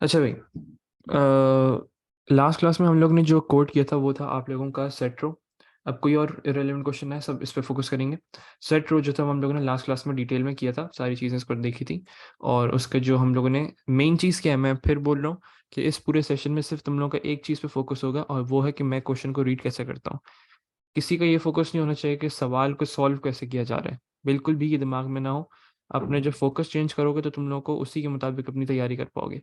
अच्छा भाई, last class में हम लोग ने जो कोड किया था वो था आप लोगों का सेट रो। अब कोई और इरेलीवेंट क्वेश्चन है, सब इस पे फोकस करेंगे। सेट रो जो था वो हम लोगों ने लास्ट क्लास में डिटेल में किया था, सारी चीज़ें इस पर देखी थी। और उसका जो हम लोगों ने मेन चीज़ क्या है, मैं फिर बोल रहा हूँ कि इस पूरे सेशन में सिर्फ तुम लोगों का एक चीज़ पे फोकस होगा, और वो है कि मैं क्वेश्चन को रीड कैसे करता हूँ। किसी का ये फोकस नहीं होना चाहिए कि सवाल को सॉल्व कैसे किया जा रहा है, बिल्कुल भी ये दिमाग में ना हो। अपने जो फोकस चेंज करोगे तो तुम लोगों को उसी के मुताबिक अपनी तैयारी कर पाओगे।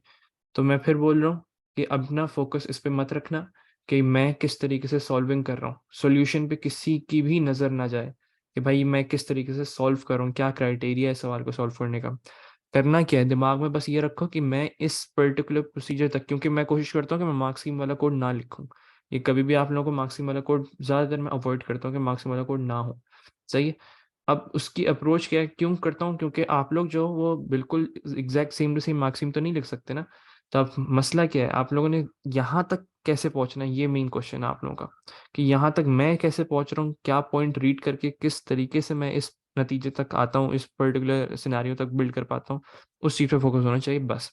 तो मैं फिर बोल रहा हूँ कि अपना फोकस इस पे मत रखना कि मैं किस तरीके से सॉल्विंग कर रहा हूँ, सॉल्यूशन पे किसी की भी नज़र ना जाए कि भाई मैं किस तरीके से सॉल्व कर रहा हूँ, क्या क्राइटेरिया है सवाल को सॉल्व करने का। करना क्या है, दिमाग में बस ये रखो कि मैं इस पर्टिकुलर प्रोसीजर तक, क्योंकि मैं कोशिश करता हूँ कि मैं मार्क्सिंग वाला कोड ना लिखूँ। ये कभी भी आप लोगों को मार्क्सिंग वाला कोड, ज़्यादातर मैं अवॉइड करता हूँ कि मार्क्सिंग वाला कोड ना हो। सही है। अब उसकी अप्रोच क्या है, क्यों करता हूँ, क्योंकि आप लोग जो वो बिल्कुल एग्जैक्ट सेम टू सेम मार्क्सिंग तो नहीं लिख सकते ना। तो अब मसला क्या है, आप लोगों ने यहाँ तक कैसे पहुंचना है, ये मेन क्वेश्चन है आप लोगों का। कि यहाँ तक मैं कैसे पहुंच रहा हूँ, क्या पॉइंट रीड करके किस तरीके से मैं इस नतीजे तक आता हूँ, इस पर्टिकुलर सिनेरियो तक बिल्ड कर पाता हूँ। उस चीज़ पे फोकस होना चाहिए बस।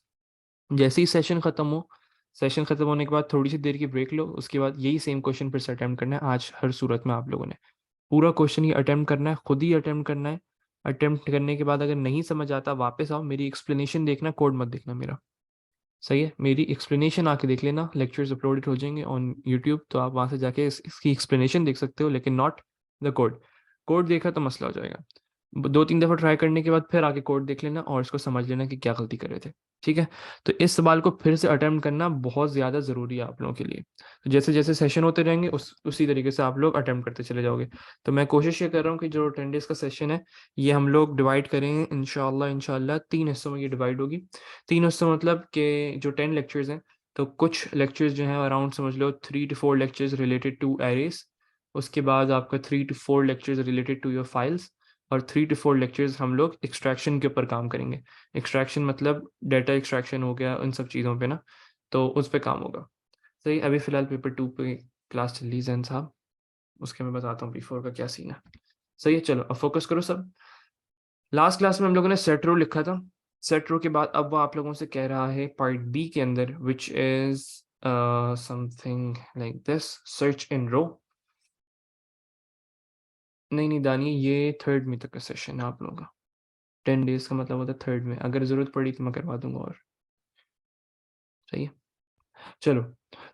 जैसे ही सेशन खत्म हो, सेशन खत्म होने के बाद थोड़ी सी देर की ब्रेक लो, उसके बाद यही सेम क्वेश्चन फिर से अटेम्प्ट करना है। आज हर सूरत में आप लोगों ने पूरा क्वेश्चन ही अटेम्प्ट करना है, खुद ही अटेम्प्ट करना है। अटेम्प्ट करने के बाद अगर नहीं समझ आता, वापस आओ, मेरी एक्सप्लेनेशन देखना, कोड मत देखना मेरा। सही है, मेरी एक्सप्लेनेशन आके देख लेना, लेक्चर्स अपलोडेड हो जाएंगे ऑन यूट्यूब, तो आप वहां से जाके इसकी एक्सप्लेनेशन देख सकते हो, लेकिन नॉट द कोड। कोड देखा तो मसला हो जाएगा। दो तीन दफा ट्राई करने के बाद फिर आके कोड देख लेना और इसको समझ लेना कि क्या गलती कर रहे थे। ठीक है। तो इस सवाल को फिर से अटेम्प्ट करना बहुत ज़्यादा ज़रूरी है आप लोगों के लिए। तो जैसे जैसे सेशन होते रहेंगे उसी तरीके से आप लोग अटेम्प्ट करते चले जाओगे। तो मैं कोशिश ये कर रहा हूँ कि जो 10 डेज का सेशन है, ये हम लोग डिवाइड करेंगे इंशाल्लाह। इंशाल्लाह 3 हिस्सों में ये डिवाइड होगी। 3 हिस्सों मतलब कि जो 10 लेक्चर्स हैं, तो कुछ लेक्चर्स जो हैं अराउंड समझ लो 3 to 4 lectures related to arrays. उसके बाद आपका 3 to 4 lectures related to your files. और 3 to 4 लेक्चर्स हम लोग एक्सट्रैक्शन के ऊपर काम करेंगे। एक्सट्रैक्शन मतलब डाटा एक्सट्रैक्शन हो गया, उन सब चीज़ों पे ना, तो उस पर काम होगा। सही। अभी फ़िलहाल पेपर 2 पे क्लास चल रही है जैन साहब, उसके मैं बताता हूँ P4 का क्या सीन है। सही है, चलो अब फोकस करो सब। लास्ट क्लास में हम लोगों ने सेट रो लिखा था। सेट रो के बाद अब वो आप लोगों से कह रहा है पार्ट बी के अंदर, which is something like this, search in row. नहीं नहीं दानिए, ये थर्ड में तक का सेशन है आप लोगों का। 10 डेज का मतलब होता है थर्ड में, अगर ज़रूरत पड़ी तो मैं करवा दूंगा और। सही है, चलो।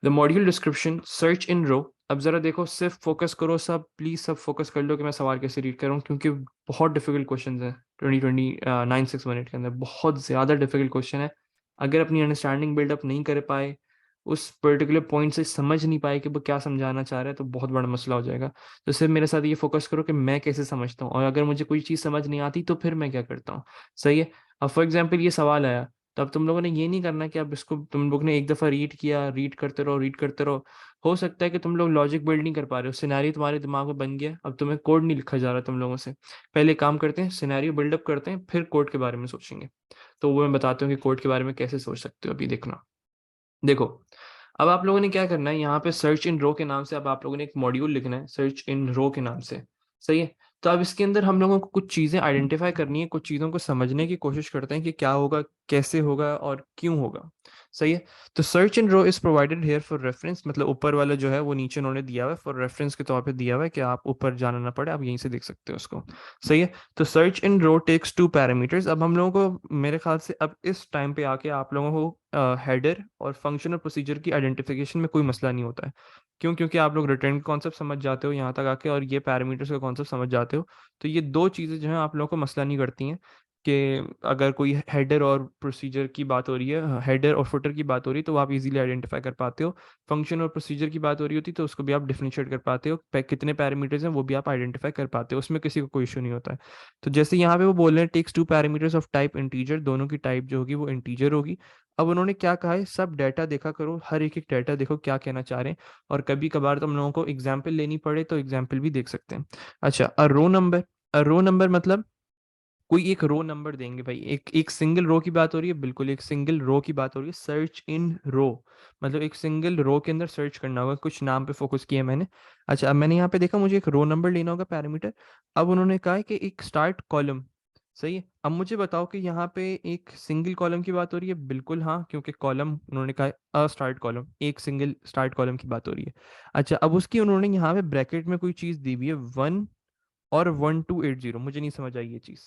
The module description, search in row. अब जरा देखो, सिर्फ फोकस करो सब, प्लीज सब फोकस कर लो कि मैं सवाल कैसे रीड कर रहा हूँ, क्योंकि बहुत डिफिकल्ट क्वेश्चन है। 9 6 मिनट के अंदर बहुत ज़्यादा डिफिकल्ट क्वेश्चन है। अगर अपनी अंडरस्टैंडिंग बिल्डअप नहीं कर पाए, उस पर्टिकुलर पॉइंट से समझ नहीं पाए कि वो क्या समझाना चाह रहा है, तो बहुत बड़ा मसला हो जाएगा। तो सिर्फ मेरे साथ ये फोकस करो कि मैं कैसे समझता हूँ, और अगर मुझे कोई चीज़ समझ नहीं आती तो फिर मैं क्या करता हूँ। सही है। अब फॉर एग्जाम्पल ये सवाल आया, तो अब तुम लोगों ने ये नहीं करना कि अब इसको तुम लोग ने एक दफ़ा रीड किया, रीड करते रहो, रीड करते रहो। हो सकता है कि तुम लोग लॉजिक बिल्ड नहीं कर पा रहे हो, सिनेरियो तुम्हारे दिमाग में बन गया, अब तुम्हें कोड नहीं लिखा जा रहा तुम लोगों से। पहले काम करते हैं, सिनेरियो बिल्डअप करते हैं, फिर कोड के बारे में सोचेंगे। तो वो मैं बताता हूँ कि कोड के बारे में कैसे सोच सकते हो, अभी देखना। देखो, अब आप लोगों ने क्या करना है, यहाँ पे सर्च इन रो के नाम से अब आप लोगों ने एक मॉड्यूल लिखना है, सर्च इन रो के नाम से। सही है। तो अब इसके अंदर हम लोगों को कुछ चीज़ें आइडेंटिफाई करनी है, कुछ चीज़ों को समझने की कोशिश करते हैं कि क्या होगा, कैसे होगा और क्यों होगा। सही है। तो search in row is provided here for reference, मतलब ऊपर वाला जो है वो नीचे उन्होंने दिया हुआ है, फॉर रेफरेंस के तौर पे दिया हुआ है कि आप ऊपर जाना ना पड़े, आप यहीं से देख सकते हो उसको। सही है। तो search in row takes 2 parameters. अब हम लोगों को मेरे ख्याल से अब इस टाइम पे आके आप लोगों को हेडर और फंक्शनल प्रोसीजर की आइडेंटिफिकेशन में कोई मसला नहीं होता है। क्यों? क्योंकि आप लोग रिटर्न कॉन्सेप्ट समझ जाते हो यहाँ तक आके, और ये पैरामीटर्स का कॉन्सेप्ट समझ जाते हो। तो ये दो चीज़ें जो हैं आप लोगों को मसला नहीं करती हैं। कि अगर कोई हेडर और प्रोसीजर की बात हो रही है, हेडर और फुटर की बात हो रही है, तो आप इजीली आइडेंटिफाई कर पाते हो। फंक्शन और प्रोसीजर की बात हो रही होती तो उसको भी आप डिफरेंशिएट कर पाते हो, कितने पैरामीटर्स हैं वो भी आप आइडेंटिफाई कर पाते हो, उसमें किसी को कोई इशू नहीं होता है। तो जैसे यहाँ पे वो बोल रहे हैं takes 2 parameters of type integer, दोनों की टाइप जो होगी वो इंटीजर होगी। अब उन्होंने क्या कहा है, सब डाटा देखा करो, हर एक एक डाटा देखो क्या कहना चाह रहे हैं। और कभी कभार तुम लोगों को एग्जाम्पल लेनी पड़े तो एग्जाम्पल भी देख सकते हैं। अच्छा, अ रो नंबर। अ रो नंबर मतलब कोई एक रो नंबर देंगे भाई, एक एक सिंगल रो की बात हो रही है, बिल्कुल एक सिंगल रो की बात हो रही है। सर्च इन रो मतलब एक सिंगल रो के अंदर सर्च करना होगा, कुछ नाम पे फोकस किया मैंने। अच्छा, अब मैंने यहाँ पे देखा मुझे एक रो नंबर लेना होगा पैरामीटर। अब उन्होंने कहा है कि एक स्टार्ट कॉलम, सही है। अब मुझे बताओ कि यहाँ पे एक सिंगल कॉलम की बात हो रही है, बिल्कुल हाँ, क्योंकि कॉलम उन्होंने कहा है अ स्टार्ट कॉलम, एक सिंगल स्टार्ट कॉलम की बात हो रही है। अच्छा, अब उसकी उन्होंने यहाँ पे ब्रैकेट में कोई चीज़ दी हुई है 1 और 1280, मुझे नहीं समझ आई ये चीज़।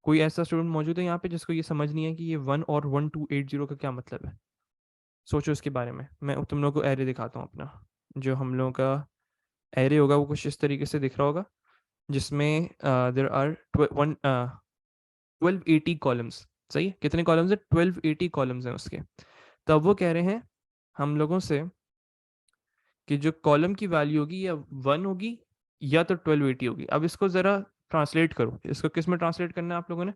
कोई ऐसा स्टूडेंट मौजूद है यहाँ पे जिसको ये समझ नहीं है कि ये 1 और 1280 का क्या मतलब है? सोचो इसके बारे में। मैं तुम लोगों को एरे दिखाता हूँ अपना। जो हम लोगों का एरे होगा वो कुछ इस तरीके से दिख रहा होगा, जिसमें देर आर 1280 कॉलम्स। सही है, कितने कॉलम्स है? 1280 कॉलम्स हैं उसके। तब वो कह रहे हैं हम लोगों से कि जो कॉलम की वैल्यू होगी या 1 होगी या तो 1280 होगी। अब इसको जरा ट्रांसलेट करो, इसको किस में ट्रांसलेट करना है आप लोगों ने?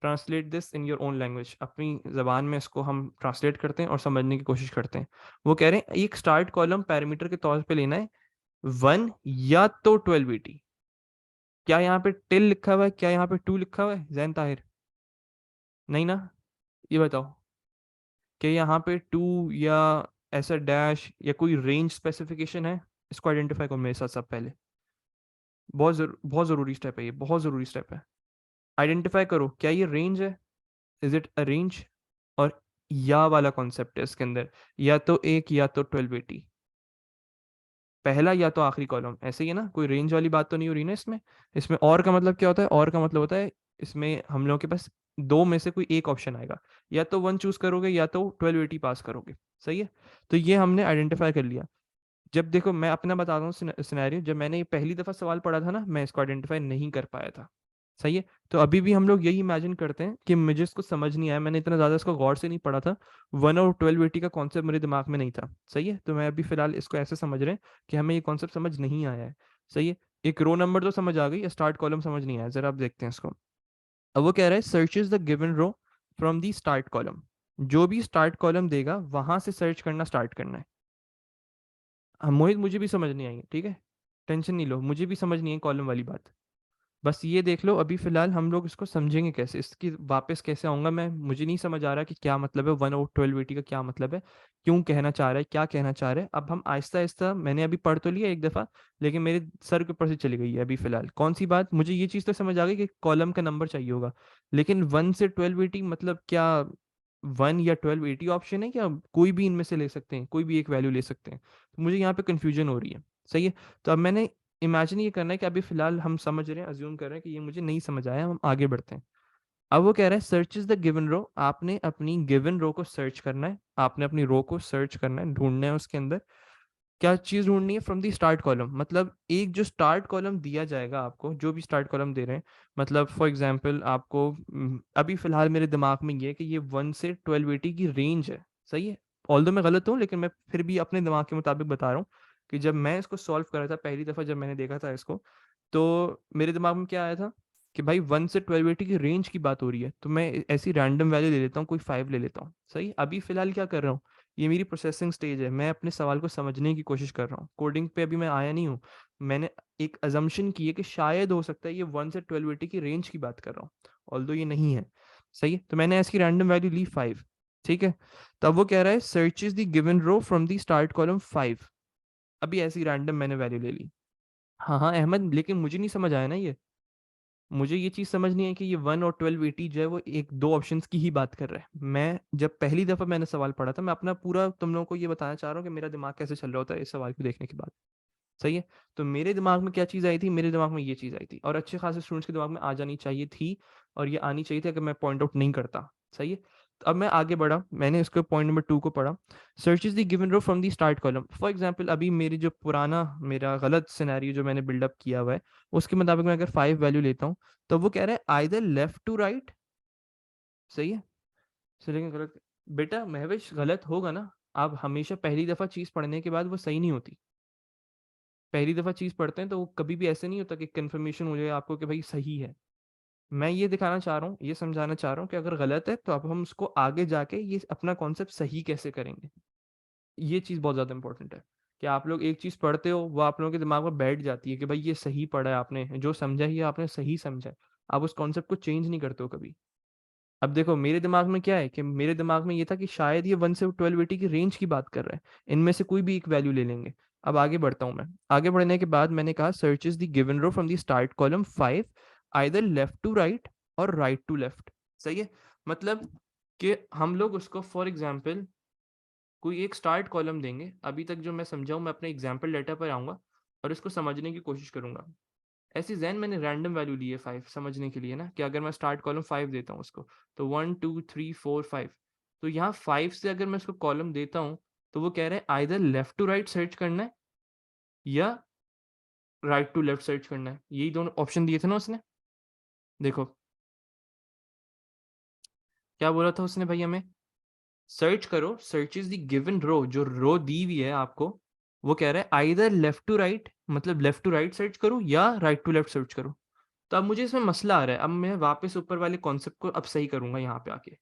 Translate this in your own language, अपनी जबान में इसको हम ट्रांसलेट करते हैं और समझने की कोशिश करते हैं। वो कह रहे हैं एक स्टार्ट कॉलम पैरामीटर के तौर पे लेना है 1 या तो 1280। क्या यहाँ पे टिल लिखा हुआ है? क्या यहाँ पे 2 लिखा हुआ है जैन ताहिर? नहीं ना? ये बताओ, क्या यहाँ पे 2 या ऐसा डैश या कोई रेंज स्पेसिफिकेशन है? इसको आइडेंटिफाई करो मेरे साथ सब पहले। बहुत ज़रूरी स्टेप है ये, बहुत ज़रूरी स्टेप है। आइडेंटिफाई करो, क्या ये रेंज है? Is it a range? और या वाला कॉन्सेप्ट है इसके अंदर, या तो एक या तो 1280, पहला या तो आखिरी कॉलम, ऐसे ही है ना? कोई रेंज वाली बात तो नहीं हो रही ना इसमें। इसमें और का मतलब क्या होता है? और का मतलब होता है इसमें हम लोगों के पास दो में से कोई एक ऑप्शन आएगा, या तो 1 चूज करोगे या तो 1280 पास करोगे। सही है, तो ये हमने आइडेंटिफाई कर लिया। जब देखो मैं अपना बताता हूँ सिनेरियो, जब मैंने ये पहली दफा सवाल पढ़ा था ना, मैं इसको आइडेंटिफाई नहीं कर पाया था। सही है, तो अभी भी हम लोग यही इमेजिन करते हैं कि मुझे इसको समझ नहीं आया, मैंने इतना ज़्यादा इसको गौर से नहीं पढ़ा था, 1 और 1280 का कॉन्सेप्ट मेरे दिमाग में नहीं था। सही है, तो मैं अभी फिलहाल इसको ऐसे समझ रहे हैं कि हमें ये कॉन्सेप्ट समझ नहीं आया है। सही है, एक रो नंबर तो समझ आ गई, स्टार्ट कॉलम समझ नहीं आया। जरा आप देखते हैं इसको। अब वो कह रहा है searches the given row from the start column. जो भी स्टार्ट कॉलम देगा वहां से सर्च करना स्टार्ट करना है। मोहित मुझे भी समझ नहीं आई है, ठीक है, टेंशन नहीं लो, मुझे भी समझ नहीं है कॉलम वाली बात। बस ये देख लो, अभी फिलहाल हम लोग इसको समझेंगे कैसे, इसकी वापस कैसे आऊंगा मैं, मुझे नहीं समझ आ रहा कि क्या मतलब है 1 और 1280 का क्या मतलब है, क्यों कहना चाह रहा है, क्या कहना चाह रहा है। अब हम आहिस्ता आहिस्ता, मैंने अभी पढ़ तो लिया एक दफा, लेकिन मेरे सर के ऊपर से चली गई है अभी फिलहाल। कौन सी बात? मुझे ये चीज़ तो समझ आ गई कि कॉलम का नंबर चाहिए होगा, लेकिन 1 से 1280 मतलब क्या? 1 या 1280 ऑप्शन है, क्या कोई भी इनमें से ले सकते हैं, कोई भी एक वैल्यू ले सकते हैं? तो मुझे यहाँ पे कंफ्यूजन हो रही है। सही है, तो अब मैंने इमेजिन ये करना है कि अभी फिलहाल हम समझ रहे हैं, अज्यूम कर रहे हैं कि ये मुझे नहीं समझ आया, हम आगे बढ़ते हैं। अब वो कह रहा है सर्च इज द गिवन रो, आपने अपनी गिवन रो को सर्च करना है, आपने अपनी रो को सर्च करना है, ढूंढना है उसके अंदर क्या चीज ढूंढनी है। फ्रॉम दी स्टार्ट कॉलम मतलब एक जो स्टार्ट कॉलम दिया जाएगा आपको, जो भी स्टार्ट कॉलम दे रहे हैं, मतलब फॉर एग्जांपल आपको अभी फिलहाल मेरे दिमाग में ये है कि ये 1 से 1280 की रेंज है। सही है, ऑल्दो मैं गलत हूँ, लेकिन मैं फिर भी अपने दिमाग के मुताबिक बता रहा हूँ कि जब मैं इसको सॉल्व कर रहा था पहली दफा, जब मैंने देखा था इसको, तो मेरे दिमाग में क्या आया था कि भाई 1 से 1280 की रेंज की बात हो रही है, तो मैं ऐसी रैंडम वैल्यू ले लेता हूँ, कोई 5 ले लेता हूँ। सही, अभी फिलहाल क्या कर रहा हूँ, ये मेरी प्रोसेसिंग स्टेज है, मैं अपने सवाल को समझने की कोशिश कर रहा हूँ, कोडिंग पे अभी मैं आया नहीं हूँ। मैंने एक अजम्पशन की है कि शायद हो सकता है ये 1 से 1280 की रेंज की बात कर रहा हूँ, ऑल्दो ये नहीं है। सही है, तो मैंने इसकी रैंडम वैल्यू ली 5। ठीक है, तब वो कह रहा है search is the given row from the start column 5। अभी ऐसी रैंडम मैंने वैल्यू ले ली। हाँ हाँ अहमद, लेकिन मुझे नहीं समझ आया ना ये, मुझे ये चीज़ समझ नहीं है कि ये 1 और 1280 जो है वो एक दो ऑप्शंस की ही बात कर रहा है। मैं जब पहली दफ़ा मैंने सवाल पढ़ा था, मैं अपना पूरा तुम लोगों को ये बताना चाह रहा हूँ कि मेरा दिमाग कैसे चल रहा होता है इस सवाल को देखने के बाद। सही है, तो मेरे दिमाग में क्या चीज़ आई थी, मेरे दिमाग में ये चीज़ आई थी, और अच्छे खासे स्टूडेंट्स के दिमाग में आ जानी चाहिए थी, और ये आनी चाहिए थी अगर मैं पॉइंट आउट नहीं करता। सही है, तो अब मैं आगे बढ़ा, मैंने इसको पॉइंट नंबर 2 को पढ़ा। Search is the given row from the start column. For example अभी मेरी जो पुराना मेरा गलत सिनेरियो जो मैंने बिल्डअप किया हुआ है, उसके मुताबिक मैं अगर 5 वैल्यू लेता हूँ, तो वो कह रहा है आइदर लेफ्ट टू राइट। सही है, लेकिन गलत बेटा महविश, गलत होगा ना। आप हमेशा पहली दफ़ा चीज़ पढ़ने के बाद वो सही नहीं होती। पहली दफ़ा चीज़ पढ़ते हैं तो वो कभी भी ऐसे नहीं होता कि कंफर्मेशन हो जाए आपको कि भाई सही है। मैं ये दिखाना चाह रहा हूँ, ये समझाना चाह रहा हूँ कि अगर गलत है तो अब हम उसको आगे जाके ये अपना कॉन्सेप्ट सही कैसे करेंगे। ये चीज़ बहुत ज़्यादा इंपॉर्टेंट है कि आप लोग एक चीज़ पढ़ते हो, वो आप लोगों के दिमाग में बैठ जाती है कि भाई ये सही पढ़ा है आपने, जो समझा ही आपने सही समझा है। आप उस कॉन्सेप्ट को चेंज नहीं करते हो कभी। अब देखो मेरे दिमाग में क्या है कि मेरे दिमाग में ये था कि शायद ये 1 से 1280 की रेंज की बात कर रहा है, इनमें से कोई भी एक वैल्यू ले लेंगे। अब आगे बढ़ता हूं मैं, आगे बढ़ने के बाद मैंने कहा search is the given row from the start column 5, either left to right और राइट टू लेफ्ट। सही है, मतलब कि हम लोग उसको फॉर एग्जाम्पल कोई एक स्टार्ट कॉलम देंगे। अभी तक जो मैं समझाऊँ, मैं अपने एग्जाम्पल डाटा पर आऊँगा और इसको समझने की कोशिश करूँगा। ऐसी जैन मैंने रैंडम वैल्यू ली है 5 समझने के लिए ना, कि अगर मैं स्टार्ट कॉलम 5 देता हूँ उसको, तो 1 2 3 4 5, तो यहाँ 5 से अगर मैं उसको कॉलम देता हूँ, तो वो कह रहा है either left to right search करना है या राइट टू लेफ्ट सर्च करना है। यही दोनों ऑप्शन दिए थे ना उसने। देखो क्या बोला था उसने भाई हमें, सर्च करो, सर्च इज द गिवन रो, जो रो दी हुई है आपको, वो कह रहा है आइदर लेफ्ट टू राइट, मतलब लेफ्ट टू राइट सर्च करो या राइट टू लेफ्ट सर्च करो। तो अब मुझे इसमें मसला आ रहा है। अब मैं वापस ऊपर वाले कॉन्सेप्ट को अब सही करूंगा यहाँ पे आके।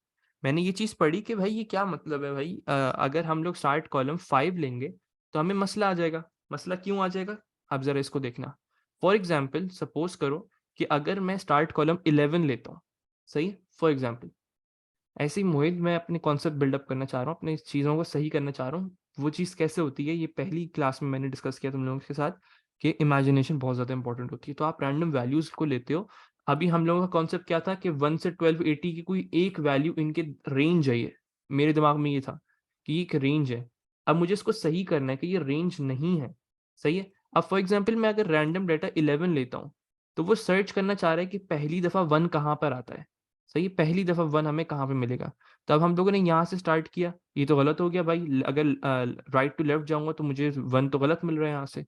मैंने ये चीज़ पढ़ी कि भाई ये क्या मतलब है भाई, अगर हम लोग स्टार्ट कॉलम 5 लेंगे तो हमें मसला आ जाएगा। मसला क्यों आ जाएगा, अब जरा इसको देखना। फॉर एग्जाम्पल सपोज करो कि अगर मैं स्टार्ट कॉलम 11 लेता हूँ, सही, फॉर एग्जाम्पल, ऐसे ही मोहित मैं अपने कॉन्सेप्ट बिल्डअप करना चाह रहा हूँ, अपनी चीज़ों को सही करना चाह रहा हूँ। वो चीज़ कैसे होती है, ये पहली क्लास में मैंने डिस्कस किया तुम लोगों के साथ, कि इमेजिनेशन बहुत ज़्यादा इंपॉर्टेंट होती है। तो आप रैंडम वैल्यूज़ को लेते हो। अभी हम लोगों का कॉन्सेप्ट क्या था कि 1 से 1280 की कोई एक वैल्यू इनके रेंज है। ये मेरे दिमाग में ये था कि ये एक रेंज है। अब मुझे इसको सही करना है कि ये रेंज नहीं है। सही है। अब फॉर एग्जाम्पल मैं अगर रैंडम डाटा 11 लेता हूँ, तो वो सर्च करना चाह रहा है कि पहली दफ़ा 1 कहाँ पर आता है। सही है, पहली दफ़ा 1 हमें कहाँ पे मिलेगा। तो अब हम लोगों ने यहाँ से स्टार्ट किया, ये तो गलत हो गया भाई। अगर राइट टू लेफ्ट जाऊंगा तो मुझे 1 तो गलत मिल रहा है यहाँ से।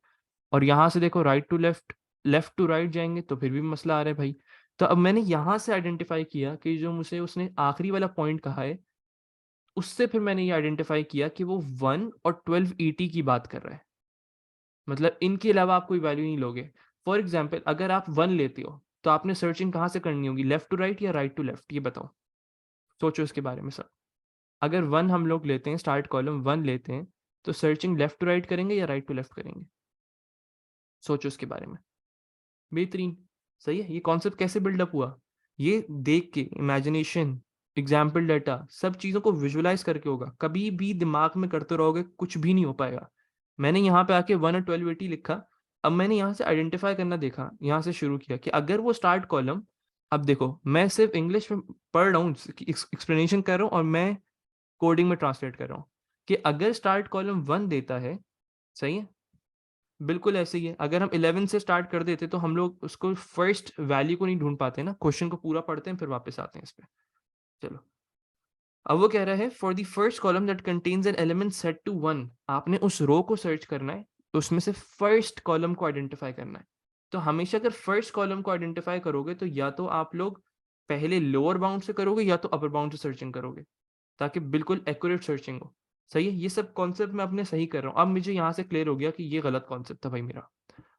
और यहाँ से देखो right to left, left to right जाएंगे तो फिर भी मसला आ रहा है भाई। तो अब मैंने यहाँ से आइडेंटिफाई किया कि जो मुझे उसने आखिरी वाला पॉइंट कहा है, उससे फिर मैंने ये आइडेंटिफाई किया कि वो 1 और 1280 की बात कर रहा है। मतलब इनके अलावा आप कोई वैल्यू नहीं लोगे। फॉर एग्जाम्पल अगर आप 1 लेते हो, तो आपने सर्चिंग कहाँ से करनी होगी, लेफ्ट टू राइट या राइट टू लेफ्ट, ये बताओ। सोचो इसके बारे में सब। अगर 1 हम लोग लेते हैं, स्टार्ट कॉलम 1 लेते हैं, तो सर्चिंग लेफ्ट टू राइट करेंगे या राइट टू लेफ्ट करेंगे। सोचो इसके बारे में। बेहतरीन। सही है। ये कॉन्सेप्ट कैसे बिल्डअप हुआ, ये देख के, इमेजिनेशन, एग्जाम्पल डाटा, सब चीज़ों को विजुअलाइज करके होगा। कभी भी दिमाग में करते रहोगे कुछ भी नहीं हो पाएगा। मैंने यहाँ पे आके 1 और 1280 लिखा। अब मैंने यहाँ से आइडेंटिफाई करना देखा, यहाँ से शुरू किया कि अगर वो स्टार्ट कॉलम, अब देखो मैं सिर्फ इंग्लिश में पढ़ रहा हूँ, एक्सप्लेनेशन कर रहा हूँ और मैं कोडिंग में ट्रांसलेट कर रहा हूँ, कि अगर स्टार्ट कॉलम 1 देता है, सही है, बिल्कुल ऐसे ही है। अगर हम 11 से स्टार्ट कर देते तो हम लोग उसको फर्स्ट वैल्यू को नहीं ढूंढ पाते ना, क्वेश्चन को पूरा पढ़ते हैं फिर वापस आते हैं इस पे। चलो, अब वो कह रहा है for the first column that contains an element set to 1, आपने उस रो को सर्च करना है, तो उसमें से फर्स्ट कॉलम को आइडेंटिफाई करना है। तो हमेशा अगर फर्स्ट कॉलम को आइडेंटिफाई करोगे तो या तो आप लोग पहले लोअर बाउंड से करोगे या तो अपर बाउंड से सर्चिंग करोगे, ताकि बिल्कुल एक्यूरेट सर्चिंग हो। सही है, ये सब कॉन्सेप्ट मैं अपने सही कर रहा हूँ। अब मुझे यहाँ से क्लियर हो गया कि ये गलत कॉन्सेप्ट था भाई मेरा।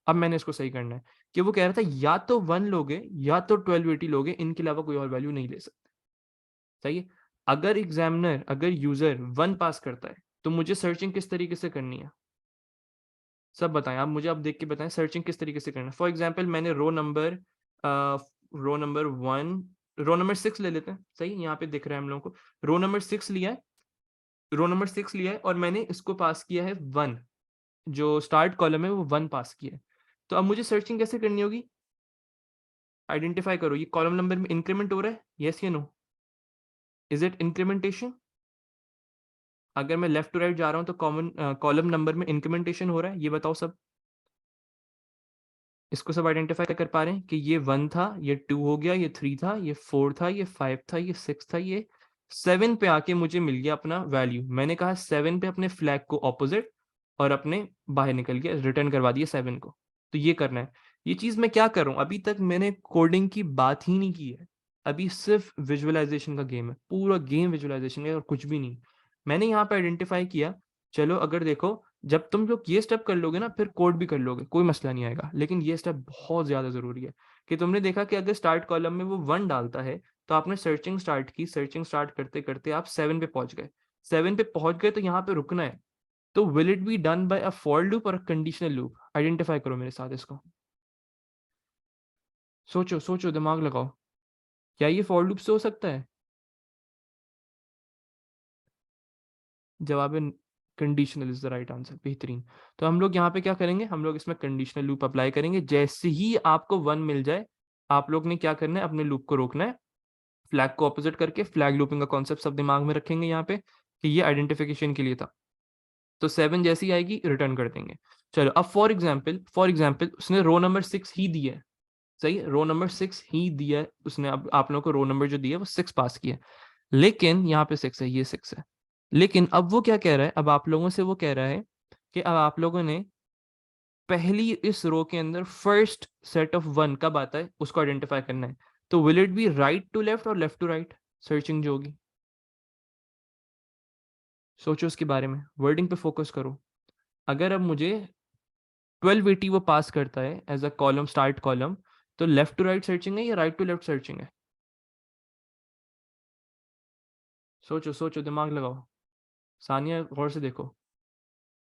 अब मैंने इसको सही करना है कि वो कह रहा था या तो 1 लोगे या तो 1280 लोगे, इनके अलावा कोई और वैल्यू नहीं ले सकते। सही है। अगर एग्जामिनर, अगर यूजर 1 पास करता है, तो मुझे सर्चिंग किस तरीके से करनी है, सब बताएं आप मुझे। आप देख के बताएं सर्चिंग किस तरीके से करना है। फॉर एग्जाम्पल मैंने रो नंबर 6 ले लेते हैं। सही, यहाँ पे दिख रहा है हम लोगों को रो नंबर 6 लिया है। रो नंबर 6 लिया है और मैंने इसको पास किया है 1, जो स्टार्ट कॉलम है वो 1 पास किया है। तो अब मुझे सर्चिंग कैसे करनी होगी, आइडेंटिफाई करो ये कॉलम नंबर में इंक्रीमेंट हो रहा है, यस या नो, इज इट इंक्रीमेंटेशन। अगर मैं लेफ्ट टू राइट जा रहा हूं तो कॉलम नंबर में इंक्रीमेंटेशन हो रहा है, ये बताओ सब। इसको सब आइडेंटिफाई कर पा रहे हैं कि ये 1 था, ये 2 हो गया, ये 3 था, ये 4 था, ये 5 था, ये 6 था, ये 7 पे आके मुझे मिल गया अपना वैल्यू। मैंने कहा 7 पे अपने फ्लैग को ऑपोजिट और अपने बाहर निकल गया, रिटर्न करवा दिया 7 को। तो ये करना है। ये चीज मैं क्या कर रहा हूँ, अभी तक मैंने कोडिंग की बात ही नहीं की है। अभी सिर्फ विजुअलाइजेशन का गेम है, पूरा गेम विजुअलाइजेशन है और कुछ भी नहीं। मैंने यहाँ पे आइडेंटिफाई किया, चलो अगर देखो, जब तुम लोग ये स्टेप कर लोगे ना, फिर कोड भी कर लोगे, कोई मसला नहीं आएगा। लेकिन ये स्टेप बहुत ज्यादा जरूरी है कि तुमने देखा कि अगर स्टार्ट कॉलम में वो 1 डालता है, तो आपने सर्चिंग स्टार्ट की, सर्चिंग स्टार्ट करते करते आप 7 पे पहुंच गए। 7 पे पहुंच गए तो यहाँ पे रुकना है। तो will it be done by a for loop और अ कंडीशनल लूप, आइडेंटिफाई करो मेरे साथ इसको। सोचो सोचो, दिमाग लगाओ, क्या ये फॉर लूप से हो सकता है। जवाब है conditional is the right answer. बेहतरीन। तो हम लोग यहाँ पे क्या करेंगे, हम लोग इसमें कंडीशनल लूप अप्लाई करेंगे। जैसे ही आपको 1 मिल जाए, आप लोग ने क्या करना है, अपने लूप को रोकना है, फ्लैग को ऑपोजिट करके फ्लैग लूपिंग का कॉन्सेप्ट सब दिमाग में रखेंगे यहाँ पे कि ये आइडेंटिफिकेशन के लिए था। तो 7 जैसी आएगी रिटर्न कर देंगे। चलो अब फॉर एग्जाम्पल उसने रो नंबर 6 ही दिया है, सही है, रो नंबर 6 ही दिया है उसने, अब आप लोगों को रो नंबर जो दिया है वो 6 पास किया है, लेकिन यहाँ पे 6 है, ये 6 है। लेकिन अब वो क्या कह रहा है, अब आप लोगों से वो कह रहा है कि अब आप लोगों ने पहली इस रो के अंदर फर्स्ट सेट ऑफ 1 कब आता है उसको आइडेंटिफाई करना है। तो will it be right to left और लेफ्ट टू राइट सर्चिंग जो होगी? सोचो उसके बारे में, वर्डिंग पे फोकस करो। अगर अब मुझे 1280 वो पास करता है as a column, start column, तो लेफ्ट टू राइट सर्चिंग है या राइट टू लेफ्ट सर्चिंग है? सोचो सोचो, दिमाग लगाओ। सानिया गौर से देखो,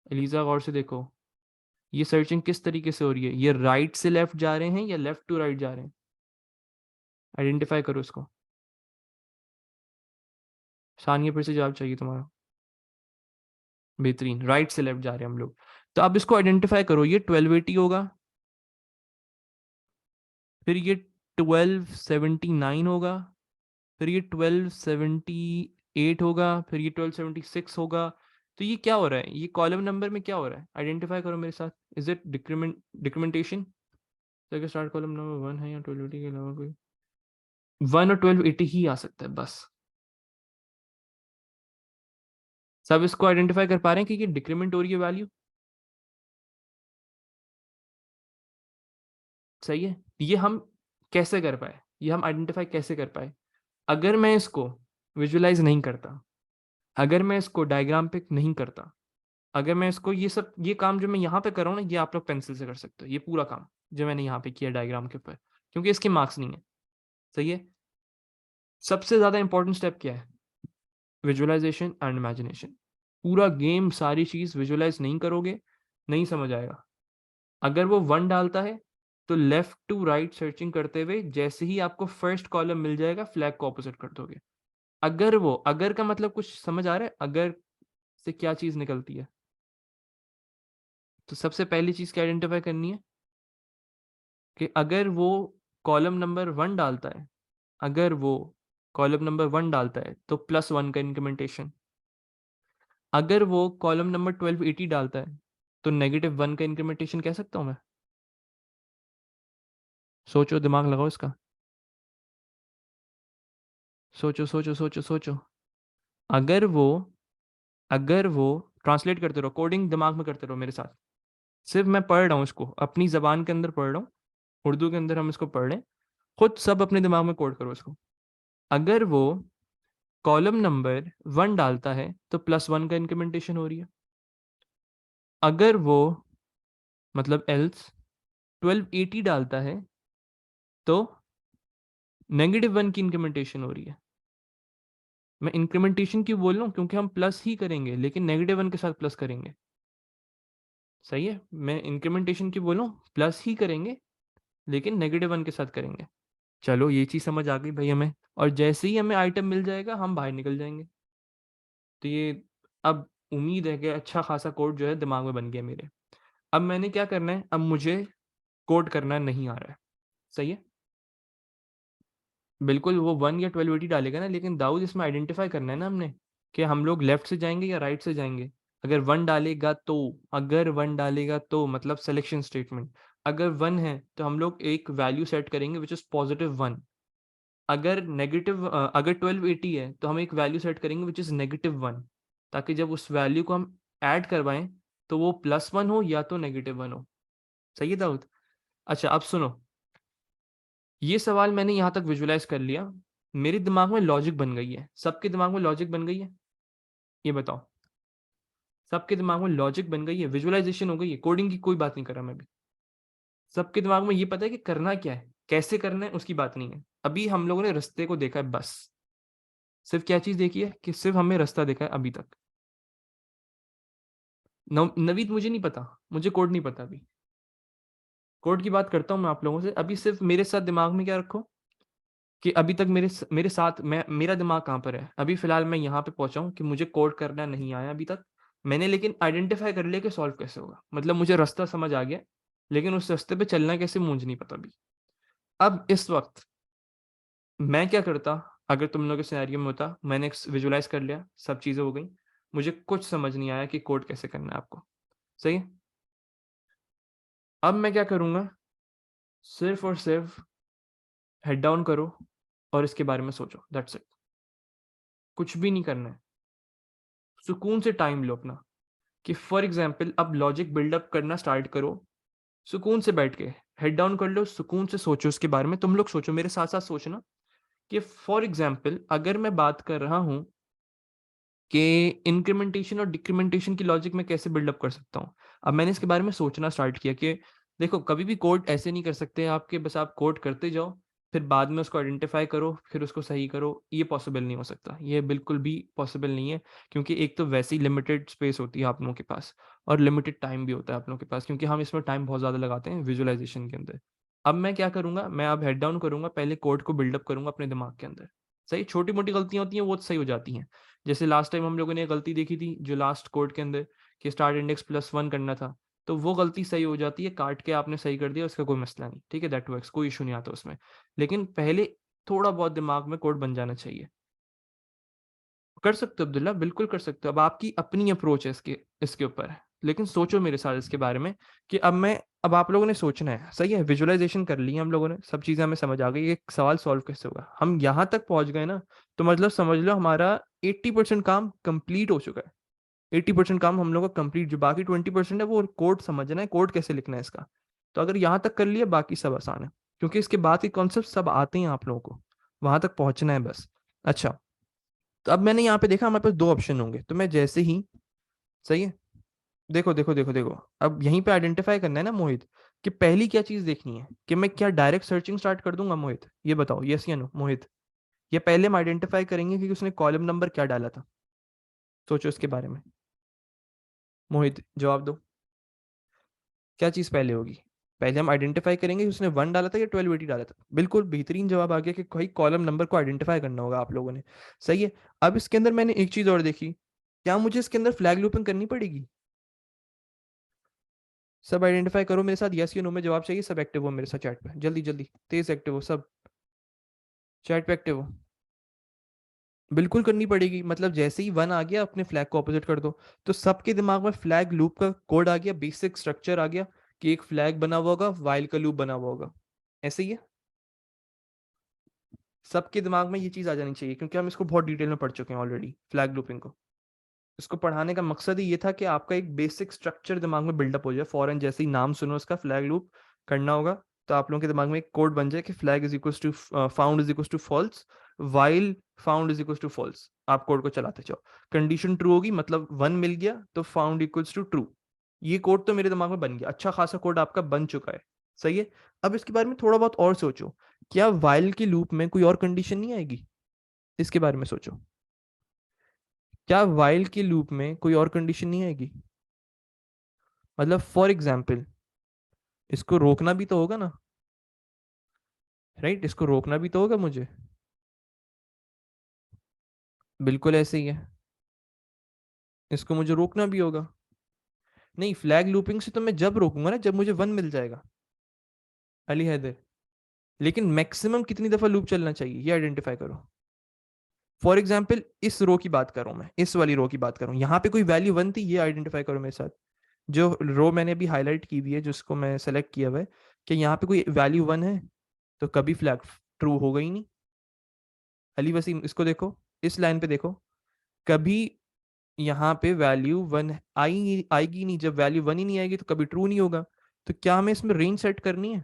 एलिजा गौर से देखो, ये सर्चिंग किस तरीके से हो रही है? ये राइट से लेफ्ट जा रहे हैं या लेफ्ट टू राइट जा रहे हैं? आइडेंटिफाई करो इसको। सानिया फिर से जवाब चाहिए तुम्हारा। बेहतरीन, राइट से लेफ्ट जा रहे हैं हम लोग। तो अब इसको आइडेंटिफाई करो, ये 1280 होगा, फिर ये 1279 होगा, फिर ये 1278 होगा, फिर ये 1276 होगा। तो ये क्या हो रहा है, ये कॉलम नंबर में क्या हो रहा है? आइडेंटिफाई करो मेरे साथ। Is it decrementation? तो स्टार्ट कॉलम नंबर 1 है या 1280 के अलावा कोई? 1 और 1280 ही आ सकता है बस। सब इसको आइडेंटिफाई कर पा रहे हैं कि ये डिक्रीमेंट हो रही है वैल्यू? सही है। ये हम कैसे कर पाए, ये हम आइडेंटिफाई कैसे कर पाए? अगर मैं इसको विजुअलाइज नहीं करता, अगर मैं इसको डायग्राम पे नहीं करता, अगर मैं इसको ये काम जो मैं यहाँ पे कर रहा हूँ ना, ये आप लोग पेंसिल से कर सकते हो, ये पूरा काम जो मैंने यहाँ पे किया डायग्राम के ऊपर, क्योंकि इसके मार्क्स नहीं है। सही है। सबसे ज्यादा इंपॉर्टेंट स्टेप क्या है? Visualization and imagination. पूरा गेम, सारी चीज विजुअलाइज नहीं करोगे नहीं समझ आएगा। अगर वो 1 डालता है तो लेफ्ट टू राइट सर्चिंग करते हुए जैसे ही आपको फर्स्ट कॉलम मिल जाएगा फ्लैग को ऑपोजिट कर दोगे। अगर का मतलब कुछ समझ आ रहा है? अगर से क्या चीज निकलती है? तो सबसे पहली चीज क्या आइडेंटिफाई करनी है कि अगर वो कॉलम नंबर 1 डालता है, अगर वो कॉलम नंबर 1 डालता है तो +1 का इंक्रीमेंटेशन। अगर वो कॉलम नंबर 1280 डालता है तो -1 का इंक्रीमेंटेशन कह सकता हूं मैं? सोचो, दिमाग लगाओ इसका। सोचो सोचो सोचो सोचो। अगर वो अगर वो ट्रांसलेट करते रहो, कोडिंग दिमाग में करते रहो मेरे साथ। सिर्फ मैं पढ़ रहा हूँ इसको, अपनी जबान के अंदर पढ़ रहा हूँ, उर्दू के अंदर हम इसको पढ़ रहे हैं, खुद सब अपने दिमाग में कोड करो इसको। अगर वो कॉलम नंबर 1 डालता है तो +1 का इंक्रीमेंटेशन हो रही है। अगर वो मतलब एल्स 1280 डालता है तो -1 की इंक्रीमेंटेशन हो रही है। मैं इंक्रीमेंटेशन क्यों बोल रहा हूँ? क्योंकि हम प्लस ही करेंगे लेकिन -1 के साथ प्लस करेंगे। सही है, मैं इंक्रीमेंटेशन क्यों बोल रहा हूँ? प्लस ही करेंगे लेकिन -1 के साथ करेंगे। चलो ये चीज समझ आ गई भाई हमें, और जैसे ही हमें आइटम मिल जाएगा हम बाहर निकल जाएंगे। तो ये अब उम्मीद है कि अच्छा खासा कोड जो है दिमाग में बन गया मेरे। अब मैंने क्या करना है, अब मुझे कोड करना नहीं आ रहा है। सही है, बिल्कुल वो 1 या 1280 डालेगा ना, लेकिन दाऊद इसमें आइडेंटिफाई करना है ना हमने कि हम लोग लेफ्ट से जाएंगे या राइट से जाएंगे। अगर 1 डालेगा तो, अगर 1 डालेगा तो मतलब सिलेक्शन स्टेटमेंट, अगर 1 है तो हम लोग एक वैल्यू सेट करेंगे विच इज +1। अगर 1280 है तो हम एक वैल्यू सेट करेंगे विच इज -1, ताकि जब उस वैल्यू को हम ऐड करवाएं तो वो +1 हो या तो -1 हो। सही है दाऊद? अच्छा अब सुनो, ये सवाल मैंने यहाँ तक विजुलाइज कर लिया, मेरे दिमाग में लॉजिक बन गई है, सबके दिमाग में लॉजिक बन गई है? ये बताओ, सबके दिमाग में लॉजिक बन गई है, विजुअलाइजेशन हो गई है, कोडिंग की कोई बात नहीं कर रहा मैं भी। सबके दिमाग में ये पता है कि करना क्या है, कैसे करना है उसकी बात नहीं है। अभी हम लोगों ने रास्ते को देखा है बस। सिर्फ क्या चीज देखी है कि सिर्फ हमें रास्ता देखा है अभी तक। नवीद मुझे नहीं पता, मुझे कोड नहीं पता अभी। कोड की बात करता हूँ मैं आप लोगों से, अभी सिर्फ मेरे साथ दिमाग में क्या रखो कि अभी तक मेरे साथ मेरा दिमाग कहाँ पर है। अभी फिलहाल मैं यहाँ पे पहुंचा हूँ कि मुझे कोड करना नहीं आया अभी तक। मैंने लेकिन आइडेंटिफाई कर लिया कि सॉल्व कैसे होगा, मतलब मुझे रास्ता समझ आ गया, लेकिन उस रास्ते पे चलना कैसे मुझे नहीं पता अभी। अब इस वक्त मैं क्या करता, अगर तुम लोग के सिनेरियो में होता, मैंने विजुलाइज कर लिया, सब चीजें हो गई, मुझे कुछ समझ नहीं आया कि कोड कैसे करना है आपको। सही है। अब मैं क्या करूंगा, सिर्फ और सिर्फ हेड डाउन करो और इसके बारे में सोचो, दैट्स इट। कुछ भी नहीं करना है, सुकून से टाइम लो अपना। कि फॉर एग्जाम्पल अब लॉजिक बिल्डअप करना स्टार्ट करो, सुकून से बैठ के हेड डाउन कर लो, सुकून से सोचो उसके बारे में। तुम लोग सोचो, मेरे साथ साथ सोचना कि फॉर एग्जाम्पल अगर मैं बात कर रहा हूं कि इंक्रीमेंटेशन और डिक्रीमेंटेशन की लॉजिक में कैसे बिल्डअप कर सकता हूँ। अब मैंने इसके बारे में सोचना स्टार्ट किया कि देखो, कभी भी कोड ऐसे नहीं कर सकते आपके, बस आप कोड करते जाओ, फिर बाद में उसको आइडेंटिफाई करो, फिर उसको सही करो। ये पॉसिबल नहीं हो सकता, ये बिल्कुल भी पॉसिबल नहीं है। क्योंकि एक तो वैसे ही लिमिटेड स्पेस होती है आप लोगों के पास, और लिमिटेड टाइम भी होता है आप लोगों के पास, क्योंकि हम इसमें टाइम बहुत ज़्यादा लगाते हैं विजुअलाइजेशन के अंदर। अब मैं क्या करूंगा, मैं अब हेड डाउन करूंगा, पहले कोड को बिल्डअप करूंगा अपने दिमाग के अंदर। सही, छोटी मोटी गलतियां होती हैं वो सही हो जाती हैं। जैसे लास्ट टाइम हम लोगों ने गलती देखी थी जो लास्ट कोड के अंदर, कि स्टार्ट इंडेक्स +1 करना था, तो वो गलती सही हो जाती है, काट के आपने सही कर दिया, उसका कोई मसला नहीं, ठीक है, दैट वर्क्स, कोई इशू नहीं आता उसमें। लेकिन पहले थोड़ा बहुत दिमाग में कोड बन जाना चाहिए। कर सकते हो अब्दुल्ला, बिल्कुल कर सकते हो। अब आपकी अपनी अप्रोच है इसके इसके ऊपर है। लेकिन सोचो मेरे साथ इसके बारे में कि अब आप लोगों ने सोचना है। सही है, विजुअलाइजेशन कर ली हम लोगों ने, सब चीज़ें हमें समझ आ गई, एक सवाल सॉल्व कैसे होगा। हम यहाँ तक पहुंच गए ना, तो मतलब समझ लो हमारा 80% काम कंप्लीट हो चुका है। 80% काम हम लोग का कंप्लीट, जो बाकी 20% है वो कोड समझना है, कोड कैसे लिखना है इसका। तो अगर यहाँ तक कर लिया, बाकी सब आसान है, क्योंकि इसके बाद के कॉन्सेप्ट सब आते हैं आप लोगों को, वहां तक पहुंचना है बस। अच्छा, तो अब मैंने यहाँ पे देखा हमारे पास दो ऑप्शन होंगे, तो मैं जैसे ही, सही है, देखो देखो देखो देखो, अब यहीं पे आइडेंटिफाई करना है ना मोहित, कि पहली क्या चीज देखनी है, कि मैं क्या डायरेक्ट सर्चिंग स्टार्ट कर दूंगा मोहित, ये बताओ, यस या नो मोहित। ये पहले हम आइडेंटिफाई करेंगे कि उसने कॉलम नंबर क्या डाला था। सोचो इसके बारे में, मोहित जवाब दो, क्या चीज पहले होगी। पहले हम आइडेंटिफाई करेंगे कि उसने 1 डाला था या 1280 डाला था। बिल्कुल बेहतरीन जवाब आ गया कि भाई कॉलम नंबर को आइडेंटिफाई करना होगा आप लोगों ने। सही है। अब इसके अंदर मैंने एक चीज और देखी, क्या मुझे इसके अंदर फ्लैग लूपिंग करनी पड़ेगी। सब आइडेंटिफाई करो मेरे साथ, यस या नो में जवाब चाहिए। सब एक्टिव हो मेरे साथ चैट पे, जल्दी जल्दी तेज एक्टिव हो सब, चैट पे एक्टिव हो। बिल्कुल करनी पड़ेगी, मतलब जैसे ही 1 आ गया अपने फ्लैग को ऑपोजिट कर दो। तो सबके दिमाग में फ्लैग लूप का कोड आ गया, बेसिक स्ट्रक्चर आ गया, कि एक फ्लैग बना हुआ होगा, वाइल का लूप बना हुआ होगा। ऐसे ही है, सबके दिमाग में ये चीज आ जानी चाहिए, क्योंकि हम इसको बहुत डिटेल में पढ़ चुके हैं ऑलरेडी फ्लैग लूपिंग को। इसको पढ़ाने का मकसद ही ये था कि आपका एक बेसिक स्ट्रक्चर दिमाग में बिल्डअप हो जाए, फॉरन जैसे ही नाम सुनो उसका फ्लैग लूप करना होगा, तो आप लोगों के दिमाग में एक कोड बन जाए कि flag is equal to found is equal to false, while found is equal to false. आप कोड को चलाते जाओ, कंडीशन ट्रू होगी मतलब 1 मिल गया, तो फाउंड इक्वल्स टू ट्रू। ये कोड तो मेरे दिमाग में बन गया, अच्छा खासा कोड आपका बन चुका है। सही है। अब इसके बारे में थोड़ा बहुत और सोचो, क्या वाइल के लूप में कोई और कंडीशन नहीं आएगी। इसके बारे में सोचो, क्या वाइल के लूप में कोई और कंडीशन नहीं आएगी। मतलब फॉर एग्जाम्पल, इसको रोकना भी तो होगा ना, राइट, इसको रोकना भी तो होगा मुझे। बिल्कुल ऐसे ही है, इसको मुझे रोकना भी होगा। नहीं, फ्लैग लूपिंग से तो मैं जब रोकूंगा ना जब मुझे 1 मिल जाएगा, अली हैदर। लेकिन मैक्सिमम कितनी दफा लूप चलना चाहिए ये आइडेंटिफाई करो। फॉर एग्जाम्पल इस रो की बात कर रहा हूं मैं, इस वाली रो की बात कर रहा हूँ, यहाँ पे कोई वैल्यू 1 थी, ये आइडेंटिफाई करो मेरे साथ। जो रो मैंने अभी हाईलाइट की हुई है, जिसको मैं सेलेक्ट किया हुआ है, कि यहाँ पे कोई वैल्यू 1 है, तो कभी फ्लैग ट्रू होगा ही नहीं। अली वसीम इसको देखो, इस लाइन पे देखो, कभी यहाँ पे वैल्यू 1 आएगी नहीं, जब वैल्यू 1 ही नहीं आएगी तो कभी ट्रू नहीं होगा। तो क्या हमें इसमें रेंज सेट करनी है,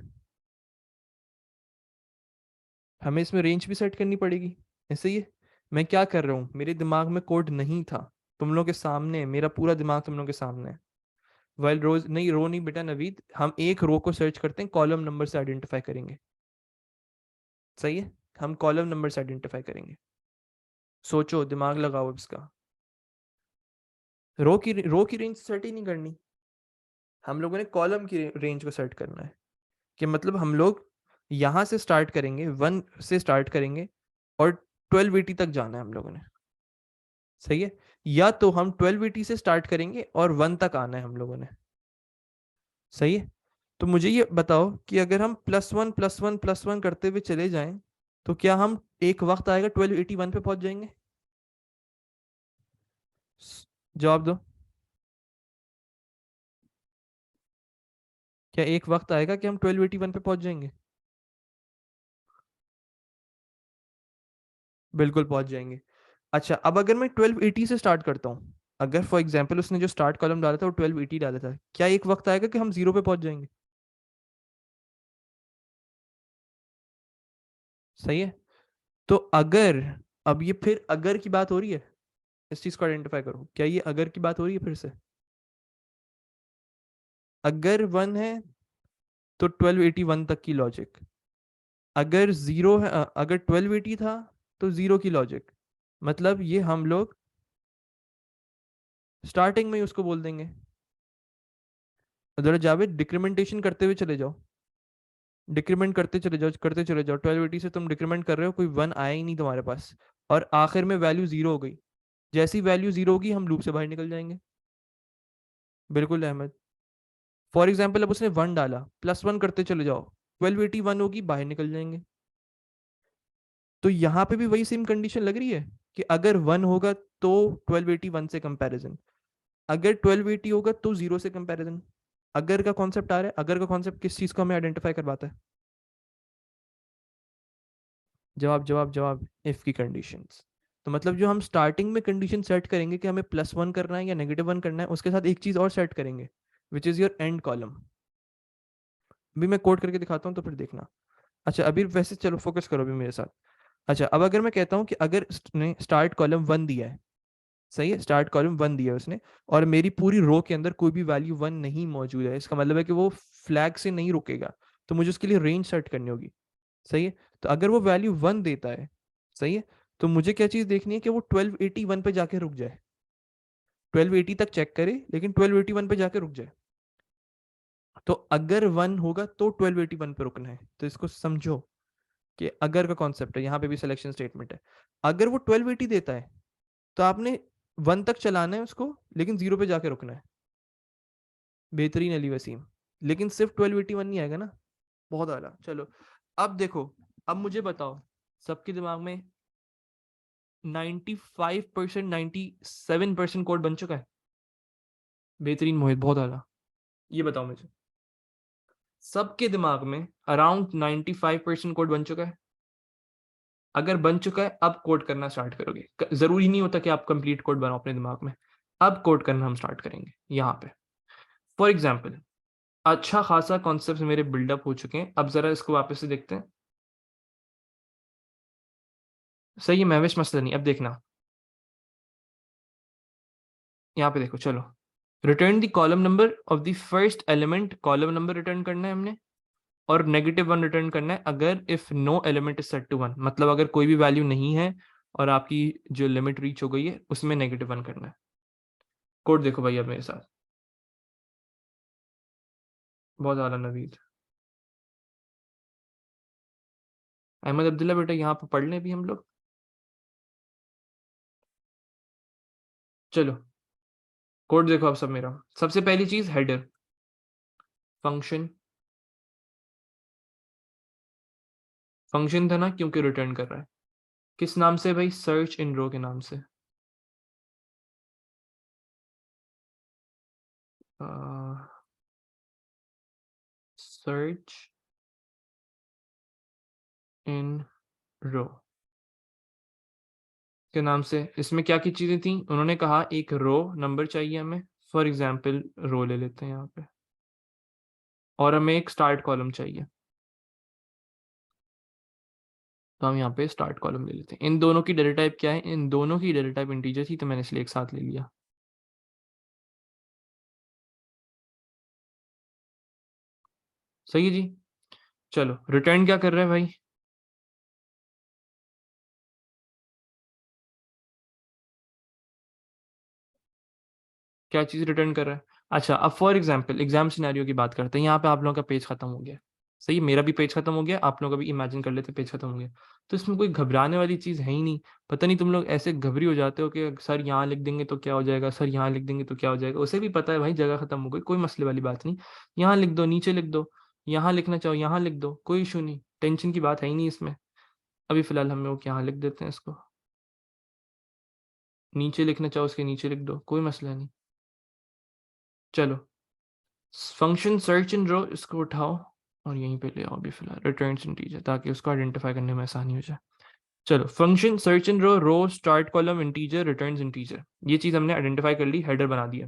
हमें इसमें रेंज भी सेट करनी पड़ेगी। ऐसे ही है। मैं क्या कर रहा हूँ, मेरे दिमाग में कोड नहीं था, तुम लोग के सामने है, मेरा पूरा दिमाग तुम लोग के सामने है। वाइल रोज नहीं, रो नहीं बेटा नवीद, हम एक रो को सर्च करते हैं, कॉलम नंबर से आइडेंटिफाई करेंगे। सही है, हम कॉलम नंबर से आइडेंटिफाई करेंगे। सोचो, दिमाग लगाओ इसका। रो की रेंज सेट ही नहीं करनी, हम लोगों ने कॉलम की रेंज को सेट करना है। कि मतलब हम लोग यहां से स्टार्ट करेंगे, 1 से स्टार्ट करेंगे, और 1280 तक जाना है हम लोगों ने। सही है। या तो हम 1280 से स्टार्ट करेंगे और 1 तक आना है हम लोगों ने। सही है। तो मुझे ये बताओ कि अगर हम +1 +1 +1 करते हुए चले जाएं तो क्या हम एक वक्त आएगा 1281 पे पहुंच जाएंगे? जवाब दो। क्या एक वक्त आएगा कि हम 1281 पे पहुंच जाएंगे? बिल्कुल पहुंच जाएंगे। अच्छा, अब अगर मैं 1280 से स्टार्ट करता हूँ, अगर फॉर एग्जाम्पल उसने जो स्टार्ट कॉलम डाला था वो 1280 डाला था, क्या एक वक्त आएगा कि हम 0 पे पहुंच जाएंगे? सही है। तो अगर, अब ये फिर अगर की बात हो रही है, इस चीज को आइडेंटिफाई करो, क्या ये अगर की बात हो रही है फिर से? अगर 1 है तो 1281 तक की लॉजिक, अगर 0 है, अगर 1280 था तो 0 की लॉजिक, मतलब ये हम लोग स्टार्टिंग में ही उसको बोल देंगे। जरा जावेद डिक्रीमेंटेशन करते हुए चले जाओ, डिक्रीमेंट करते चले जाओ, 1280 से तुम डिक्रीमेंट कर रहे हो, कोई 1 आया ही नहीं तुम्हारे पास, और आखिर में वैल्यू 0 हो गई। जैसी वैल्यू 0 होगी हम लूप से बाहर निकल जाएंगे। बिल्कुल अहमद। फॉर एग्जाम्पल अब उसने 1 डाला, +1 करते चले जाओ, 1281 होगी, बाहर निकल जाएंगे। तो यहाँ पे भी वही सेम कंडीशन लग रही है कि अगर 1 होगा तो 1281 से कंपैरिजन, अगर 1280 होगा तो 0 से कंपैरिजन। अगर का कॉन्सेप्ट आ रहा है, अगर का कॉन्सेप्ट किस चीज को हमें आइडेंटिफाई करवाता है? जवाब जवाब जवाब, इफ की कंडीशंस। तो मतलब जो हम स्टार्टिंग में कंडीशन सेट करेंगे कि हमें +1 करना है या -1 करना है, उसके साथ एक चीज और सेट करेंगे, which is your and column. अभी मैं कोड करके दिखाता हूँ तो फिर देखना। अच्छा अभी वैसे चलो फोकस करो अभी मेरे साथ। अच्छा, अब अगर मैं कहता हूँ कि अगर ने स्टार्ट कॉलम 1 दिया है, सही है, स्टार्ट कॉलम 1 दिया है उसने, और मेरी पूरी रो के अंदर कोई भी वैल्यू 1 नहीं मौजूद है, इसका मतलब है कि वो फ्लैग से नहीं रुकेगा, तो मुझे उसके लिए रेंज सेट करनी होगी। सही है। तो अगर वो वैल्यू 1 देता है, सही है, तो मुझे क्या चीज देखनी है कि वो 1281 पे जाके रुक जाए, 1280 तक चेक करे लेकिन 1281 पे जाके रुक जाए। तो अगर 1 होगा तो 1281 पे रुकना है, तो इसको समझो कि अगर का कॉन्सेप्ट है, यहाँ पे भी सिलेक्शन स्टेटमेंट है। अगर वो 1280 देता है तो आपने 1 तक चलाना है उसको, लेकिन 0 पे जाके रुकना है। बेहतरीन अली वसीम। लेकिन सिर्फ 1281 नहीं आएगा ना, बहुत आला। चलो अब देखो, अब मुझे बताओ, सबके दिमाग में 95% 97% कोड बन चुका है? बेहतरीन मोहित, बहुत आला। ये बताओ मुझे, सबके दिमाग में अराउंड 95% कोड बन चुका है? अगर बन चुका है, अब कोड करना स्टार्ट करोगे। जरूरी नहीं होता कि आप कंप्लीट कोड बनाओ अपने दिमाग में, अब कोड करना हम स्टार्ट करेंगे यहाँ पे। फॉर एग्जाम्पल, अच्छा खासा कॉन्सेप्ट मेरे बिल्डअप हो चुके हैं, अब जरा इसको वापस से देखते हैं। सही है महविश, मसला नहीं। अब देखना, यहाँ पे देखो, चलो return the column number of the first element, column number return करना है हमने, और -1 रिटर्न करना है अगर if no element is set to 1, मतलब अगर कोई भी वैल्यू नहीं है और आपकी जो लिमिट रीच हो गई है उसमें -1 करना है। कोड देखो भाई अब मेरे साथ, बहुत आला नवीद। अहमद अब्दुल्ला बेटा यहाँ पर पढ़ लें भी हम लोग। चलो कोड देखो अब सब मेरा। सबसे पहली चीज हेडर फंक्शन, फंक्शन था ना क्योंकि रिटर्न कर रहा है। किस नाम से भाई? सर्च इन रो के नाम से। सर्च इन रो के नाम से। इसमें क्या क्या चीजें थी? उन्होंने कहा एक रो नंबर चाहिए हमें, फॉर एग्जाम्पल रो ले लेते हैं यहाँ पे, और हमें एक स्टार्ट कॉलम चाहिए, तो हम यहाँ पे स्टार्ट कॉलम ले लेते हैं। इन दोनों की डेटा टाइप क्या है? इन दोनों की डेटा टाइप इंटीजर थी, तो मैंने इसलिए एक साथ ले लिया। सही है जी। चलो रिटर्न क्या कर रहा है भाई? क्या चीज रिटर्न कर रहा है? अच्छा, अब फॉर एग्जाम्पल एग्जाम सिनेरियो की बात करते हैं। यहाँ पे आप लोगों का पेज खत्म हो गया, सही है, मेरा भी पेज खत्म हो गया, आप लोगों का भी इमेजिन कर लेते पेज खत्म हो गया। तो इसमें कोई घबराने वाली चीज़ है ही नहीं। पता नहीं तुम लोग ऐसे घबरी हो जाते हो कि सर यहाँ लिख देंगे तो क्या हो जाएगा, सर यहाँ लिख देंगे तो क्या हो जाएगा। उसे भी पता है भाई जगह खत्म हो गई, कोई मसले वाली बात नहीं। यहाँ लिख दो, नीचे लिख दो, यहाँ लिखना चाहो यहाँ लिख दो, कोई इशू नहीं, टेंशन की बात है ही नहीं इसमें। अभी फिलहाल हम लोग यहाँ लिख देते हैं इसको, नीचे लिखना चाहो उसके नीचे लिख दो, कोई मसला नहीं। चलो फंक्शन सर्च इन रो, इसको उठाओ और यहीं पे ले आओ अभी फिलहाल रिटर्न्स इंटीजर, ताकि उसको आइडेंटिफाई करने में आसानी हो जाए। चलो function search in row, row start column integer returns integer, ये चीज हमने आइडेंटिफाई कर ली, हेडर बना दिया।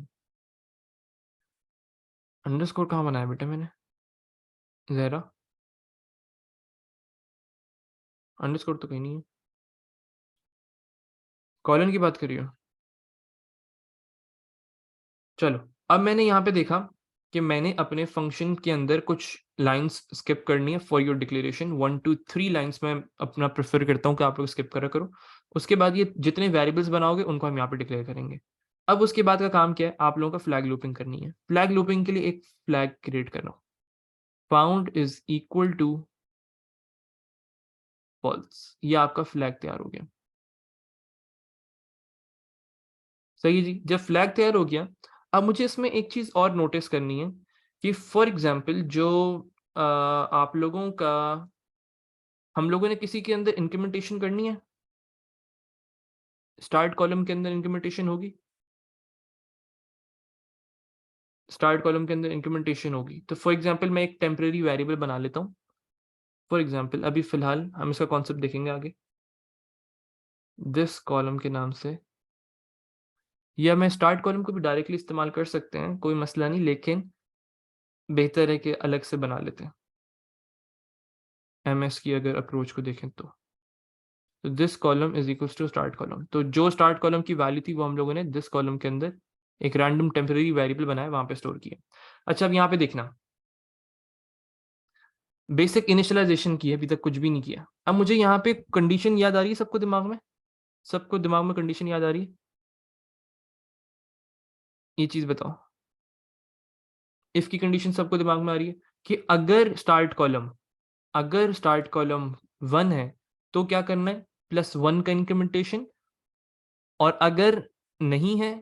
अंडरस्कोर कहाँ बनाया बेटा मैंने, जरा अंडरस्कोर तो कहीं नहीं है, कॉलन की बात करियो। चलो अब मैंने यहाँ पे देखा कि मैंने अपने फंक्शन के अंदर कुछ लाइंस स्किप करनी है फॉर योर डिक्लेरेशन। 1 2 3 लाइंस में अपना प्रेफर करता हूँ कि आप लोग स्किप करा करो। उसके बाद ये जितने वेरिएबल्स बनाओगे उनको हम यहाँ पे डिक्लेयर करेंगे। अब उसके बाद का काम क्या है, आप लोगों का फ्लैग लूपिंग करनी है। फ्लैग लूपिंग के लिए एक फ्लैग क्रिएट करना, found is equal to false, ये आपका फ्लैग तैयार हो गया। सही है जी। जब फ्लैग तैयार हो गया, अब मुझे इसमें एक चीज और नोटिस करनी है कि फॉर एग्जाम्पल जो आप लोगों का, हम लोगों ने किसी के अंदर इंक्रीमेंटेशन करनी है, स्टार्ट कॉलम के अंदर इंक्रीमेंटेशन होगी, स्टार्ट कॉलम के अंदर इंक्रीमेंटेशन होगी। तो फॉर एग्जाम्पल मैं एक टेम्परेरी वेरिएबल बना लेता हूँ। फॉर एग्जाम्पल अभी फिलहाल हम इसका कॉन्सेप्ट देखेंगे आगे, दिस कॉलम के नाम से, या मैं स्टार्ट कॉलम को भी डायरेक्टली इस्तेमाल कर सकते हैं, कोई मसला नहीं, लेकिन बेहतर है कि अलग से बना लेते हैं। एमएस की अगर अप्रोच को देखें तो this column is equals to start column, तो जो स्टार्ट कॉलम की वैल्यू थी वो हम लोगों ने दिस कॉलम के अंदर एक रैंडम टेम्परेरी वेरिएबल बनाया, वहां पे स्टोर किया। अच्छा अब यहाँ पे देखना, बेसिक इनिशियलाइजेशन की है, अभी तक कुछ भी नहीं किया। अब मुझे यहाँ पे कंडीशन याद आ रही है सबको दिमाग में, सबको दिमाग में कंडीशन याद आ रही है, ये चीज बताओ। इफ की कंडीशन सबको दिमाग में आ रही है कि अगर स्टार्ट कॉलम 1 है तो क्या करना है, +1 का इंक्रीमेंटेशन, और अगर नहीं है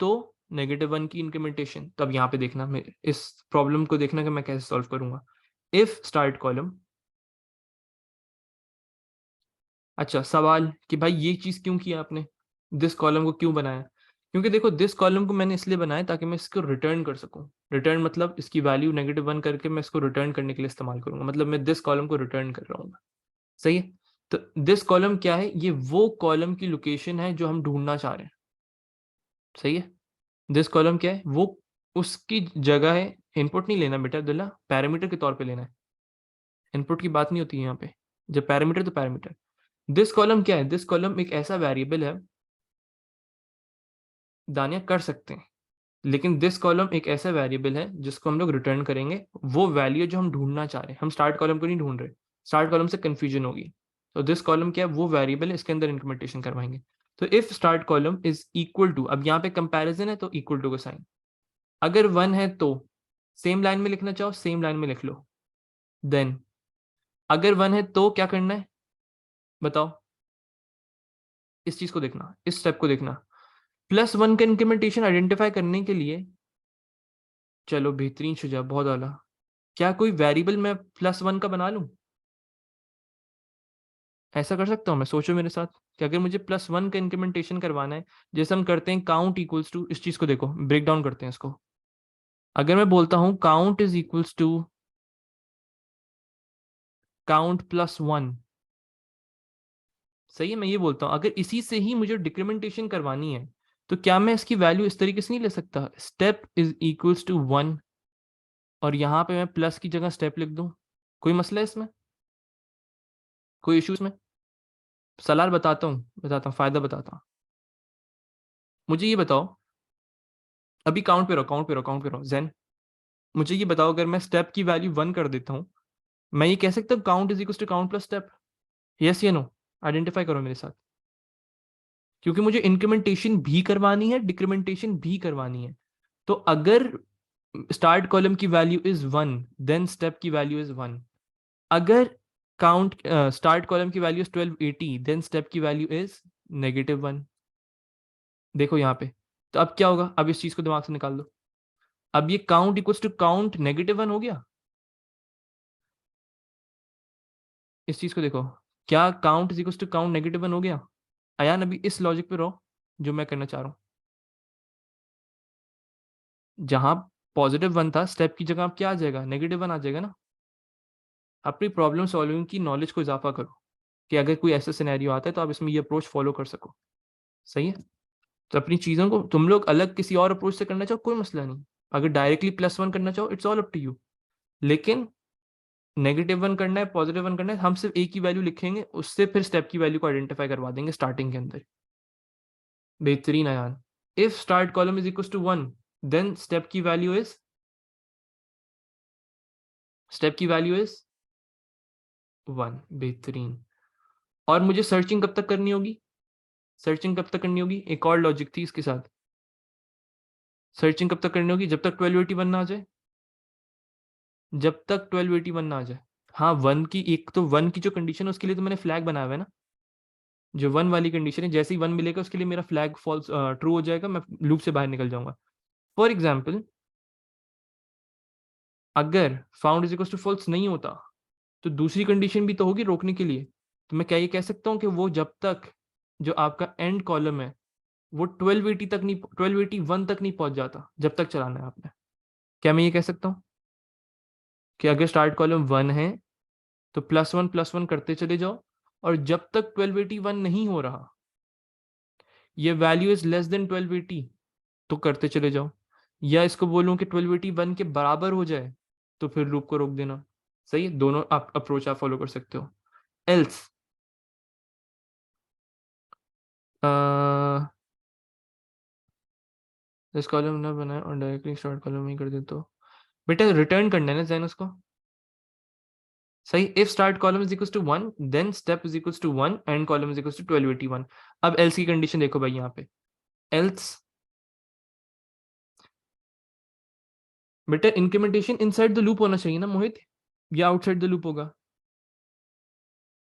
तो -1 की इंक्रीमेंटेशन। तो अब यहाँ पे देखना, मैं इस प्रॉब्लम को देखना कि मैं कैसे सॉल्व करूंगा। इफ स्टार्ट कॉलम, अच्छा सवाल कि भाई ये चीज क्यों किया आपने, दिस कॉलम को क्यों बनाया? क्योंकि देखो दिस कॉलम को मैंने इसलिए बनाया ताकि मैं इसको रिटर्न कर सकूं। रिटर्न मतलब इसकी वैल्यू -1 करके मैं इसको रिटर्न करने के लिए इस्तेमाल करूंगा, मतलब मैं दिस कॉलम को रिटर्न कर रहा हूँ। सही है। तो दिस कॉलम क्या है, ये वो कॉलम की लोकेशन है जो हम ढूंढना चाह रहे हैं। सही है। दिस कॉलम क्या है, वो उसकी जगह है। इनपुट नहीं लेना बेटा अब्दुल्ला, पैरामीटर के तौर पे लेना है, इनपुट की बात नहीं होती है यहाँ पे। जब पैरामीटर तो पैरामीटर। दिस कॉलम क्या है, दिस कॉलम एक ऐसा वेरिएबल है, दानिया कर सकते हैं, लेकिन दिस कॉलम एक ऐसा वेरिएबल है जिसको हम लोग रिटर्न करेंगे, वो वैल्यू जो हम ढूंढना चाह रहे हैं। हम स्टार्ट कॉलम को नहीं ढूंढ रहे, स्टार्ट कॉलम से कंफ्यूजन होगी। तो दिस कॉलम क्या है, वो वेरिएबल है, इसके अंदर इंक्रीमेंटेशन करवाएंगे। तो if start column is equal to, अब यहाँ पे कंपैरिजन है तो इक्वल टू का साइन, अगर 1 है तो सेम लाइन में लिखना चाहो सेम लाइन में लिख लो। देन अगर 1 है तो क्या करना है बताओ, इस चीज को देखना, इस स्टेप को देखना। +1 का इंक्रीमेंटेशन आइडेंटिफाई करने के लिए, चलो बेहतरीन सुझाव, बहुत आला, क्या कोई वेरिएबल मैं +1 का बना लूं? ऐसा कर सकता हूँ मैं, सोचो मेरे साथ कि अगर मुझे +1 का इंक्रीमेंटेशन करवाना है, जैसे हम करते हैं काउंट इक्वल्स टू, इस चीज को देखो, ब्रेक डाउन करते हैं इसको। अगर मैं बोलता हूं count is equals to count +1, सही है, मैं ये बोलता हूँ अगर इसी से ही मुझे डिक्रीमेंटेशन करवानी है, तो क्या मैं इसकी वैल्यू इस तरीके से नहीं ले सकता, स्टेप इज इक्वल्स टू 1, और यहाँ पे मैं प्लस की जगह स्टेप लिख दूं? कोई मसला है इसमें, कोई इशू इसमें? सलाल बताता हूँ फायदा बताता हूँ। मुझे ये बताओ, अभी काउंट पे रहो जैन, मुझे ये बताओ अगर मैं स्टेप की वैल्यू 1 कर देता हूँ, मैं ये कह सकता हूँ count is equal to count plus step? Yes या नो, आइडेंटिफाई करो मेरे साथ। क्योंकि मुझे इंक्रीमेंटेशन भी करवानी है, डिक्रीमेंटेशन भी करवानी है। तो अगर स्टार्ट कॉलम की वैल्यू इज 1, देन स्टेप की वैल्यू इज 1। अगर काउंट स्टार्ट कॉलम की वैल्यू इज 1280, देन स्टेप की वैल्यू इज -1। देखो यहाँ पे, तो अब क्या होगा, अब इस चीज को दिमाग से निकाल दो। अब ये काउंट इक्वल्स टू काउंट -1 हो गया। इस चीज को देखो, क्या count is equals to count -1 हो गया? अयान अभी इस लॉजिक पे रहो जो मैं करना चाह रहा हूं। जहां +1 था, स्टेप की जगह अब क्या आ जाएगा, -1 आ जाएगा ना। अपनी प्रॉब्लम सॉल्विंग की नॉलेज को इजाफा करो कि अगर कोई ऐसा सिनेरियो आता है तो आप इसमें ये अप्रोच फॉलो कर सको। सही है। तो अपनी चीज़ों को तुम लोग अलग किसी और अप्रोच से करना चाहो, कोई मसला नहीं। अगर डायरेक्टली +1 करना चाहो, it's all up to you. लेकिन -1 करना है, +1 करना है, हम सिर्फ एक ही वैल्यू लिखेंगे, उससे फिर स्टेप की वैल्यू को आइडेंटिफाई करवा देंगे स्टार्टिंग के अंदर। बेहतरीन Aayan. If start column is equal to 1, then step की वैल्यू इज 1। बेहतरीन। और मुझे सर्चिंग कब तक करनी होगी? एक और लॉजिक थी इसके साथ। सर्चिंग कब तक करनी होगी? जब तक 1281 ना आ जाए। हाँ, 1 की, एक तो 1 की जो कंडीशन है उसके लिए तो मैंने फ्लैग बनाया हुआ है ना। जो 1 वाली कंडीशन है, जैसे ही 1 मिलेगा उसके लिए मेरा फ्लैग फॉल्स ट्रू हो जाएगा, मैं लूप से बाहर निकल जाऊंगा। फॉर एग्जाम्पल, अगर found is equal to false नहीं होता तो दूसरी कंडीशन भी तो होगी रोकने के लिए। तो मैं क्या ये कह सकता हूँ कि वो जब तक जो आपका एंड कॉलम है वो 1281 तक नहीं पहुंच जाता, जब तक चलाना है आपने। क्या मैं ये कह सकता हूँ कि अगर स्टार्ट कॉलम 1 है तो +1 करते चले जाओ, और जब तक 1281 नहीं हो रहा, ये वैल्यू इज लेस देन 1280, तो करते चले जाओ। या इसको बोलूं कि 1281 के बराबर हो जाए तो फिर लूप को रोक देना। सही है, दोनों आप अप्रोच आप फॉलो कर सकते हो। एल्स इस कॉलम ना बनाए और डायरेक्टली स्टार्ट कॉलम ही कर दे तो बेटा रिटर्न करना है ना जैन उसको। सही। If start column is equal to 1, then step is equal to 1 and column is equal to 1281। अब एल्स की कंडीशन देखो भाई यहाँ पे। एल्स बेटा इंक्रीमेंटेशन इनसाइड द लूप होना चाहिए ना मोहित, या आउटसाइड द लूप होगा?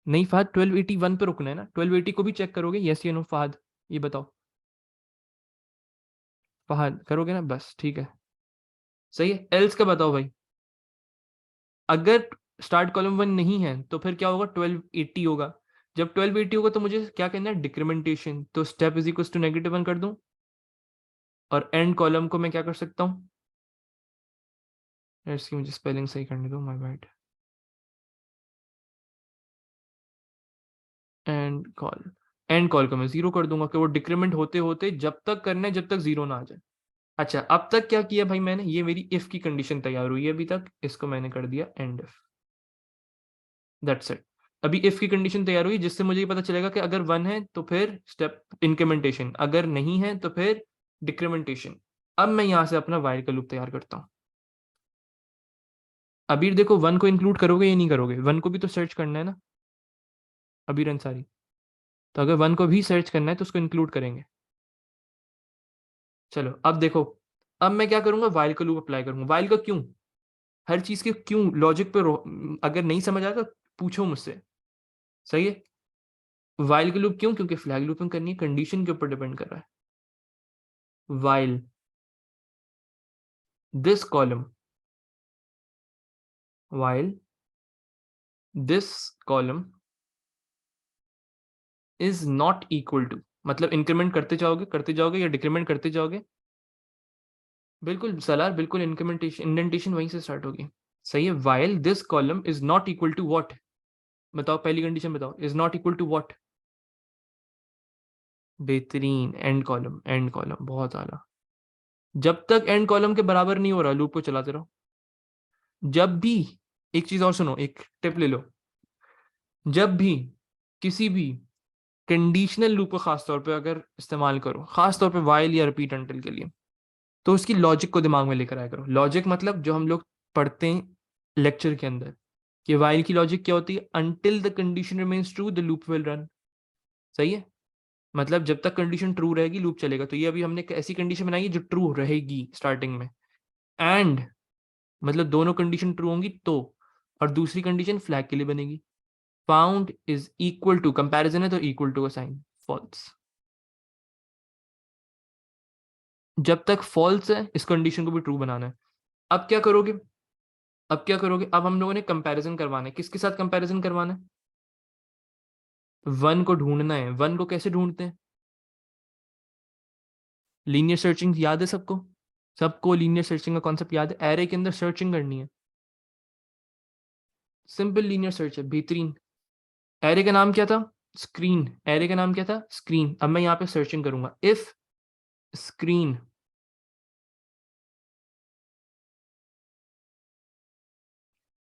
नहीं फहद, 1281 पे रुकना है ना। 1280 को भी चेक करोगे, यस या नो फहद, ये बताओ। फहद करोगे ना, बस ठीक है। सही है। एल्स का बताओ भाई। अगर स्टार्ट कॉलम 1 नहीं है तो फिर क्या होगा, 1280 होगा। जब 1280 होगा तो मुझे क्या करना है, डिक्रीमेंटेशन। तो स्टेप इज इक्वल टू -1 कर दूं, और एंड कॉलम को मैं क्या कर सकता हूँ, इसकी मुझे स्पेलिंग सही करने दो, माय बैड। एंड कॉल को मैं 0 कर दूंगा कि वो डिक्रीमेंट होते होते जब तक करना है जब तक 0 ना आ जाए। अच्छा, अब तक क्या किया भाई मैंने, ये मेरी इफ की कंडीशन तैयार हुई है अभी तक, इसको मैंने कर दिया एंड इफ। That's it. अभी इफ की कंडीशन तैयार हुई जिससे मुझे ये पता चलेगा कि अगर 1 है तो फिर स्टेप इंक्रीमेंटेशन, अगर नहीं है तो फिर डिक्रीमेंटेशन। अब मैं यहां से अपना वाइल का लूप तैयार करता हूं। अभी देखो, 1 को इंक्लूड करोगे या नहीं करोगे? 1 को भी तो सर्च करना है ना अबीर अंसारी। तो अगर 1 को भी सर्च करना है तो उसको इंक्लूड करेंगे। चलो अब देखो, अब मैं क्या करूंगा, वाइल का लूप अप्लाई करूंगा। वाइल का क्यों, हर चीज के क्यों लॉजिक पे अगर नहीं समझ आया तो पूछो मुझसे। सही है। वाइल का लूप क्यों, क्योंकि फ्लैग लूपिंग करनी है, कंडीशन के ऊपर डिपेंड कर रहा है। While this column, while this column is not equal to, मतलब इंक्रीमेंट करते जाओगे या डिक्रीमेंट करते जाओगे। बिल्कुल सलार, बिल्कुल इंक्रीमेंटेशन इंडेंटेशन वहीं से स्टार्ट होगी। सही है। while this column is not equal to what, बताओ पहली कंडीशन बताओ, is not equal to what? बेहतरीन, एंड कॉलम बहुत आला। जब तक एंड कॉलम के बराबर नहीं हो रहा लूप को चलाते रहो। जब भी, एक चीज और सुनो, एक टिप ले लो, जब भी किसी भी कंडीशनल लूप को खासतौर पे अगर इस्तेमाल करो, खासतौर पे वाइल या रिपीट अंटिल के लिए, तो उसकी लॉजिक को दिमाग में लेकर आया करो। लॉजिक मतलब जो हम लोग पढ़ते हैं लेक्चर के अंदर, कि वाइल की लॉजिक क्या होती है, until the condition remains true the loop will run. सही है। मतलब जब तक कंडीशन ट्रू रहेगी लूप चलेगा। तो ये अभी हमने एक ऐसी कंडीशन बनाई है जो ट्रू रहेगी स्टार्टिंग में। एंड मतलब दोनों कंडीशन ट्रू होंगी तो, और दूसरी कंडीशन फ्लैग के लिए बनेगी। Found is equal to, comparison है तो इक्वल टू का साइन, फॉल्स। जब तक फॉल्स है इस कंडीशन को भी ट्रू बनाना है। अब क्या करोगे, अब हम लोगों ने कंपैरिजन करवाना है, किसके साथ कंपैरिजन करवाना है, वन को ढूंढना है। वन को कैसे ढूंढते हैं, लीनियर सर्चिंग याद है सबको, सबको लीनियर सर्चिंग का कॉन्सेप्ट याद है, एरे के अंदर सर्चिंग करनी है, सिंपल लीनियर सर्च है, बेहतरीन। एरे का नाम क्या था, स्क्रीन, एरे का नाम क्या था, स्क्रीन। अब मैं यहाँ पे सर्चिंग करूंगा, इफ स्क्रीन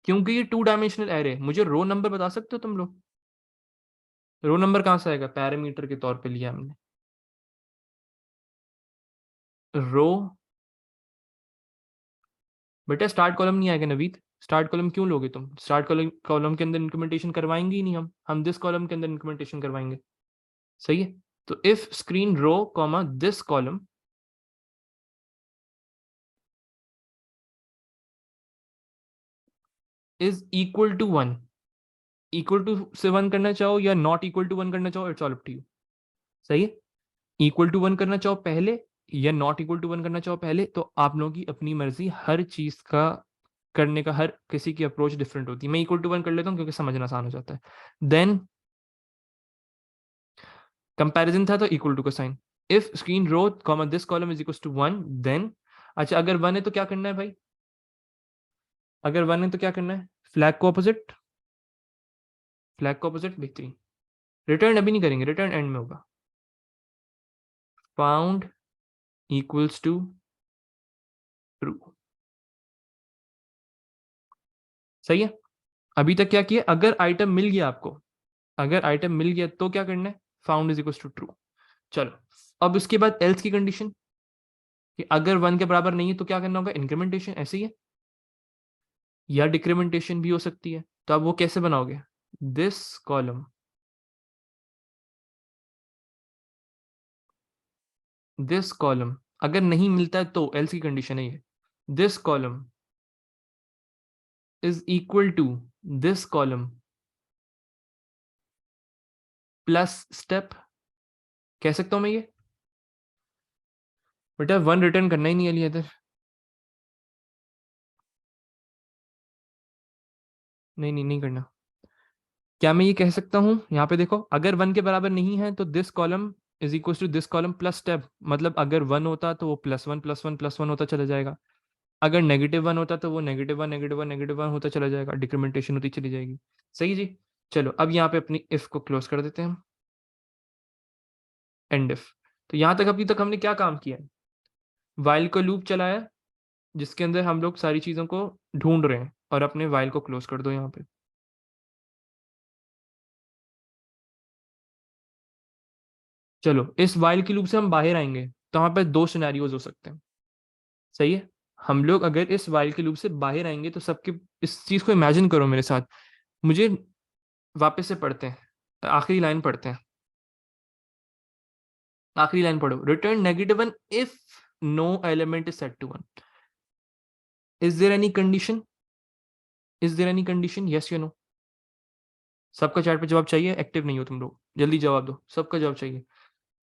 क्योंकि ये 2 डायमेंशनल एरे, मुझे रो नंबर बता सकते हो तुम लोग, रो नंबर कहां से आएगा, पैरामीटर के तौर पे लिया हमने, रो, बेटा स्टार्ट कॉलम नहीं आएगा नवीद, स्टार्ट कॉलम क्यों लोगे तुम, स्टार्ट कॉलम के अंदर इंक्रीमेंटेशन करवाएंगे ही नहीं हम दिस कॉलम के अंदर इंक्रीमेंटेशन करवाएंगे, सही है। तो if screen row comma this column is equal to 1, equal to से 1 करना चाहो या नॉट इक्वल टू 1 करना चाहो, it's all up to you, सही है। इक्वल टू 1 करना चाहो पहले या नॉट इक्वल टू 1 करना चाहो पहले, तो आप लोगों की अपनी मर्जी, हर चीज का करने का हर किसी की अप्रोच डिफरेंट होती है। मैं इक्वल टू 1 कर लेता हूँ क्योंकि समझना आसान हो जाता है। देन कंपैरिजन था तो इक्वल टू का sign, if screen row comma this column is equal to 1 then, अच्छा अगर 1 है तो क्या करना है भाई, अगर 1 है तो क्या करना है, फ्लैग को ऑपोजिट, फ्लैग को ऑपोजिट, बेहतरीन। रिटर्न अभी नहीं करेंगे, रिटर्न एंड में होगा, फाउंड इक्वल्स टू ट्रू, सही है। अभी तक क्या किया, अगर आइटम मिल गया आपको, अगर आइटम मिल गया तो क्या करना है, found is equal to true. चलो अब उसके बाद एल्स की कंडीशन, कि अगर 1 के बराबर नहीं है तो क्या करना होगा, इंक्रीमेंटेशन, ऐसे ही है, या डिक्रीमेंटेशन भी हो सकती है। तो अब वो कैसे बनाओगे, दिस कॉलम, दिस कॉलम अगर नहीं मिलता है तो एल्स की कंडीशन है ये, this column is equal to this column plus step, कह सकता हूं मैं ये, बेटा 1 रिटर्न करना ही नहीं है इधर, नहीं नहीं नहीं करना। क्या मैं ये कह सकता हूं, यहाँ पे देखो, अगर 1 के बराबर नहीं है तो this column is equal to this column plus step, मतलब अगर 1 होता तो वो +1 +1 +1 होता चला जाएगा, अगर -1 होता तो वो -1 -1 -1 होता चला जाएगा, डिक्रीमेंटेशन होती चली जाएगी, सही जी। चलो अब यहाँ पे अपनी इफ को क्लोज कर देते हैं, एंड इफ। तो यहाँ तक अभी तक हमने क्या काम किया, वाइल को लूप चलाया जिसके अंदर हम लोग सारी चीजों को ढूंढ रहे हैं, और अपने वाइल को क्लोज कर दो यहाँ पे। चलो इस वाइल की लूप से हम बाहर आएंगे, तो यहाँ पे 2 सिनेरियोज हो सकते हैं, सही है। हम लोग अगर इस वाइल के लूप से बाहर आएंगे तो सबके, इस चीज को इमेजिन करो मेरे साथ, मुझे वापस से पढ़ते हैं, आखिरी लाइन पढ़ते हैं, आखिरी लाइन पढ़ो, return -1 if no element is set to 1, is there any condition, is there any condition, yes या नो। सबका चैट पे जवाब चाहिए, एक्टिव नहीं हो तुम लोग, जल्दी जवाब दो, सबका जवाब चाहिए।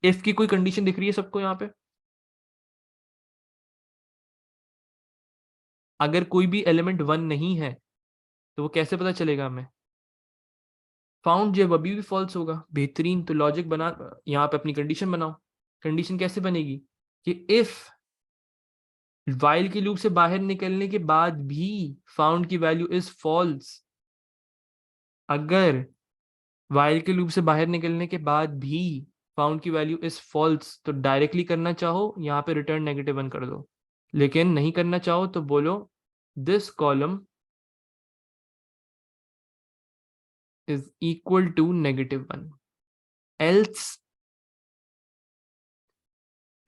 इफ की कोई कंडीशन दिख रही है सबको यहाँ पे, अगर कोई भी एलिमेंट 1 नहीं है तो वो कैसे पता चलेगा हमें, फाउंड जब अभी भी फॉल्स होगा, बेहतरीन। तो लॉजिक बना, यहाँ पे अपनी कंडीशन बनाओ, कंडीशन कैसे बनेगी, कि इफ वाइल की लूप से बाहर निकलने के बाद भी फाउंड की वैल्यू इज फॉल्स, अगर वाइल के लूप से बाहर निकलने के बाद भी फाउंड की वैल्यू इज फॉल्स, तो डायरेक्टली करना चाहो यहाँ पे रिटर्न -1 कर दो, लेकिन नहीं करना चाहो तो बोलो this column is equal to -1, else,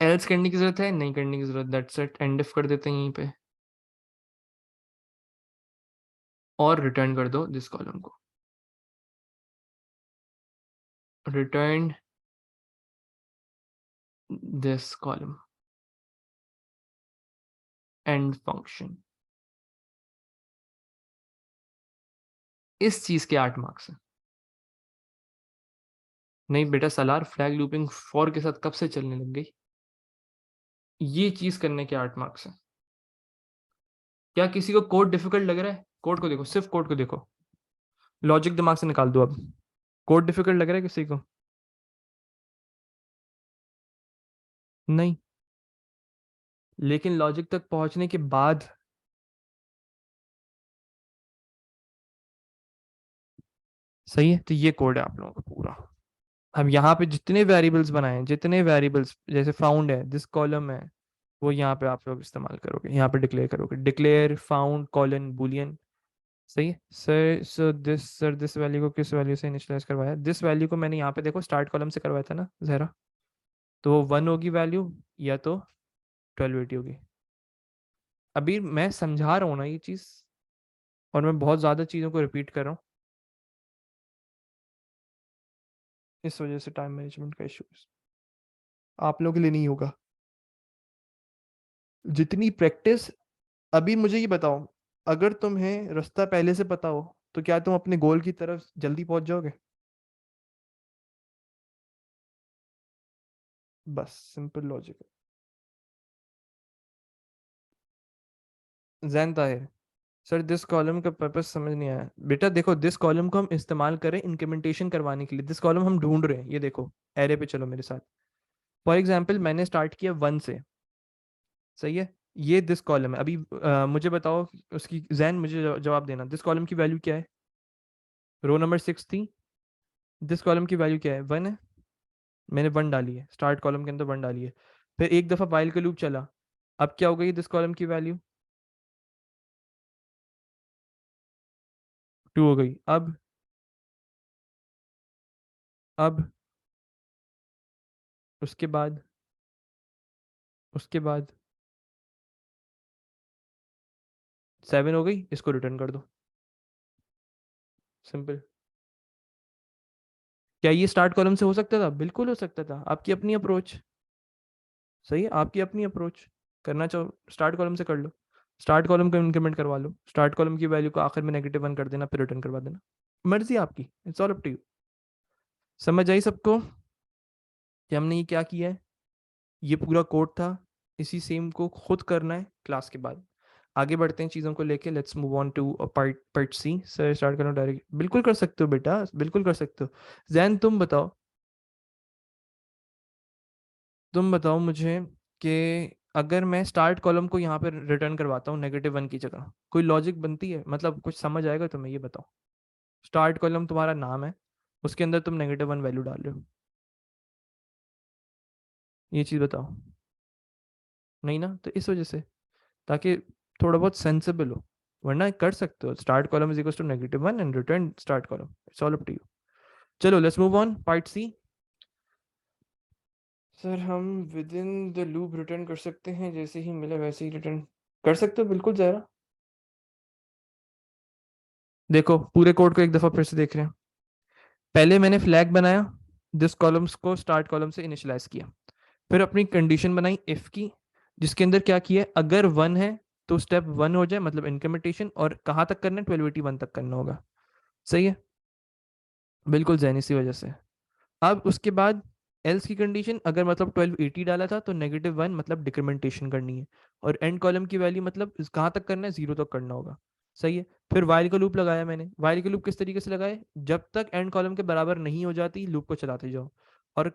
else करने की जरूरत है, नहीं करने की जरूरत, दैट्स इट, एंड इफ कर देते हैं यहीं पे, और रिटर्न कर दो दिस कॉलम को, return this column, and function. इस चीज के 8 मार्क्स हैं, नहीं बेटा, सलार फ्लैग लूपिंग फॉर के साथ कब से चलने लग गई? ये चीज करने के 8 मार्क्स है। क्या किसी को कोड डिफिकल्ट लग रहा है? कोड को देखो, सिर्फ कोड को देखो, लॉजिक दिमाग से निकाल दो अब। कोड डिफिकल्ट लग रहा है किसी को? नहीं। लेकिन लॉजिक तक पहुंचने के बाद सही है, तो ये कोड है आप लोगों का पूरा। हम यहाँ पे जितने वेरिएबल्स बनाए हैं, जितने वेरिएबल्स जैसे फाउंड है, दिस कॉलम है, वो यहाँ पे आप लोग इस्तेमाल करोगे, यहाँ पे डिक्लेयर करोगे, डिक्लेयर फाउंड कॉलन बुलियन। सही है सर। सर दिस वैल्यू को किस वैल्यू से इनिशियलाइज करवाया? दिस वैल्यू को मैंने यहाँ पे देखो स्टार्ट कॉलम से करवाया था ना जहरा, तो वो 1 होगी वैल्यू, या तो 1280 होगी। अभी मैं समझा रहा हूँ ना ये चीज, और मैं बहुत ज्यादा चीजों को रिपीट कर रहा हूँ, इस वजह से टाइम मैनेजमेंट का इशू आप लोगों के लिए नहीं होगा। जितनी प्रैक्टिस, अभी मुझे ये बताओ, अगर तुम्हें रास्ता पहले से पता हो तो क्या तुम अपने गोल की तरफ जल्दी पहुंच जाओगे? बस सिंपल लॉजिक है। Jain Tahir, sir this column का पर्पस समझ नहीं आया। बेटा देखो, दिस कॉलम को हम इस्तेमाल करें इंक्रीमेंटेशन करवाने के लिए, दिस कॉलम हम ढूंढ रहे हैं, ये देखो एरे पे चलो मेरे साथ। फॉर एग्जाम्पल मैंने स्टार्ट किया 1 से, सही है, ये दिस कॉलम है। अभी मुझे बताओ उसकी, जैन मुझे जवाब देना, दिस कॉलम की वैल्यू क्या है? रो नंबर 6 थी, दिस कॉलम की वैल्यू क्या है? 1 है, मैंने 1 डाली है, स्टार्ट कॉलम के अंदर 1 डाली है। फिर एक दफा वाइल का लूप चला, अब क्या हो गई दिस कॉलम की वैल्यू? 2 हो गई। अब उसके बाद, उसके बाद 7 हो गई, इसको रिटर्न कर दो, सिंपल। क्या ये स्टार्ट कॉलम से हो सकता था? बिल्कुल हो सकता था, आपकी अपनी अप्रोच। सही है, आपकी अपनी अप्रोच। करना चाहो स्टार्ट कॉलम से कर लो, स्टार्ट कॉलम को इंक्रीमेंट करवा लो, स्टार्ट कॉलम की वैल्यू को आखिर में -1 कर देना, फिर रिटर्न करवा देना, मर्जी आपकी, it's all up to you. समझ आई सबको कि हमने ये क्या किया है? ये पूरा कोड था, इसी सेम को खुद करना है क्लास के बाद। आगे बढ़ते हैं चीज़ों को लेके, let's move on to part part C. Sir start करना डायरेक्ट, बिल्कुल कर सकते हो बेटा, बिल्कुल कर सकते हो। जैन तुम बताओ मुझे कि अगर मैं स्टार्ट कॉलम को यहाँ पे रिटर्न करवाता हूँ -1 की जगह, कोई लॉजिक बनती है? मतलब कुछ समझ आएगा तुम्हें? ये बताओ, स्टार्ट कॉलम तुम्हारा नाम है, उसके अंदर तुम -1 वैल्यू डाल रहे हो, ये चीज़ बताओ। नहीं ना, तो इस वजह से, ताकि थोड़ा बहुत सेंसिबल हो, वरना कर सकते हो start column is equal to -1 and return start column, it's all up to you. चलो let's move on, part C. Sir हम within the loop return कर सकते हैं, जैसे ही मिला वैसे ही रिटर्न कर सकते हो, बिल्कुल जरा। देखो पूरे कोड को एक दफा फिर से देख रहे हैं। पहले मैंने फ्लैग बनाया, दिस कॉलम्स को स्टार्ट कॉलम से इनिशियलाइज किया, फिर अपनी कंडीशन बनाई इफ की, जिसके अंदर क्या किया, अगर 1 है तो स्टेप 1 हो जाए, मतलब इंक्रीमेंटेशन, और कहाँ तक करना है? 1281 तक करना होगा। सही है, बिल्कुल जैन, इसी वजह से। अब उसके बाद एल्स की कंडीशन, अगर मतलब 1280 डाला था तो -1 मतलब डिक्रीमेंटेशन करनी है, और एंड कॉलम की वैल्यू मतलब कहाँ तक करना है? 0 तक करना होगा। सही है, फिर वाइल का लूप लगाया मैंने। वाइल का लूप किस तरीके से लगाए? जब तक एंड कॉलम के बराबर नहीं हो जाती लूप को चलाते जाओ, और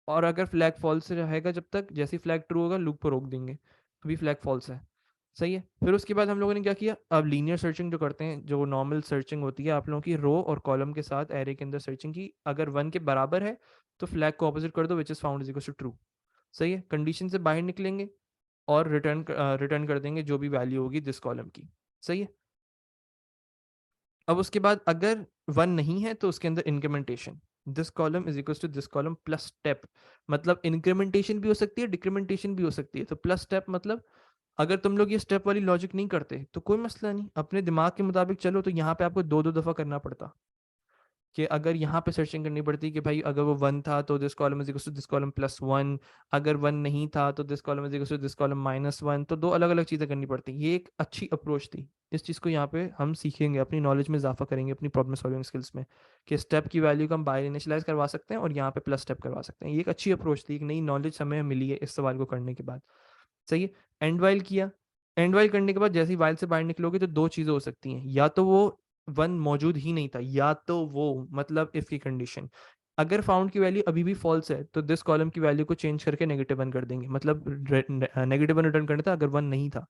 और अगर फ्लैग फॉल्स रहेगा, जब तक जैसे फ्लैग ट्रू होगा लूप को रोक देंगे, अभी फ्लैग फॉल्स है। सही है, फिर उसके बाद हम लोगों ने क्या किया, अब लीनियर सर्चिंग जो करते हैं, जो नॉर्मल सर्चिंग होती है आप लोगों की, रो और कॉलम के साथ एरे के अंदर सर्चिंग की, अगर 1 के बराबर है तो फ्लैग को ऑपोजिट कर दो, which is found is equal to true. सही है, कंडीशन से बाहर निकलेंगे और रिटर्न कर देंगे जो भी वैल्यू होगी दिस कॉलम की। सही है, अब उसके बाद अगर 1 नहीं है तो उसके अंदर incrementation, this column is equal to this column plus step, मतलब इंक्रीमेंटेशन भी हो सकती है, डिक्रीमेंटेशन भी हो सकती है, तो प्लस स्टेप मतलब अगर तुम लोग ये स्टेप वाली लॉजिक नहीं करते तो कोई मसला नहीं, अपने दिमाग के मुताबिक चलो, तो यहाँ पे आपको 2-2 दफा करना पड़ता। कि अगर यहाँ पे सर्चिंग करनी पड़ती कि भाई अगर वो 1 था तो this column is equal to this column +1, अगर 1 नहीं था तो this column is equal to this column -1, तो 2 अलग अलग चीज़ें करनी पड़ती। ये एक अच्छी अप्रोच थी। इस चीज़ को यहाँ पे हम सीखेंगे, अपनी नॉलेज में इजाफा करेंगे, अपनी प्रॉब्लम सॉल्विंग स्किल्स में, कि स्टेप की वैल्यू को हम बाय इनिशियलाइज करवा सकते हैं और यहाँ पे प्लस स्टेप करवा सकते हैं। ये एक अच्छी अप्रोच थी, एक नई नॉलेज हमें मिली है इस सवाल को करने के बाद। सही है। एंड वाइल किया। एंड वाइल करने के बाद जैसे ही वाइल से बाहर निकलोगे तो 2 चीज़ें हो सकती हैं, या तो वो 1 मौजूद ही नहीं था, या तो वो मतलब इफ की कंडीशन, अगर फाउंड की वैल्यू अभी भी फॉल्स है तो दिस कॉलम की वैल्यू को चेंज करके -1 कर देंगे, मतलब -1 रिटर्न करना था अगर 1 नहीं था।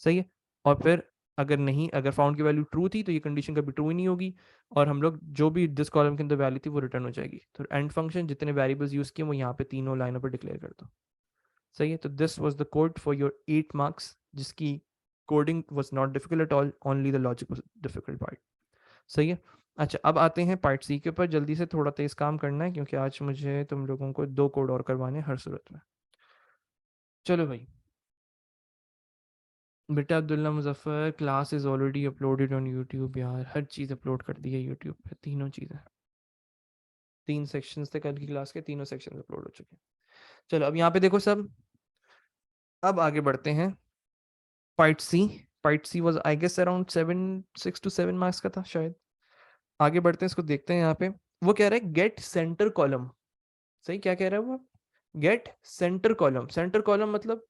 सही है। और फिर अगर नहीं, अगर फाउंड की वैल्यू ट्रू थी तो ये कंडीशन कभी ट्रू ही नहीं होगी, और हम लोग जो भी दिस कॉलम के अंदर वैल्यू थी वो रिटर्न हो जाएगी। तो एंड फंक्शन जितने वेरिएबल्स यूज किए वो यहाँ पे तीनों लाइनों पर डिक्लेयर कर दो। सही है। तो this was the code for your 8 marks, जिसकी coding was not difficult at all, only the logic was difficult part. सही है। अच्छा, अब आते हैं पार्ट सी के ऊपर। जल्दी से थोड़ा तेज काम करना है क्योंकि आज मुझे तुम लोगों को 2 कोड और करवाने हैं हर सूरत में। चलो भाई, बेटा Abdullah Muzaffar, class is already uploaded on YouTube. यार हर चीज़ अपलोड कर दी है यूट्यूब पे, तीनों चीज़ें। 3 सेक्शंस थे कल की क्लास के, तीनों सेक्शन अपलोड हो चुके हैं। चलो अब यहाँ पे देखो सब, अब आगे बढ़ते हैं। Part C. Part C was I guess around 6 to 7 marks का था शायद। आगे बढ़ते हैं, इसको देखते हैं। यहाँ पे वो कह रहा है गेट सेंटर कॉलम। सही, क्या कह रहा है वो? Get centre column. Centre column मतलब,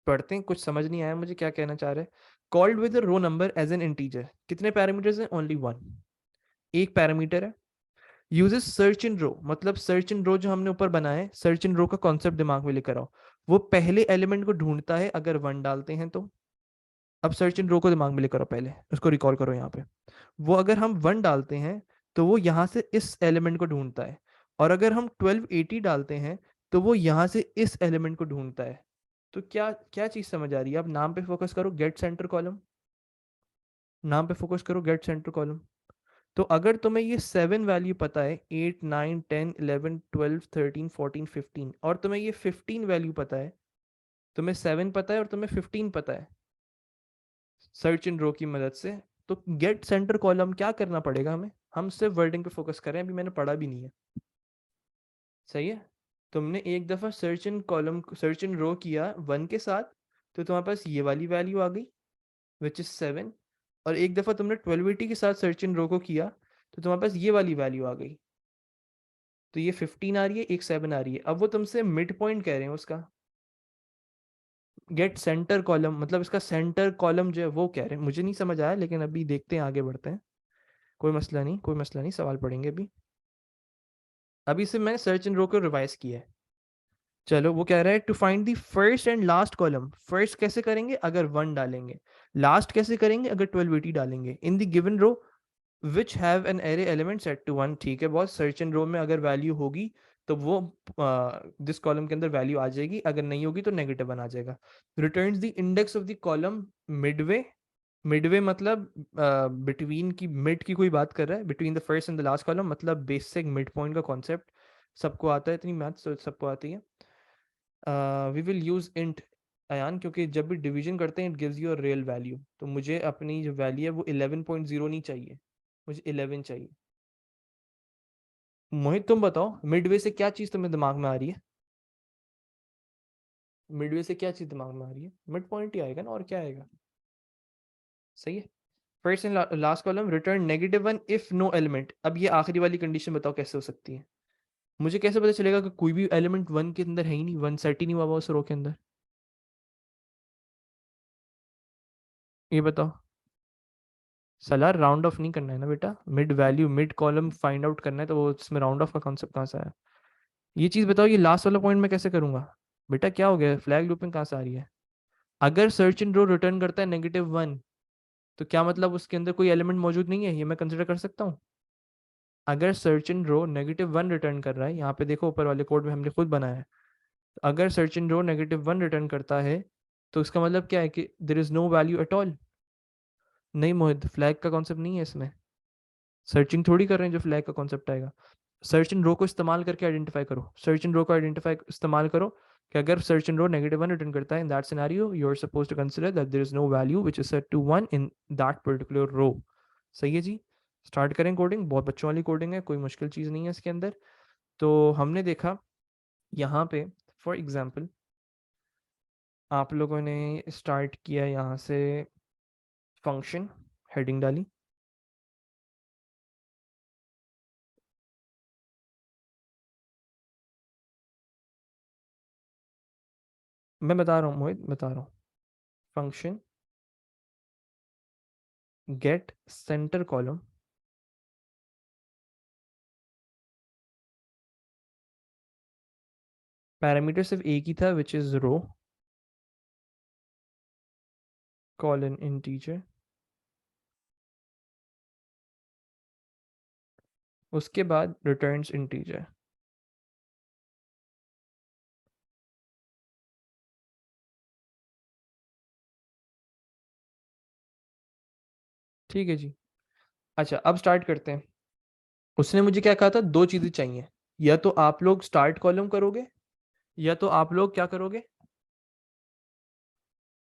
पढ़ते हैं, कुछ समझ नहीं आया मुझे क्या कहना चाह रहे हैं। Called with row number as an integer. कितने पैरामीटर्स हैं? ओनली 1, एक पैरामीटर है। यूजेस सर्च इन रो, मतलब सर्च इन रो जो हमने ऊपर बनाया है, सर्च इन रो का कॉन्सेप्ट दिमाग में लेकर आओ। वो पहले एलिमेंट को ढूंढता है अगर 1 डालते हैं तो। अब सर्च इन रो को दिमाग में लेकर आओ, पहले उसको रिकॉल करो। यहाँ पे वो अगर हम 1 डालते हैं तो वो यहाँ से इस एलिमेंट को ढूंढता है, और अगर हम 1280 डालते हैं तो वो यहाँ से इस एलिमेंट को ढूंढता है। तो क्या क्या चीज समझ आ रही है? अब नाम पे फोकस करो, गेट सेंटर कॉलम। नाम पे फोकस करो, गेट सेंटर कॉलम। तो अगर तुम्हें ये 7 वैल्यू पता है, 8 9 10 11 12 13 14 15, और तुम्हें ये 15 वैल्यू पता है, तुम्हें 7 पता है और तुम्हें 15 पता है सर्च इन रो की मदद से, तो गेट सेंटर कॉलम क्या करना पड़ेगा हमें? हम सिर्फ वर्डिंग पे फोकस करें, अभी मैंने पढ़ा भी नहीं है। सही है। तुमने एक दफ़ा search in column, search in row किया 1 के साथ, तो तुम्हारे पास ये वाली वैल्यू आ गई विच इज 7, और एक दफ़ा तुमने 1280 के साथ सर्च इन रो को किया तो तुम्हारे पास ये वाली वैल्यू आ गई। तो ये 15 आ रही है, एक 7 आ रही है। अब वो तुमसे मिड पॉइंट कह रहे हैं उसका। गेट सेंटर कॉलम मतलब इसका सेंटर कॉलम जो है वो कह रहे हैं। मुझे नहीं समझ आया, लेकिन अभी देखते हैं, आगे बढ़ते हैं। कोई मसला नहीं, कोई मसला नहीं, सवाल पढ़ेंगे अभी। अभी से मैंने सर्च इन रो को रिवाइज किया है। चलो, वो कह रहा है to find the first and last column. First कैसे करेंगे? अगर 1 डालेंगे। लास्ट कैसे करेंगे? अगर 1280 डालेंगे। In the given row which have an array element set to 1। ठीक है बॉस, सर्च इन रो में अगर वैल्यू होगी तो वो दिस कॉलम के अंदर वैल्यू आ जाएगी, अगर नहीं होगी तो नेगेटिव 1 आ जाएगा। Returns the index of the column midway. Midway मतलब बिटवीन की, मिड की कोई बात कर रहा है, between the first and the last column, मतलब बेसिक मिड पॉइंट का कॉन्सेप्ट सबको आता है, इतनी मैथ्स तो सबको आती है। We will use int Ayan, क्योंकि जब भी डिवीजन करते हैं it gives you a real value, तो मुझे अपनी जो वैल्यू है वो 11.0 नहीं चाहिए, मुझे 11 चाहिए। मोहित तुम बताओ, मिडवे से क्या चीज तुम्हें दिमाग में आ रही है? मिडवे से क्या चीज दिमाग में आ रही है? मिड पॉइंट ही आएगा ना, और क्या आएगा? सही है। First and last column return -1 if no element. अब ये आखिरी वाली कंडीशन बताओ कैसे हो सकती है? मुझे कैसे पता चलेगा कि कोई भी एलिमेंट 1 के अंदर है ही नहीं, 1 सेट ही नहीं हुआ उस रो के अंदर? ये बताओ। सलार राउंड ऑफ नहीं करना है ना बेटा, mid value, mid column find out करना है, तो वो इसमें राउंड ऑफ का कॉन्सेप्ट कहाँ से आया? ये चीज बताओ, ये लास्ट वाला पॉइंट मैं कैसे करूंगा? बेटा क्या हो गया, फ्लैग लूपिंग कहाँ से आ रही है? अगर सर्च इन रो रिटर्न करता है -1, तो क्या मतलब उसके अंदर कोई एलिमेंट मौजूद नहीं है? ये मैं कंसिडर कर सकता हूँ। अगर सर्च इन रो -1 रिटर्न कर रहा है, यहाँ पे देखो ऊपर वाले कोड में हमने खुद बनाया है, अगर सर्च इन रो -1 रिटर्न करता है तो इसका मतलब क्या है कि there is no value at all. नहीं मोहित, फ्लैग का कॉन्सेप्ट नहीं है इसमें। सर्चिंग थोड़ी कर रहे हैं जो फ्लैग का कॉन्सेप्ट आएगा। सर्च इन रो को इस्तेमाल करके आइडेंटिफाई करो, सर्च इन रो को आइडेंटिफाई इस्तेमाल करो कि अगर सर्च इन रो -1 रिटर्न करता है, in that scenario you are supposed to consider that there is no value which is set to 1 in that particular row. सही है जी। स्टार्ट करें कोडिंग, बहुत बच्चों वाली कोडिंग है, कोई मुश्किल चीज़ नहीं है इसके अंदर। तो हमने देखा यहाँ पे फॉर एग्जांपल आप लोगों ने स्टार्ट किया यहाँ से फंक्शन, हेडिंग डाली, मैं बता रहा हूँ मोहित, बता रहा हूँ, function get centre column, parameter सिर्फ एक ही था which is row colon integer, उसके बाद रिटर्न्स इंटीजर। ठीक है जी। अच्छा अब स्टार्ट करते हैं। उसने मुझे क्या कहा था, दो चीजें चाहिए, या तो आप लोग स्टार्ट कॉलम करोगे, या तो आप लोग क्या करोगे,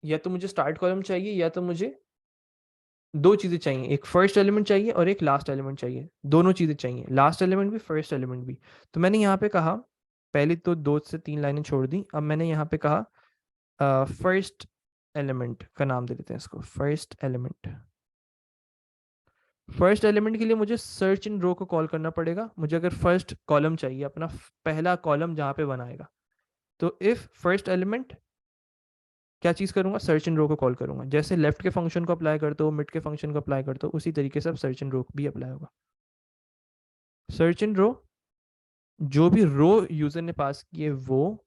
या तो मुझे स्टार्ट कॉलम चाहिए, या तो मुझे दो चीजें चाहिए, एक फर्स्ट एलिमेंट चाहिए और एक लास्ट एलिमेंट चाहिए, दोनों चीजें चाहिए, लास्ट एलिमेंट भी फर्स्ट एलिमेंट भी। तो मैंने यहाँ पे कहा, पहले तो 2 से 3 लाइनें छोड़ दी, अब मैंने यहाँ पे कहा फर्स्ट एलिमेंट का नाम दे देते हैं इसको, फर्स्ट एलिमेंट। फर्स्ट एलिमेंट के लिए मुझे सर्च इन रो को कॉल करना पड़ेगा, मुझे अगर फर्स्ट कॉलम चाहिए, अपना पहला कॉलम जहाँ पे बनाएगा, तो इफ फर्स्ट एलिमेंट क्या चीज़ करूंगा, सर्च इन रो को कॉल करूंगा। जैसे लेफ्ट के फंक्शन को अप्लाई करते हो, मिड के फंक्शन को अप्लाई करते हो, उसी तरीके से अब सर्च इन रो भी अप्लाई होगा। सर्च इन रो, जो भी रो यूजर ने पास किए वो,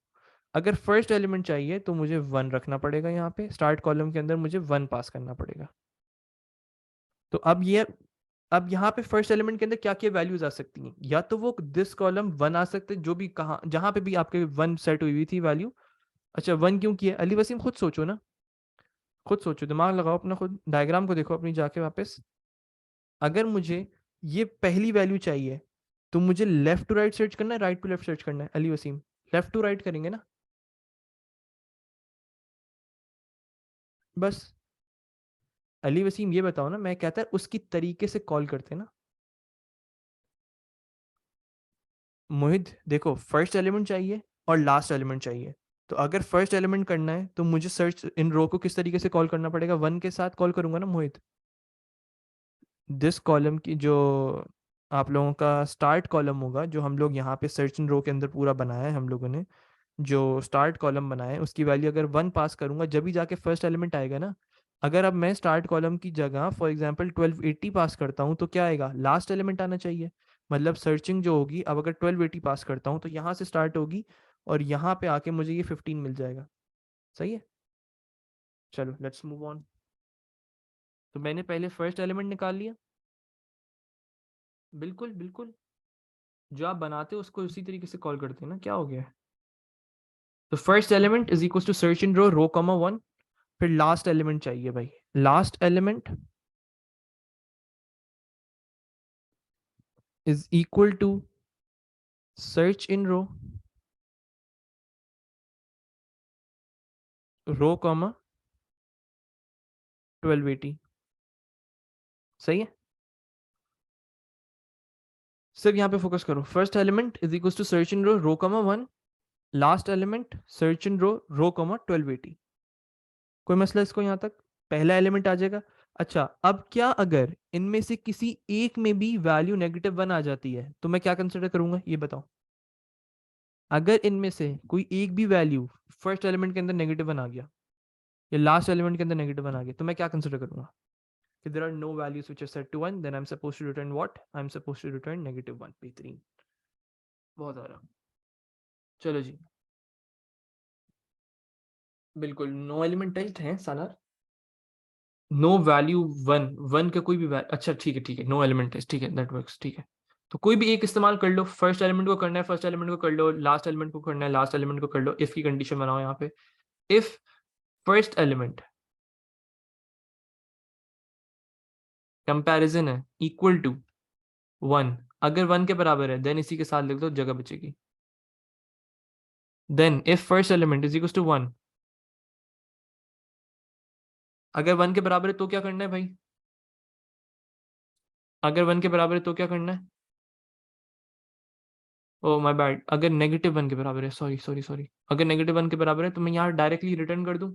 अगर फर्स्ट एलिमेंट चाहिए तो मुझे 1 रखना पड़ेगा, यहाँ पे स्टार्ट कॉलम के अंदर मुझे 1 पास करना पड़ेगा। तो अब यहाँ पे फर्स्ट एलिमेंट के अंदर क्या क्या वैल्यूज आ सकती हैं, या तो वो दिस कॉलम 1 आ सकते हैं, जो भी कहाँ जहाँ पे भी आपके 1 सेट हुई हुई थी वैल्यू। अच्छा 1 क्यों किया अली वसीम, खुद सोचो ना, खुद सोचो, दिमाग लगाओ अपना, खुद डायग्राम को देखो अपनी जाके वापस। अगर मुझे ये पहली वैल्यू चाहिए तो मुझे लेफ्ट टू राइट सर्च करना है, राइट टू लेफ्ट सर्च करना है Ali Waseem, left to right करेंगे ना बस। अली वसीम ये बताओ ना, मैं कहता है उसकी तरीके से कॉल करते हैं ना। मोहित देखो, फर्स्ट एलिमेंट चाहिए और लास्ट एलिमेंट चाहिए, तो अगर फर्स्ट एलिमेंट करना है तो मुझे सर्च इन रो को किस तरीके से कॉल करना पड़ेगा, 1 के साथ कॉल करूंगा ना मोहित। दिस कॉलम की जो आप लोगों का स्टार्ट कॉलम होगा, जो हम लोग यहाँ पे सर्च इन रो के अंदर पूरा बनाया है हम लोगों ने, जो स्टार्ट कॉलम बनाया है उसकी वैल्यू अगर 1 पास करूंगा जब भी जाके फर्स्ट एलिमेंट आएगा ना। अगर अब मैं स्टार्ट कॉलम की जगह फॉर एग्जांपल 1280 पास करता हूँ तो क्या आएगा, लास्ट एलिमेंट आना चाहिए। मतलब सर्चिंग जो होगी, अब अगर 1280 पास करता हूँ तो यहाँ से स्टार्ट होगी और यहाँ पे आके मुझे ये 15 मिल जाएगा। सही है, चलो लेट्स मूव ऑन। तो मैंने पहले फर्स्ट एलिमेंट निकाल लिया, बिल्कुल बिल्कुल, जो आप बनाते हो उसको उसी तरीके से कॉल करते हैं ना, क्या हो गया। तो first element is equal to search in row row comma 1, फिर लास्ट एलिमेंट चाहिए भाई, last element is equal to search in row comma 1280। सही है, सिर्फ यहाँ पे फोकस करो, first element is equal to search in row comma 1, last element search in row comma 1280। कोई मसला इसको यहाँ तक, पहला एलिमेंट आ जाएगा। अच्छा अब क्या अगर इनमें से किसी एक में भी वैल्यू -1 आ जाती है तो मैं क्या कंसिडर करूंगा ये बताओ। अगर इनमें से कोई एक भी वैल्यू फर्स्ट एलिमेंट के अंदर -1 आ गया या लास्ट एलिमेंट के अंदर -1 आ गया तो मैं क्या कंसिडर करूंगा, if there are no values which are set to 1, then I'm supposed to return what? I'm supposed to return -1। बेहतरीन, बहुत आ रहा, चलो जी, बिल्कुल नो एलिमेंट टेस्ट है सालार, नो वैल्यू 1, 1 का कोई भी वैल्यू, अच्छा ठीक है नो एलिमेंट टेस्ट, ठीक है दैट वर्क्स, ठीक है। तो कोई भी एक इस्तेमाल कर लो, फर्स्ट एलिमेंट को करना है फर्स्ट एलिमेंट को कर लो, लास्ट एलिमेंट को करना है लास्ट एलिमेंट को कर लो, इफ की कंडीशन बनाओ यहाँ पे, इफ फर्स्ट एलिमेंट कंपैरिजन है इक्वल टू 1, अगर 1 के बराबर है देन इसी के साथ लिख दो, जगह बचेगी। Then if first element is equal to 1, अगर 1 के बराबर है तो क्या करना है भाई, अगर 1 के बराबर है तो क्या करना है? ओ माय बैड, अगर -1 के बराबर है, सॉरी सॉरी सॉरी, अगर -1 के बराबर है तो मैं यहाँ डायरेक्टली रिटर्न कर दूं,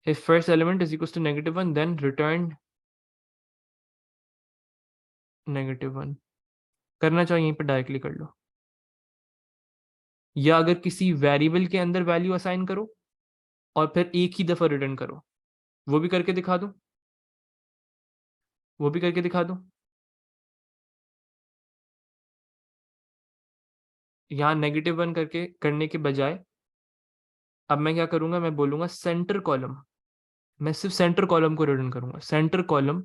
if first element is equal to -1 then return -1। करना चाहिए यहीं पर डायरेक्टली कर लो, या अगर किसी वेरिएबल के अंदर वैल्यू असाइन करो और फिर एक ही दफा रिटर्न करो, वो भी करके दिखा दूं, वो भी करके दिखा दूं। यहाँ -1 करके करने के बजाय अब मैं क्या करूंगा, मैं बोलूंगा सेंटर कॉलम, मैं सिर्फ सेंटर कॉलम को रिटर्न करूंगा, center column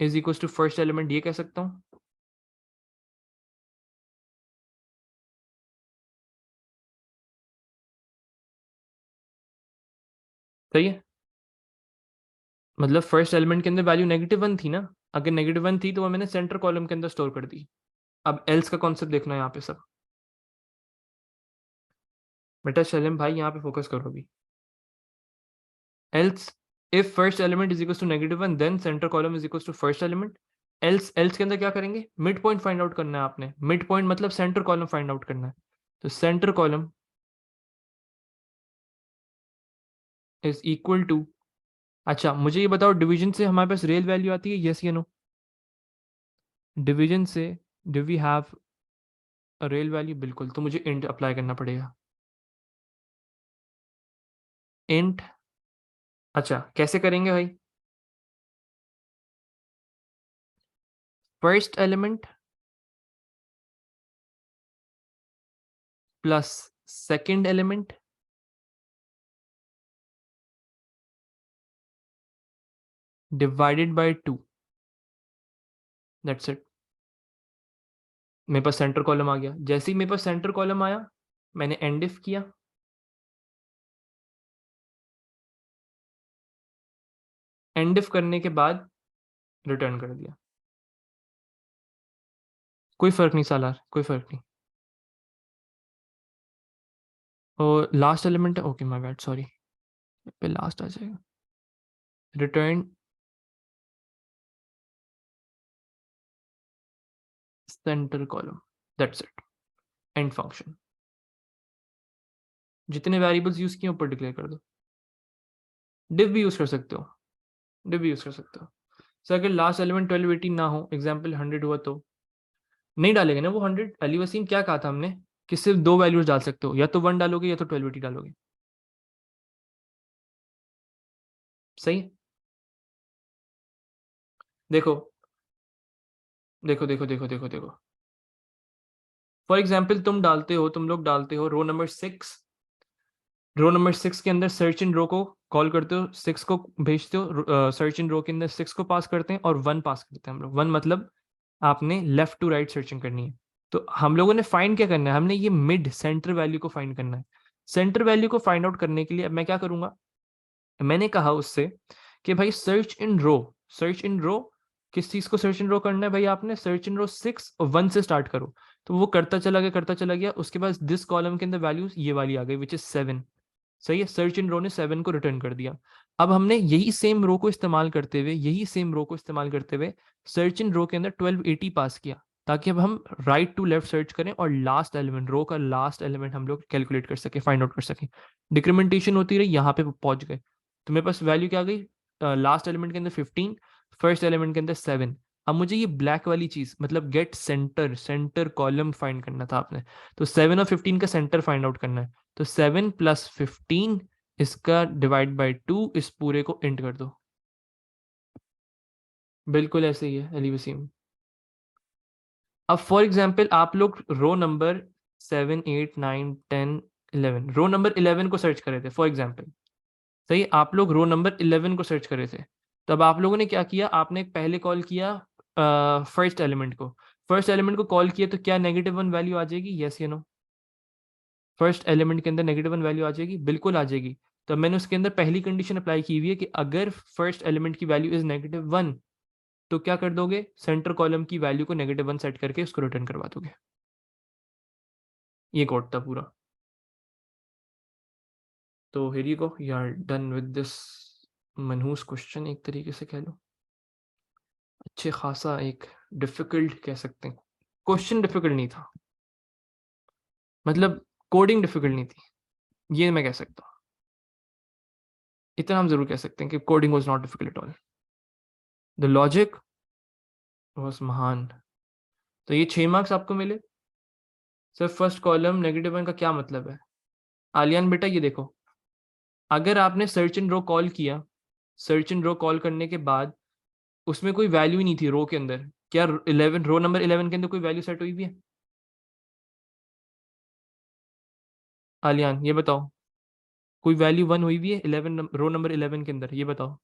is equal to first element, ये कह सकता हूं। सही है, मतलब फर्स्ट एलिमेंट के अंदर वैल्यू -1 थी ना, अगर -1 थी तो वो मैंने सेंटर कॉलम के अंदर स्टोर कर दी। अब एल्स का कॉन्सेप्ट देखना है यहाँ पे सब, बेटा शैलम भाई यहाँ पे फोकस करो अभी। else if first element is equals to -1 then center column is equals to first element। else के अंदर क्या करेंगे, मिड पॉइंट फाइंड आउट करना है आपने, मिड पॉइंट मतलब सेंटर कॉलम फाइंड आउट करना है, तो center column is equal to, अच्छा मुझे ये बताओ डिवीजन से हमारे पास रियल वैल्यू आती है, यस या नो? डिवीजन से do we have real value? बिल्कुल, तो मुझे इंट अप्लाई करना पड़ेगा, इंट। अच्छा कैसे करेंगे भाई, first element plus second element divided by 2, that's it. मेरे पास सेंटर कॉलम आ गया, जैसे ही मेरे पास सेंटर कॉलम आया मैंने एंड इफ किया, एंड इफ करने के बाद रिटर्न कर दिया, कोई फर्क नहीं सालार, कोई फर्क नहीं। और लास्ट एलिमेंट है, ओके माय बैड सॉरी, पे लास्ट आ जाएगा, return centre column, that's it, and function. जितने वेरिएबल्स यूज किए ऊपर डिक्लेयर कर दो, डिव भी यूज कर सकते हो, डिव भी यूज कर सकते हो। सर अगर लास्ट एलिमेंट 1280 ना हो, एग्जाम्पल 100 हुआ तो नहीं डालेंगे ना वो 100। अली वसीम क्या कहा था हमने कि सिर्फ दो वैल्यूज डाल सकते हो, या तो 1 डालोगे या तो 1280 डालोगे, सही। देखो देखो देखो देखो देखो देखो, फॉर एग्जाम्पल तुम डालते हो, तुम लोग डालते हो रो नंबर 6, रो नंबर 6 के अंदर सर्च इन रो को कॉल करते हो, 6 को भेजते हो, सर्च इन रो के अंदर 6 को पास करते हैं और 1 पास करते हैं हम लोग, 1 मतलब आपने लेफ्ट टू राइट सर्चिंग करनी है। तो हम लोगों ने फाइंड क्या करना है, हमने ये मिड सेंटर वैल्यू को फाइंड करना है। सेंटर वैल्यू को फाइंड आउट करने के लिए अब मैं क्या करूंगा, मैंने कहा उससे कि भाई search in row, search in रो, किस चीज को सर्च इन रो करना है भाई, आपने सर्च इन रो 6 और 1 से स्टार्ट करो। तो वो करता चला गया करता चला गया, उसके बाद दिस कॉलम के अंदर वैल्यूज ये वाली आ गई विच इज 7। सही है, सर्च इन रो ने 7 को रिटर्न कर दिया। अब हमने यही सेम रो को इस्तेमाल करते हुए, यही सेम रो को इस्तेमाल करते हुए सर्च इन रो के अंदर 1280 पास किया, ताकि अब हम राइट टू लेफ्ट सर्च करें और लास्ट एलिमेंट, रो का लास्ट एलिमेंट हम लोग कैलकुलेट कर सके, फाइंड आउट कर सके। डिक्रीमेंटेशन होती रही, यहाँ पे पहुंच गए, तो मेरे पास वैल्यू क्या आ गई, लास्ट एलिमेंट के अंदर 15, फर्स्ट एलिमेंट के अंदर 7। अब मुझे ये ब्लैक वाली चीज मतलब get center, center column find करना था आपने, तो 7 और 15 का सेंटर फाइंड आउट करना है, तो 7 + 15 इसका डिवाइड बाय 2, इस पूरे को इंट कर दो। बिल्कुल ऐसे ही है अली वसीम। अब फॉर एग्जाम्पल आप लोग रो नंबर 7 8 9 10 11, रो नंबर 11 को सर्च कर रहे थे फॉर एग्जाम्पल, सही, आप लोग रो नंबर 11 को सर्च कर रहे थे। तो अब आप लोगों ने क्या किया, आपने पहले कॉल किया फर्स्ट एलिमेंट को, फर्स्ट एलिमेंट को कॉल किया तो क्या -1 वैल्यू आ जाएगी, यस या नो? फर्स्ट एलिमेंट के अंदर -1 वैल्यू आ जाएगी, बिल्कुल आ जाएगी। तो मैंने उसके अंदर पहली कंडीशन अप्लाई की हुई है कि अगर फर्स्ट एलिमेंट की वैल्यू इज -1 तो क्या कर दोगे, सेंटर कॉलम की वैल्यू को -1 सेट करके उसको रिटर्न करवा दोगे। ये कोड था पूरा। तो here you go, you are done with this मनहूस क्वेश्चन, एक तरीके से कह लो। अच्छे खासा एक डिफिकल्ट कह सकते हैं, क्वेश्चन डिफिकल्ट नहीं था, मतलब कोडिंग डिफिकल्ट नहीं थी, ये मैं कह सकता हूँ। इतना हम जरूर कह सकते हैं कि coding was not difficult at all, the logic was महान। तो ये 6 मार्क्स आपको मिले। सर फर्स्ट कॉलम -1 का क्या मतलब है? आलियान बेटा ये देखो, अगर आपने सर्च इन रो कॉल किया, सर्च इन रो कॉल करने के बाद उसमें कोई वैल्यू ही नहीं थी रो के अंदर, क्या 11 रो नंबर 11 के अंदर कोई वैल्यू सेट हुई भी है? आलियान ये बताओ, कोई वैल्यू 1 हुई भी है 11 रो नंबर 11 के अंदर, ये बताओ।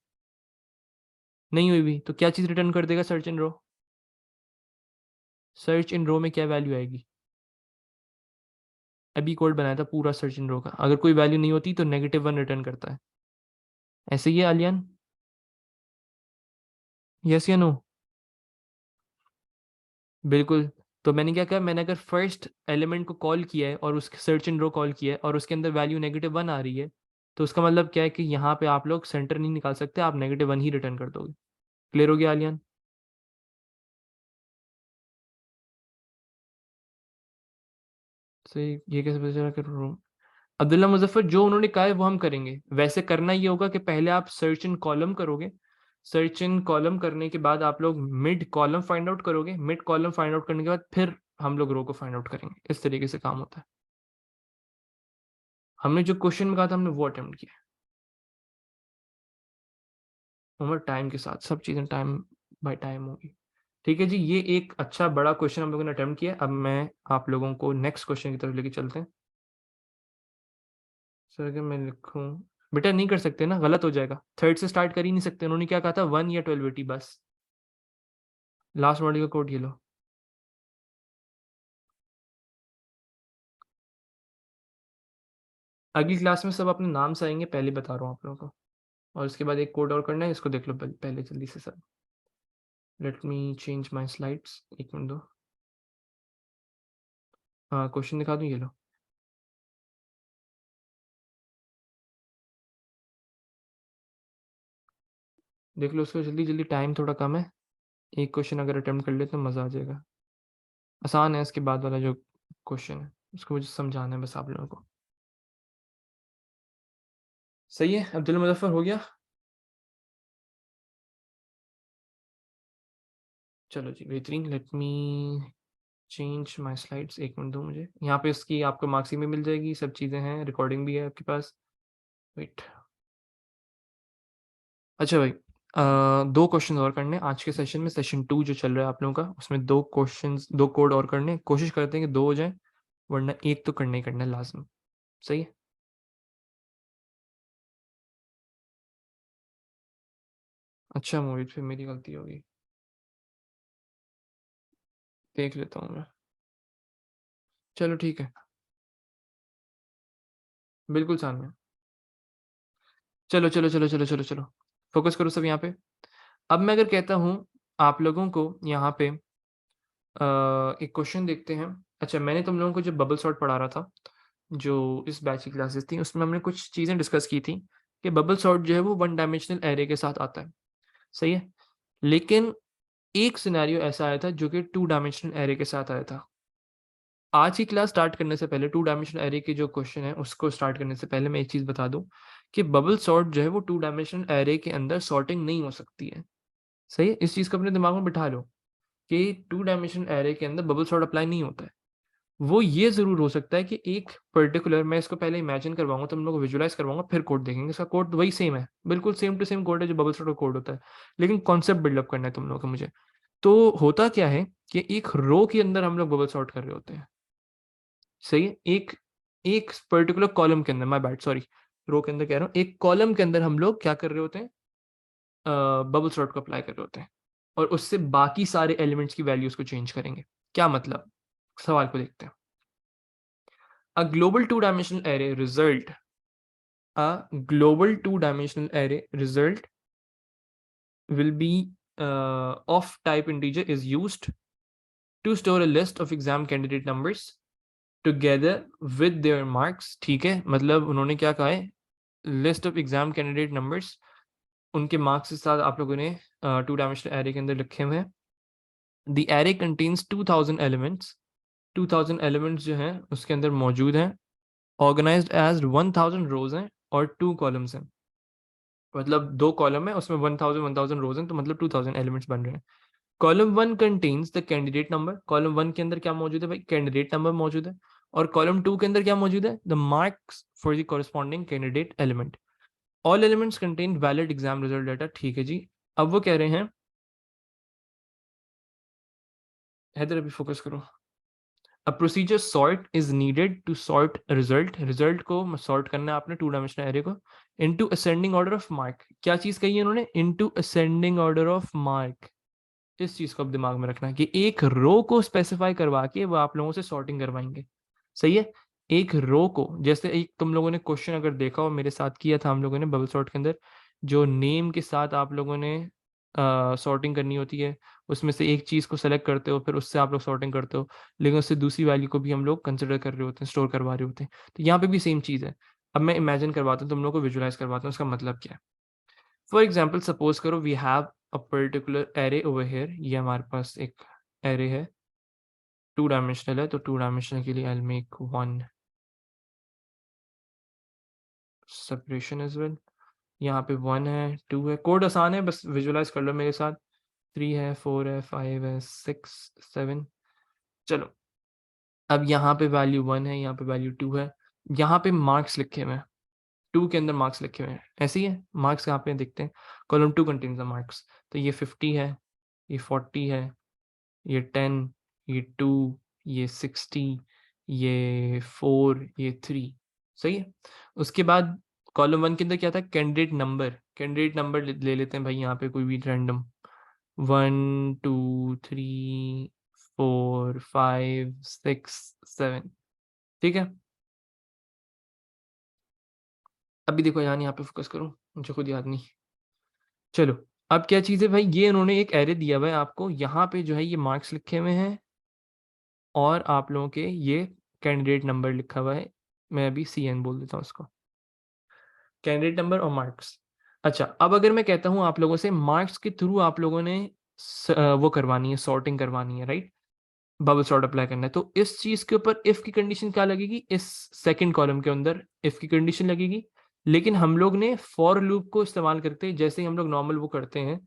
नहीं हुई भी, तो क्या चीज़ रिटर्न कर देगा search in row? Search in रो में क्या वैल्यू आएगी? अभी कोड बनाया था पूरा सर्च इन रो का, अगर कोई वैल्यू नहीं होती तो -1 रिटर्न करता है। ऐसे ही है आलियान, यस या नो? बिल्कुल। तो मैंने क्या कहा, मैंने अगर फर्स्ट एलिमेंट को कॉल किया है और उसके सर्च इन रो कॉल किया है और उसके अंदर वैल्यू -1 आ रही है, तो उसका मतलब क्या है कि यहाँ पे आप लोग सेंटर नहीं निकाल सकते, आप -1 ही रिटर्न कर दोगे। क्लियर हो गया आलियान? सही। ये कैसे पता चला कर रो? अब्दुल्ला मुजफ्फर, जो उन्होंने कहा है वो हम करेंगे। वैसे करना ये होगा कि पहले आप सर्च इन कॉलम करोगे, सर्च इन कॉलम करने के बाद आप लोग मिड कॉलम फाइंड आउट करोगे, मिड कॉलम फाइंड आउट करने के बाद फिर हम लोग रो को फाइंड आउट करेंगे। इस तरीके से काम होता है। हमने जो क्वेश्चन में कहा था हमने वो अटेम्प्ट किया। उम्र टाइम के साथ सब चीज़ें टाइम बाय टाइम होगी। ठीक है जी, ये एक अच्छा बड़ा क्वेश्चन हम लोगों ने अटेम्प्ट किया। अब मैं आप लोगों को नेक्स्ट क्वेश्चन की तरफ लेके चलते हैं। सर अगर मैं लिखूं, बेटा नहीं कर सकते ना, गलत हो जाएगा। थर्ड से स्टार्ट कर ही नहीं सकते, उन्होंने क्या कहा था 1 या 1280 बस। लास्ट मॉड्यूल का कोड ये लो। अगली क्लास में सब अपने नाम से आएंगे, पहले बता रहा हूँ आप लोगों को। और उसके बाद एक कोड और करना है, इसको देख लो पहले जल्दी से सब। Let me change my slides, एक मिनट दो। हाँ क्वेश्चन दिखा दूँ, ये लो। देख लो उसको जल्दी जल्दी, टाइम थोड़ा कम है। एक क्वेश्चन अगर अटेम्प्ट कर ले तो मज़ा आ जाएगा। आसान है, इसके बाद वाला जो क्वेश्चन है उसको मुझे समझाना है बस आप लोगों को। सही है अब्दुल मुजफ्फर, हो गया? चलो जी बेहतरीन। Let me change my slides, एक मिनट दो मुझे। यहाँ पे इसकी आपको मार्क्सिंग भी मिल जाएगी, सब चीज़ें हैं, रिकॉर्डिंग भी है आपके पास। वेट। अच्छा भाई, 2 क्वेश्चन और करने आज के सेशन में, सेशन 2 जो चल रहा है आप लोगों का, उसमें 2 क्वेश्चंस 2 कोड और करने, कोशिश करते हैं कि 2 हो जाए, वरना एक तो करना ही करना है लाजम। सही है? अच्छा मोहित, फिर मेरी गलती होगी, देख लेता हूँ मैं। चलो ठीक है, बिल्कुल सामने। चलो चलो चलो चलो चलो चलो, फोकस करो सब यहाँ पे। अब मैं अगर कहता हूँ आप लोगों को यहाँ पे एक क्वेश्चन देखते हैं। अच्छा, मैंने तुम लोगों को जब बबल सॉर्ट पढ़ा रहा था, जो इस बैच की क्लासेस थी, उसमें हमने कुछ चीज़ें डिस्कस की थी कि बबल सॉर्ट जो है वो 1 डायमेंशनल एरे के साथ आता है। सही है? लेकिन एक सिनेरियो ऐसा आया था जो कि 2 डायमेंशनल एरे के साथ आया था। आज की क्लास स्टार्ट करने से पहले 2 डायमेंशनल एरे के जो क्वेश्चन है उसको स्टार्ट करने से पहले मैं एक चीज़ बता दूं कि बबल सॉर्ट जो है वो 2 डायमेंशनल एरे के अंदर सॉर्टिंग नहीं हो सकती है। सही है? इस चीज़ को अपने दिमाग में बिठा लो कि 2 डायमेंशनल एरे के अंदर बबल सॉर्ट अप्लाई नहीं होता है। वो ये ज़रूर हो सकता है कि एक पर्टिकुलर, मैं इसको पहले इमेजिन करवाऊंगा, तुम लोग को विजुलाइज करवाऊंगा, फिर कोड देखेंगे। इसका कोड वही सेम है, बिल्कुल सेम टू सेम कोड है जो बबल सॉर्ट का कोड होता है, लेकिन कॉन्सेप्ट बिल्डअप करना है तुम लोगों को मुझे। तो होता क्या है कि एक रो के अंदर हम लोग बबल सॉर्ट कर रहे होते हैं। सही है? एक एक पर्टिकुलर कॉलम के अंदर, माय बैड सॉरी, रो के अंदर कह रहा हूँ, एक कॉलम के अंदर हम लोग क्या कर रहे होते हैं, बबल सॉर्ट को अप्लाई कर रहे होते हैं, और उससे बाकी सारे एलिमेंट्स की वैल्यूज को चेंज करेंगे। क्या मतलब? सवाल को देखते हैं। A global two dimensional array result, a global two-dimensional array result will be of type integer is used to store a list of exam candidate numbers together with their marks। ठीक है, मतलब उन्होंने क्या कहा है, list of exam candidate numbers उनके marks के साथ आप लोगों ने 2 डायमेंशनल एरे के अंदर लिखे हुए हैं। The array contains 2000 elements, 2000 elements जो हैं उसके अंदर मौजूद हैं, ऑर्गेनाइज्ड एज 1000 रोज हैं और 2 कॉलम्स हैं। मतलब 2 कॉलम है, उसमें 1000 रोज हैं, तो मतलब 2000 एलिमेंट्स बन रहे हैं। Column 1 contains the candidate number, column 1 के अंदर क्या मौजूद है भाई, कैंडिडेट नंबर मौजूद है। और कॉलम 2 के अंदर क्या मौजूद है, the marks for the corresponding candidate element. All elements contain valid exam result data. ठीक है जी। अब वो कह रहे हैं, हैदर अभी फोकस करो। A procedure sort is needed to sort a result, result को सॉर्ट करना है आपने 2 डायमेंशनल एरे को, into ascending order of mark. क्या चीज कही है उन्होंने, into ascending order of mark. इस चीज को अब दिमाग में रखना है कि एक रो को स्पेसिफाई करवा के वो आप लोगों से सॉर्टिंग करवाएंगे। सही है। एक रो को, जैसे एक तुम लोगों ने क्वेश्चन अगर देखा हो मेरे साथ किया था हम लोगों ने बबल सॉर्ट के अंदर, जो नेम के साथ आप लोगों ने सॉर्टिंग करनी होती है, उसमें से एक चीज को सेलेक्ट करते हो, फिर उससे आप लोग सॉर्टिंग करते हो, लेकिन उससे दूसरी वैल्यू को भी हम लोग कंसिडर कर रहे होते हैं, स्टोर करवा रहे होते हैं। तो यहाँ पे भी सेम चीज है। अब मैं इमेजिन करवाता हूँ, तुम लोग को विजुलाइज करवाता हूँ उसका मतलब क्या है। फॉर एग्जाम्पल सपोज करो we have a particular array over here, ये हमारे पास एक एरे है, 2 डायमेंशनल है, तो 2 डायमेंशनल के लिए I will make 1 separation as well. यहाँ पे 1 है, 2 है, कोड आसान है, बस विजुलाइज कर लो मेरे साथ। 3 है, 4 है, 5 है, 6, 7। चलो, अब यहाँ पे वैल्यू 1 है, यहाँ पे वैल्यू 2 है, यहाँ पे मार्क्स लिखे हुए हैं, 2 के अंदर मार्क्स लिखे हुए हैं, ऐसे ही है। मार्क्स यहाँ पे दिखते हैं, कॉलम 2 कंटेन्स द मार्क्स। तो ये 50 है, ये 40 है, ये 10, ये 2, ये 60, ये 4, ये 3। सही है। उसके बाद कॉलम 1 के अंदर क्या था, कैंडिडेट नंबर। कैंडिडेट नंबर ले लेते हैं भाई, यहाँ पे कोई भी रैंडम, 1 2 3 4 5 6 7। ठीक है। अभी देखो यहाँ पे फोकस करो, मुझे खुद याद नहीं। चलो, अब क्या चीज़ है भाई, ये उन्होंने एक एरे दिया हुआ है आपको, यहाँ पे जो है ये मार्क्स लिखे हुए हैं, और आप लोगों के ये कैंडिडेट नंबर लिखा हुआ है। मैं अभी CN बोल देता हूँ उसको, कैंडिडेट नंबर और मार्क्स। अच्छा, अब अगर मैं कहता हूँ आप लोगों से मार्क्स के थ्रू आप लोगों ने वो करवानी है, सॉर्टिंग करवानी है, राइट, बबल सॉर्ट अप्लाई करना है, तो इस चीज के ऊपर इफ की कंडीशन क्या लगेगी, इस सेकंड कॉलम के अंदर इफ की कंडीशन लगेगी। लेकिन हम लोग ने फॉर लूप को इस्तेमाल करते हैं, जैसे ही हम लोग नॉर्मल वो करते हैं,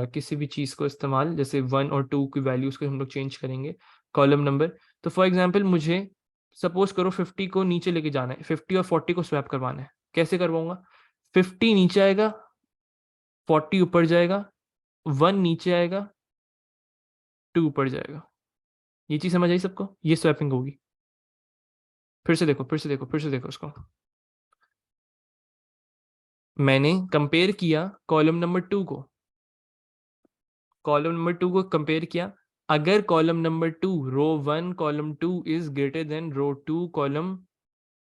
किसी भी चीज को इस्तेमाल, जैसे 1 और 2 की वैल्यूज को हम लोग चेंज करेंगे, कॉलम नंबर। तो फॉर एग्जाम्पल मुझे सपोज करो 50 को नीचे लेके जाना है, 50 और 40 को स्वैप करवाना है। कैसे करवाऊंगा, 50 नीचे आएगा, 40 ऊपर जाएगा, 1 नीचे आएगा, 2 ऊपर जाएगा। ये चीज समझ आई सबको, ये स्वैपिंग होगी। फिर से देखो, फिर से देखो, फिर से देखो उसको। मैंने कंपेयर किया कॉलम नंबर 2 को, कॉलम नंबर 2 को कंपेयर किया। अगर column number 2 row 1 column 2 is greater than row 2 column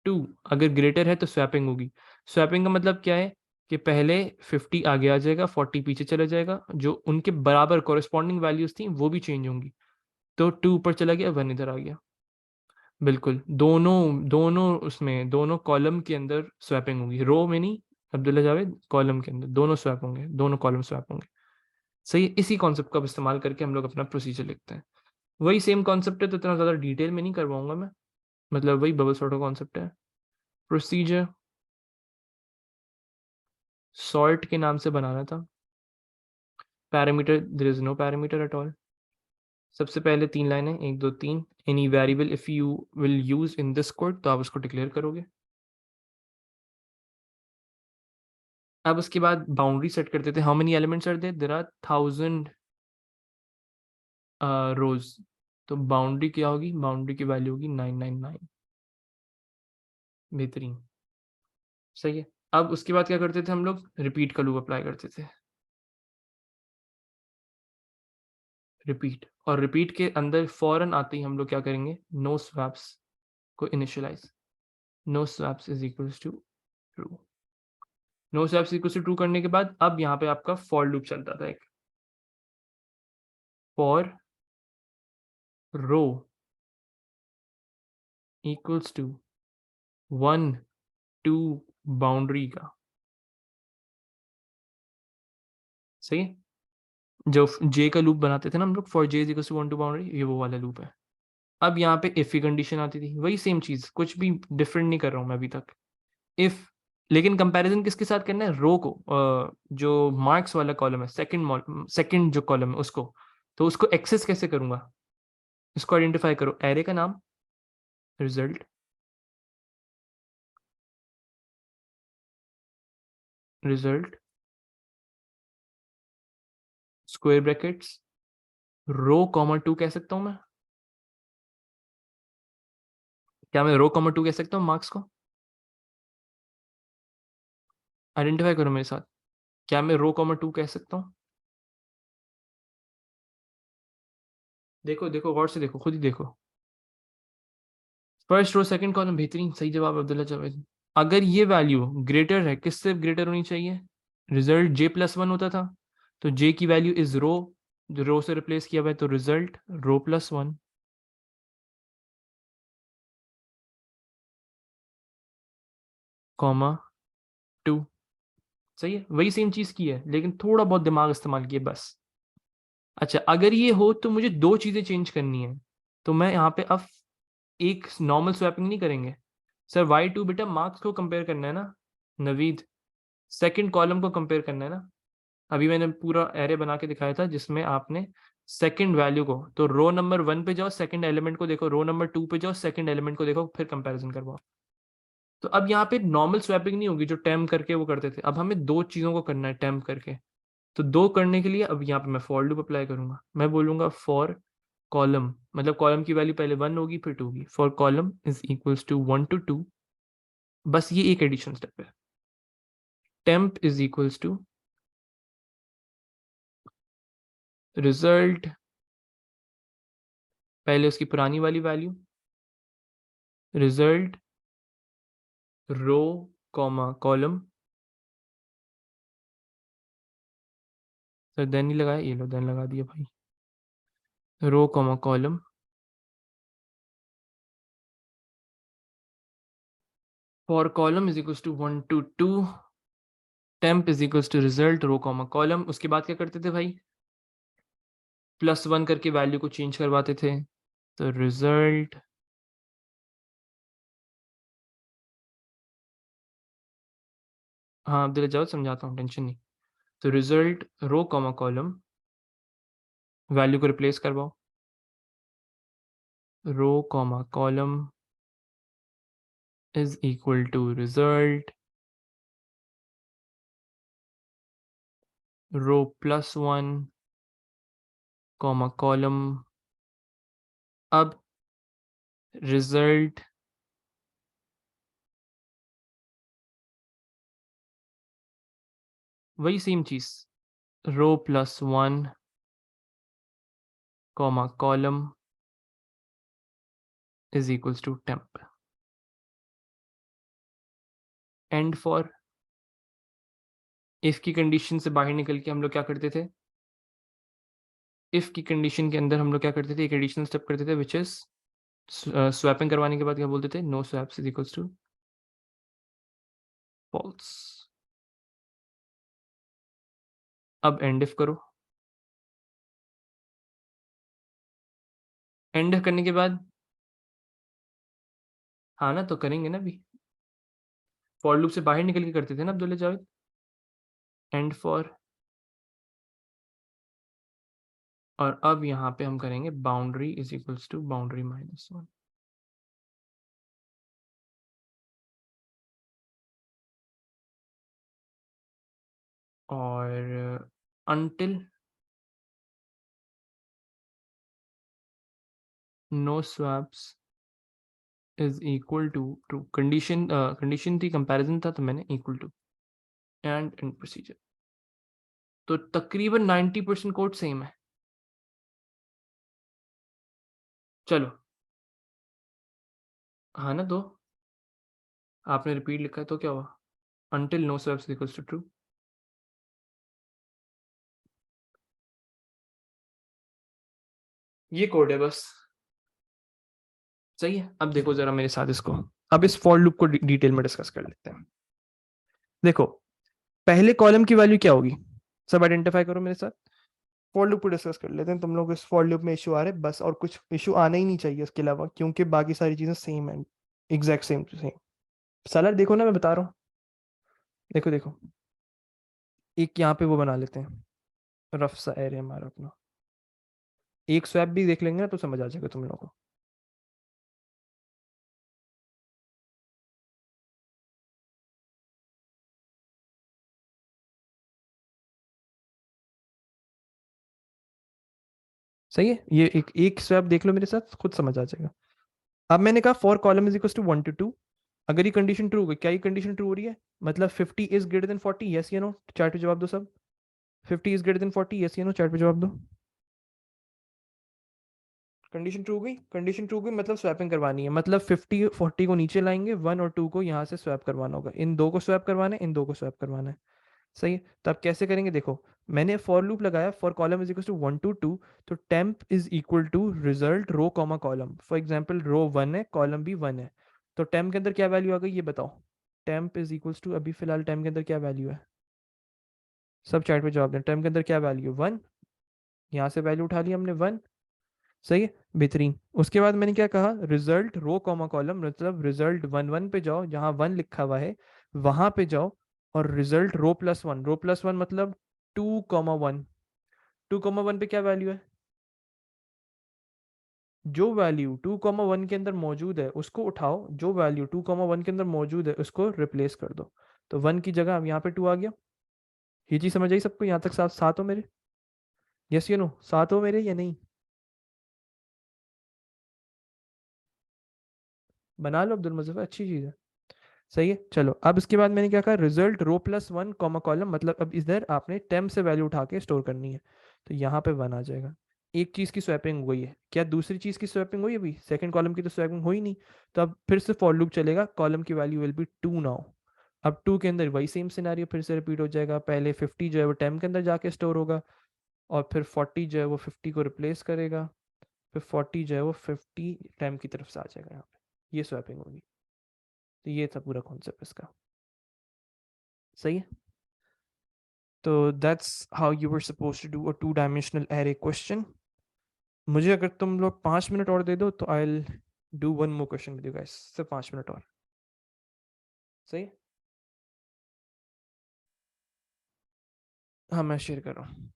2, अगर ग्रेटर है तो स्वैपिंग होगी। स्वैपिंग का मतलब क्या है कि पहले 50 आगे आ जाएगा, 40 पीछे चला जाएगा, जो उनके बराबर कॉरेस्पॉन्डिंग वैल्यूज थी वो भी चेंज होंगी। तो 2 ऊपर चला गया, 1 इधर आ गया। बिल्कुल, दोनों दोनों उसमें दोनों कॉलम के अंदर स्वैपिंग होगी, रो में नहीं अब्दुल्ला जावेद, कॉलम के अंदर दोनों स्वैप होंगे, दोनों कॉलम स्वैप होंगे। सही है। इसी कॉन्सेप्ट का इस्तेमाल करके हम लोग अपना प्रोसीजर लिखते हैं। वही सेम कॉन्सेप्ट है, तो इतना ज़्यादा डिटेल में नहीं करवाऊंगा मैं, मतलब वही बबल सॉर्ट का कॉन्सेप्ट है। प्रोसीजर सॉर्ट के नाम से बनाना था, parameter there is no parameter at all. सबसे पहले 3 लाइन है, 1 2 3, any variable if you will use in this code, तो आप उसको डिक्लेयर करोगे। अब उसके बाद बाउंड्री सेट करते थे, how many elements are there, there are 1000 rows. तो बाउंड्री क्या होगी, बाउंड्री की वैल्यू होगी 999। बेहतरीन। सही है। अब उसके बाद क्या करते थे हम लोग, रिपीट का लूप अप्लाई करते थे, रिपीट। और रिपीट के अंदर फौरन आते ही हम लोग क्या करेंगे, नो स्वैप्स को initialise, no swaps is equals to true. No swaps equals to true करने के बाद अब यहाँ पे आपका फॉर लूप चलता था, एक for row equals to 1 2 boundary का, सही है। जो जे का लूप बनाते थे ना हम लोग, for J is equal to 1 to boundary, ये वो वाला लूप है। अब यहाँ पे इफ की कंडीशन आती थी, वही सेम चीज, कुछ भी डिफरेंट नहीं कर रहा हूँ मैं अभी तक। इफ, लेकिन कंपैरिजन किसके साथ करना है, रो को, जो मार्क्स वाला कॉलम है, सेकंड जो कॉलम है उसको। तो उसको एक्सेस कैसे करूंगा, इसको आइडेंटिफाई करो, एरे का नाम, result, result square brackets, row comma 2 कह सकता हूं मैं, क्या मैं रो कॉमा 2 कह सकता हूँ मार्क्स को? आइडेंटिफाई करो मेरे साथ, क्या मैं रो कॉमा 2 कह सकता हूँ? देखो देखो गौर से देखो, खुद ही देखो। फर्स्ट रो सेकंड कॉलम, बेहतरीन, सही जवाब अब्दुल्ला जावेद। अगर ये वैल्यू ग्रेटर है, किससे ग्रेटर होनी चाहिए? रिजल्ट J+1 होता था, तो J की वैल्यू इज रो, जो रो से रिप्लेस किया हुआ है, तो रिजल्ट रो+1 कॉमा 2। सही है, वही सेम चीज की है, लेकिन थोड़ा बहुत दिमाग इस्तेमाल किया बस। अच्छा, अगर ये हो तो मुझे दो चीजें चेंज करनी है, तो मैं यहाँ पे अब एक नॉर्मल स्वैपिंग नहीं करेंगे सर, Y2 बेटा मार्क्स को कंपेयर करना है ना नवीद, सेकंड कॉलम को कंपेयर करना है ना। अभी मैंने पूरा एरे बना के दिखाया था जिसमें आपने सेकंड वैल्यू को, तो रो नंबर 1 पे जाओ, सेकंड एलिमेंट को देखो, रो नंबर 2 पे जाओ, सेकंड एलिमेंट को देखो, फिर कंपैरिजन करवाओ। तो अब यहाँ पे नॉर्मल स्वैपिंग नहीं होगी जो टेम करके वो करते थे, अब हमें दो चीजों को करना है टेम करके। तो दो करने के लिए अब यहाँ पे मैं फॉर लूप अप्लाई करूंगा, मैं बोलूंगा फॉर कॉलम, मतलब कॉलम की वैल्यू पहले 1 होगी फिर 2 होगी, for column is equals to 1 to 2, बस ये एक एडिशन स्टेप है। Temp is equals to result, पहले उसकी पुरानी वाली value, result row comma column, sir then नहीं लगाया, ये लो देन लगा दिया भाई, row comma column, for column is equals to 1 to 2, temp is equals to result row comma column. उसके बाद क्या करते थे भाई, +1 करके वैल्यू को चेंज करवाते थे, तो रिजल्ट, हाँ अब्दुल जाओ समझाता हूँ, टेंशन नहीं। तो result row comma column, value को रिप्लेस करवाओ, row comma column is equal to result रो+1 कॉमा कॉलम। अब रिजल्ट वही सेम चीज, रो+1 comma column is equals to temp. And for if की कंडीशन से बाहर निकल के हम लोग क्या करते थे, इफ की कंडीशन के अंदर हम लोग क्या करते थे, एक एडिशनल स्टेप करते थे विच इज स्वैपिंग करवाने के बाद क्या बोलते थे, no swaps is equals to false. अब एंड इफ करो, एंड करने के बाद, हाँ ना तो करेंगे ना अभी, फॉर लूप से बाहर निकल के करते थे ना अब्दुल्ला जावेद, एंड फॉर, और अब यहाँ पे हम करेंगे boundary is equals to boundary -1, और until no swaps is equal to true, condition थी, कंपैरिजन था, तो मैंने इक्वल टू एंड प्रोसीजर। तो तकरीबन 90% कोड सेम है। चलो, हाँ ना, दो आपने रिपीट लिखा है तो क्या हुआ, until no swaps equals to true। ये कोड है बस, सही है। अब देखो जरा मेरे साथ इसको, अब इस फॉर लूप को डिटेल में डिस्कस कर लेते हैं। देखो, पहले कॉलम की वैल्यू क्या होगी, सब आइडेंटिफाई करो मेरे साथ। फॉर लूप को डिस्कस कर लेते हैं। तुम लोग इस फॉर लूप में इशू आ रहे हैं बस, और कुछ इशू आना ही नहीं चाहिए इसके अलावा, क्योंकि बाकी सारी चीजें सेम है, एग्जैक्ट सेम टू सेम। साला देखो ना, मैं बता रहा हूँ, देखो देखो, एक यहाँ पे वो बना लेते हैं, रफ सा एरिया हमारा अपना, एक स्वैप भी देख लेंगे ना तो समझ आ जाएगा तुम लोगों को। सही है, ये एक एक स्वैप देख लो मेरे साथ, खुद समझ आ जाएगा। अब मैंने कहा for column is equal to 1 to 2, अगर ये कंडीशन ट्रू हो गई, क्या ये कंडीशन ट्रू हो रही है? मतलब 50 इज ग्रेटर देन 40, यस या नो, चैट पे जवाब दो सब। 50 इज ग्रेटर देन 40, यस या नो, चैट पे जवाब दो। कंडीशन ट्रू हो गई, कंडीशन ट्रू हो गई, मतलब स्वैपिंग करवानी है, मतलब 50 40 को नीचे लाएंगे, 1 और 2 को यहाँ से स्वैप करवाना होगा, इन दो को स्वैप करवाना है, इन दो को स्वैप करवाना है। सही है, तो आप कैसे करेंगे? देखो, मैंने फॉर लूप लगाया, for column is equal to 1 to 2, तो temp is equal to result row comma column. For example row 1 है, कॉलम भी 1 है, तो टेम्प के अंदर क्या वैल्यू आ गई ये बताओ। टेम्प इज इक्वल टू, अभी फिलहाल टेम्प के अंदर क्या वैल्यू है, सब चैट पे जवाब दें। टेम्प के अंदर क्या वैल्यू? 1, यहाँ से वैल्यू उठा ली हमने 1। सही है, बेहतरीन। उसके बाद मैंने क्या कहा, रिजल्ट रो कॉमा कॉलम, मतलब रिजल्ट 1 1 पे जाओ, जहां 1 लिखा हुआ है वहां पे जाओ, और रिजल्ट रो प्लस 1, रो प्लस 1 मतलब 2 1, 2 1 पे क्या वैल्यू है? जो वैल्यू 2 1 के अंदर मौजूद है उसको उठाओ, जो वैल्यू 2 1 के अंदर मौजूद है उसको रिप्लेस कर दो, तो 1 की जगह अब यहाँ पे 2 आ गया। ये चीज समझ आई सबको यहाँ तक? साथ साथ हो मेरे? यस यू नो, साथ हो मेरे या नहीं? बना लो अब्दुल मुजफ्फर, अच्छी चीज है। सही है, चलो अब इसके बाद मैंने क्या कहा, रिजल्ट रो प्लस 1 कॉमा कॉलम, मतलब अब इधर आपने टेम्प से वैल्यू उठा के स्टोर करनी है, तो यहाँ पे 1 आ जाएगा। एक चीज की स्वैपिंग हुई है, क्या दूसरी चीज की स्वैपिंग हुई? अभी सेकंड कॉलम की तो स्वैपिंग हुई नहीं, तो अब फिर से फॉर लूप चलेगा, कॉलम की वैल्यू विल बी 2 नाउ। अब 2 के अंदर वही सेम सिनारियो फिर से रिपीट हो जाएगा, पहले 50 जो है वो टेम्प के अंदर जाके स्टोर होगा, और फिर 40 जो है वो 50 को रिप्लेस करेगा, फिर 40 जो है वो 50 टेम्प की तरफ से आ जाएगा यहाँ पे, ये स्वैपिंग होगी। तो ये था पूरा कॉन्सेप्ट इसका। सही है, तो that's how you were suppose to do a 2 dimensional array question. मुझे अगर तुम लोग 5 मिनट और दे दो तो I will do one more question with you guys, सिर्फ 5 मिनट और। सही, हाँ मैं शेयर कर रहा हूँ।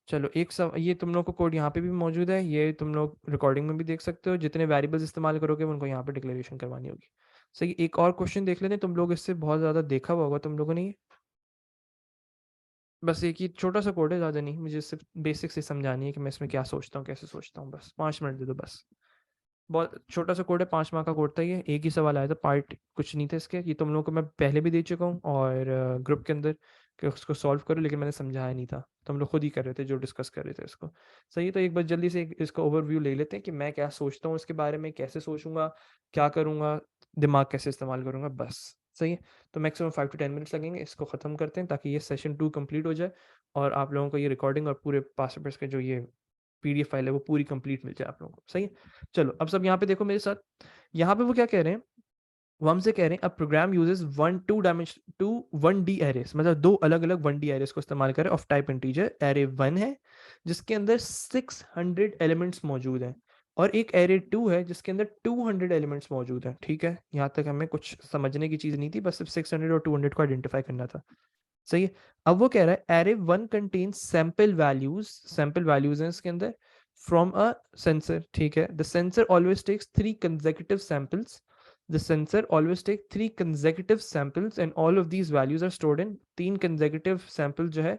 चलो एक सब, ये तुम लोग को कोड यहाँ पे भी मौजूद है, ये तुम लोग रिकॉर्डिंग में भी देख सकते हो, जितने वेरिएबल्स इस्तेमाल करोगे उनको यहाँ पे डिक्लेरेशन करवानी होगी। सही, एक और क्वेश्चन देख लेते हैं, तुम लोग इससे बहुत ज़्यादा देखा हुआ होगा तुम लोगों ने ये। बस एक ही छोटा सा कोड है, ज़्यादा नहीं, मुझे सिर्फ बेसिक से समझानी है कि मैं इसमें क्या सोचता हूँ, कैसे सोचता हूँ, बस 5 मिनट दे दो बस। बहुत छोटा सा कोड है, 5 मार्क का कोड था ये, एक ही सवाल आया था, पार्ट कुछ नहीं था इसके, ये तुम लोगों को मैं पहले भी दे चुका हूँ और ग्रुप के अंदर कि उसको सॉल्व करो, लेकिन मैंने समझाया नहीं था, तुम लोग खुद ही कर रहे थे जो डिस्कस कर रहे थे इसको। सही है, तो एक बार जल्दी से इसका ओवरव्यू ले लेते हैं कि मैं क्या सोचता हूँ इसके बारे में, कैसे सोचूंगा, क्या करूँगा, दिमाग कैसे इस्तेमाल करूँगा, बस। सही है, तो मैक्सिमम 5 to 10 मिनट्स लगेंगे, इसको ख़त्म करते हैं ताकि ये सेशन 2 कंप्लीट हो जाए, और आप लोगों को ये रिकॉर्डिंग और पूरे पास पेपर्स के जो ये पीडीएफ फाइल है वो पूरी कंप्लीट मिल जाए आप लोगों को। सही है, चलो अब सब यहाँ पे देखो मेरे साथ, यहाँ पे वो क्या कह रहे हैं, वो हमसे कह रहे हैं, अब प्रोग्राम यूजेस 1 एरेस, मतलब 2 अलग अलग 1D एरेस को इस्तेमाल करें ऑफ टाइप इंटीजर। एरे 1 है जिसके अंदर 600 एलिमेंट्स मौजूद हैं, और एक एरे 2 है जिसके अंदर 200 एलिमेंट्स मौजूद हैं। ठीक है, यहाँ तक हमें कुछ समझने की चीज़ नहीं थी, बस सिर्फ 600 और 200 को आइडेंटिफाई करना था। सही है, अब वो कह रहा है एरे 1 कंटेन्स सैंपल वैल्यूज हैं इसके अंदर फ्रॉम अ सेंसर। ठीक है, the sensor always takes 3 consecutive samples, the sensor always take 3 consecutive samples and all of these values are stored in, 3 consecutive sample जो है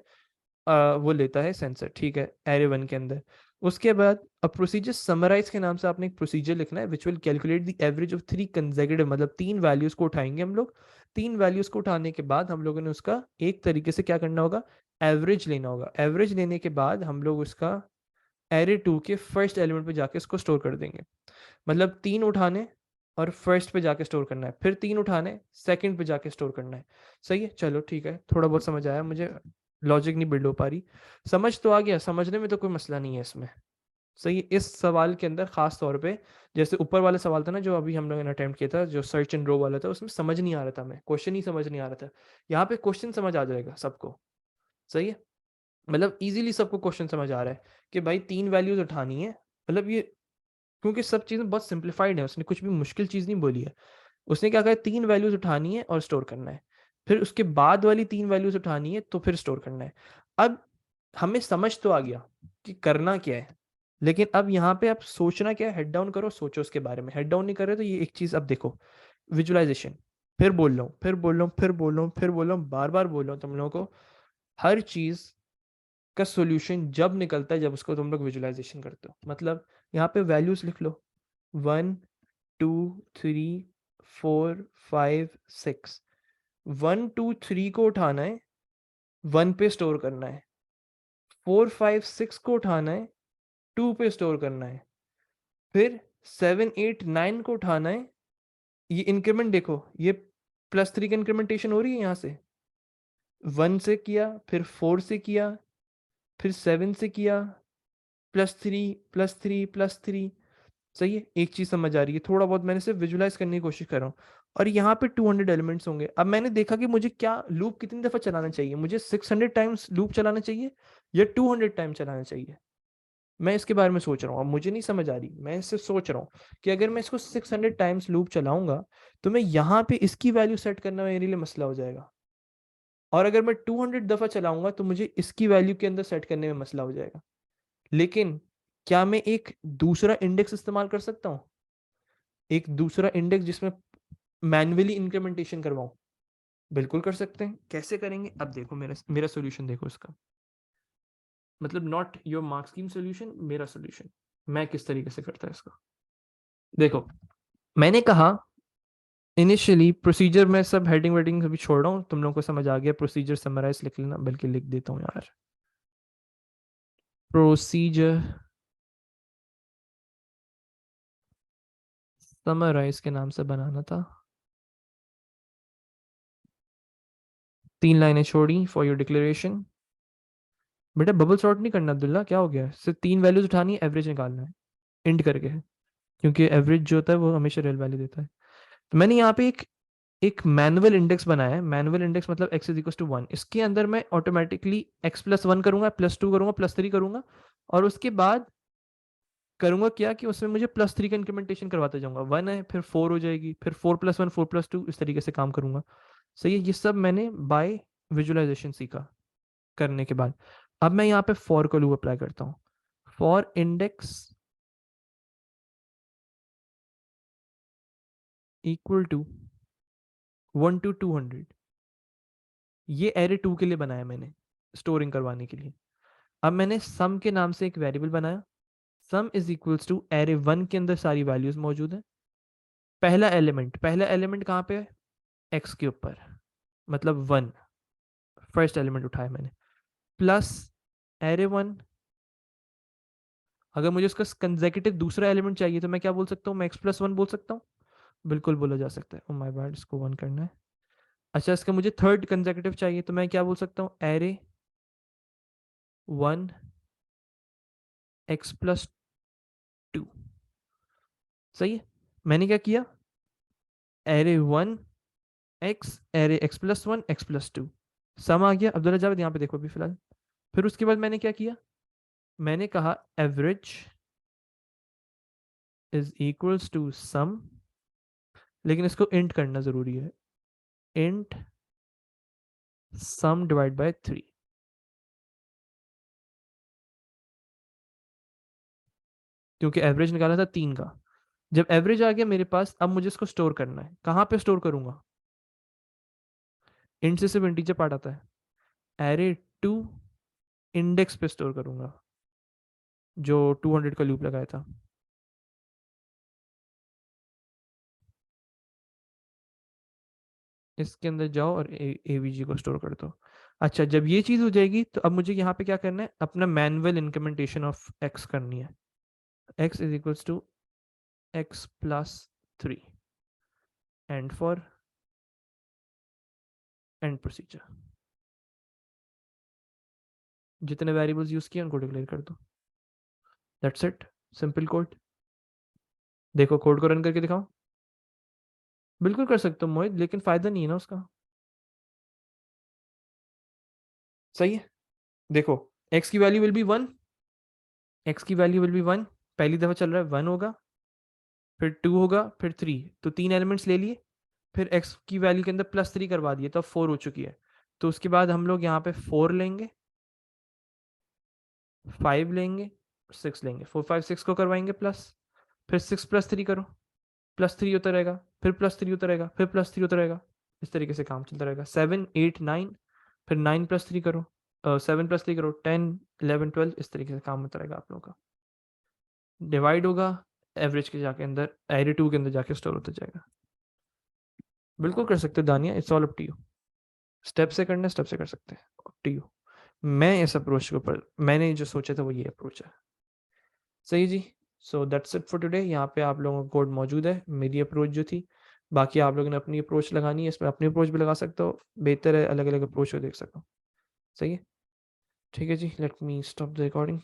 वो लेता है सेंसर। ठीक है, एरे 1 के अंदर। उसके बाद अ प्रोसीजर समराइज के नाम से आपने एक प्रोसीजर लिखना है which will calculate the average of 3 consecutive, मतलब 3 वैल्यूज को उठाएंगे हम लोग, 3 वैल्यूज को उठाने के बाद हम लोगों ने उसका एक तरीके से क्या करना होगा, एवरेज लेना होगा। एवरेज लेने के बाद हम लोग उसका एरे 2 के फर्स्ट एलिमेंट पे जाके इसको स्टोर कर देंगे, मतलब 3 उठाने और फर्स्ट पे जाके स्टोर करना है, फिर 3 उठाने सेकंड पे जाके स्टोर करना है। सही है, चलो ठीक है, थोड़ा बहुत समझ आया मुझे, लॉजिक नहीं बिल्ड हो पा रही, समझ तो आ गया, समझने में तो कोई मसला नहीं है इसमें। सही है, इस सवाल के अंदर खास तौर पे, जैसे ऊपर वाला सवाल था ना जो अभी हम लोगों ने अटेम्प्ट किया था, जो सर्च एंड रो वाला था, उसमें समझ नहीं आ रहा था, मैं क्वेश्चन ही समझ नहीं आ रहा था, यहाँ पे क्वेश्चन समझ आ जाएगा सबको। सही है, मतलब इजीली सबको क्वेश्चन समझ आ रहा है कि भाई 3 वैल्यूज उठानी है, मतलब ये क्योंकि सब चीज़ें बहुत सिंप्लीफाइड है, उसने कुछ भी मुश्किल चीज़ नहीं बोली है। उसने क्या कहा, 3 वैल्यूज उठानी है और स्टोर करना है, फिर उसके बाद वाली 3 वैल्यूज उठानी है तो फिर स्टोर करना है। अब हमें समझ तो आ गया कि करना क्या है, लेकिन अब यहाँ पे आप सोचना क्या है, हेड डाउन करो, सोचो उसके बारे में। हेड डाउन नहीं कर रहे तो ये एक चीज़ अब देखो, विजुअलाइजेशन। फिर बोल रहा हूँ, फिर बोल रहा हूँ, फिर बोल रहा हूँ, फिर बोल रहा हूँ, बार बार बोल रहा हूँ तुम लोगों को, हर चीज़ का सॉल्यूशन जब निकलता है जब उसको तुम लोग विजुअलाइजेशन करते हो। मतलब यहाँ पे वैल्यूज लिख लो, 1 2 3 4 5 6। 1 2 3 को उठाना है, 1 पे स्टोर करना है। 4 5 6 को उठाना है, 2 पे स्टोर करना है। फिर 7 8 9 को उठाना है, ये इंक्रीमेंट देखो, ये +3 की इंक्रीमेंटेशन हो रही है यहाँ से। 1 से किया, फिर 4 से किया, फिर 7 से किया, +3 +3 +3। सही है, एक चीज़ समझ आ रही है, थोड़ा बहुत मैंने सिर्फ विजुलाइज करने की कोशिश कर रहा हूँ। और यहाँ पे 200 एलिमेंट्स होंगे। अब मैंने देखा कि मुझे क्या लूप कितनी दफ़ा चलाना चाहिए, मुझे 600 टाइम्स लूप चलाना चाहिए या 200 टाइम चलाना चाहिए। मैं इसके बारे में सोच रहा हूँ, अब मुझे नहीं समझ आ रही, मैं सिर्फ सोच रहा हूँ कि अगर मैं इसको 600 टाइम्स लूप चलाऊंगा तो मैं यहाँ पे इसकी वैल्यू सेट करना मेरे लिए मसला हो जाएगा, और अगर मैं 200 दफ़ा चलाऊंगा तो मुझे इसकी वैल्यू के अंदर सेट करने में मसला हो जाएगा। लेकिन क्या मैं एक दूसरा इंडेक्स इस्तेमाल कर सकता हूँ, एक दूसरा इंडेक्स जिसमें मैन्युअली इंक्रीमेंटेशन करवाऊं? बिल्कुल कर सकते हैं। कैसे करेंगे, अब देखो मेरा मेरा सोल्यूशन देखो इसका, मतलब not your mark scheme solution, मेरा सोल्यूशन मैं किस तरीके से करता है इसका। देखो, मैंने कहा इनिशियली प्रोसीजर में सब हेडिंग वेडिंग अभी छोड़ रहा हूँ, तुम लोगों को समझ आ गया, प्रोसीजर समराइज लिख लेना, बल्कि लिख देता हूँ यार, प्रोसीजर समराइज के नाम से बनाना था। 3 लाइनें छोड़ी फॉर योर डिक्लेरेशन। बेटा बबल सॉर्ट नहीं करना अब्दुल्ला, क्या हो गया, सिर्फ 3 वैल्यूज उठानी है, एवरेज निकालना है इंड करके, क्योंकि एवरेज जो होता है वो हमेशा रियल वैल्यू देता है। तो मैंने यहाँ पे एक एक मैनुअल इंडेक्स बनाया है। मैनुअल इंडेक्स मतलब x इज इक्वल टू 1, इसके अंदर मैं ऑटोमेटिकली x+1 करूंगा, +2 करूंगा, +3 करूंगा, और उसके बाद करूंगा क्या कि उसमें मुझे +3 का इंक्रीमेंटेशन करवाते जाऊंगा। 1 है, फिर 4 हो जाएगी, फिर 4+1 4+2, इस तरीके से काम करूंगा। सही है, ये सब मैंने बाय विजुअलाइजेशन सीखा करने के बाद। अब मैं यहाँ पे फॉर का लूप अप्लाई करता हूँ। For index equal to 1 to 200, ये एरे 2 के लिए बनाया मैंने, स्टोरिंग करवाने के लिए। अब मैंने सम के नाम से एक वेरिएबल बनाया, sum is equals to array 1 के अंदर सारी वैल्यूज मौजूद है। पहला एलिमेंट कहाँ पे है, एक्स के ऊपर, मतलब 1, फर्स्ट एलिमेंट उठाया मैंने, प्लस एरे 1। अगर मुझे उसका कंसेक्यूटिव दूसरा एलिमेंट चाहिए तो मैं क्या बोल सकता हूँ, मैं x+1 बोल सकता हूँ, बिल्कुल बोला जा सकता है। ओ माय बैड, इसको 1 करना है। अच्छा, इसका मुझे थर्ड कंसेक्यूटिव चाहिए तो मैं क्या बोल सकता हूँ, एरे 1 x+2। सही है, मैंने क्या किया, array 1 x, array x+1 x+2, सम आ गया। अब्दुल्ला जावेद यहाँ पे देखो अभी फिलहाल। फिर उसके बाद मैंने क्या किया, मैंने कहा average is equals to some, लेकिन इसको इंट करना जरूरी है, इंट सम डिवाइड बाय 3, क्योंकि एवरेज निकाला था 3 का। जब एवरेज आ गया मेरे पास, अब मुझे इसको स्टोर करना है। कहाँ पे स्टोर करूंगा, इंट से सिर्फ इंटीजर पार्ट आता है, एरे 2 इंडेक्स पे स्टोर करूंगा, जो 200 का लूप लगाया था। इसके अंदर जाओ और एवीजी को स्टोर कर दो। अच्छा, जब ये चीज़ हो जाएगी तो अब मुझे यहाँ पे क्या करना है, अपना मैनुअल इंक्रीमेंटेशन ऑफ एक्स करनी है। X is equals to x+3 end for end procedure, जितने वेरिएबल्स यूज किए उनको डिक्लेयर कर दो। That's it, simple code. देखो कोड को रन करके दिखाओ। बिल्कुल कर सकते हो मोहित, लेकिन फायदा नहीं है ना उसका। सही है, देखो x की वैल्यू विल बी 1, x की वैल्यू विल बी 1, पहली दफा चल रहा है 1 होगा, फिर 2 होगा, फिर 3, तो 3 एलिमेंट्स ले लिए, फिर x की वैल्यू के अंदर +3 करवा दिए, तो अब 4 हो चुकी है। तो उसके बाद हम लोग यहाँ पे 4 लेंगे, 5 लेंगे, 6 लेंगे, 4 5 6 को करवाएंगे प्लस, फिर 6 + 3 करो, +3 होता रहेगा, फिर +3 होता रहेगा, फिर +3 होता रहेगा, इस तरीके से काम चलता रहेगा। 7 8 9, फिर 9 + 3 करो, 7 + 3 करो, 10 11 12, इस तरीके से काम होता रहेगा आप लोगों का। डिवाइड होगा, एवरेज के जाके अंदर एरे 2 के अंदर जाके स्टोर होता जाएगा। बिल्कुल कर सकते हो Dania, it's all up to you. Step से करना है, स्टेप से कर सकते हैं, अप टू यू। मैं इस अप्रोच के ऊपर, मैंने जो सोचा था वो ये अप्रोच है। सही जी। So that's it for today. यहाँ पे आप लोगों का कोड मौजूद है, मेरी अप्रोच जो थी। बाकी आप लोगों ने अपनी अप्रोच लगानी है, इसमें अपनी अप्रोच भी लगा सकते हो, बेहतर है अलग अलग अप्रोच को देख सको। सही है, ठीक है जी, let me stop the recording.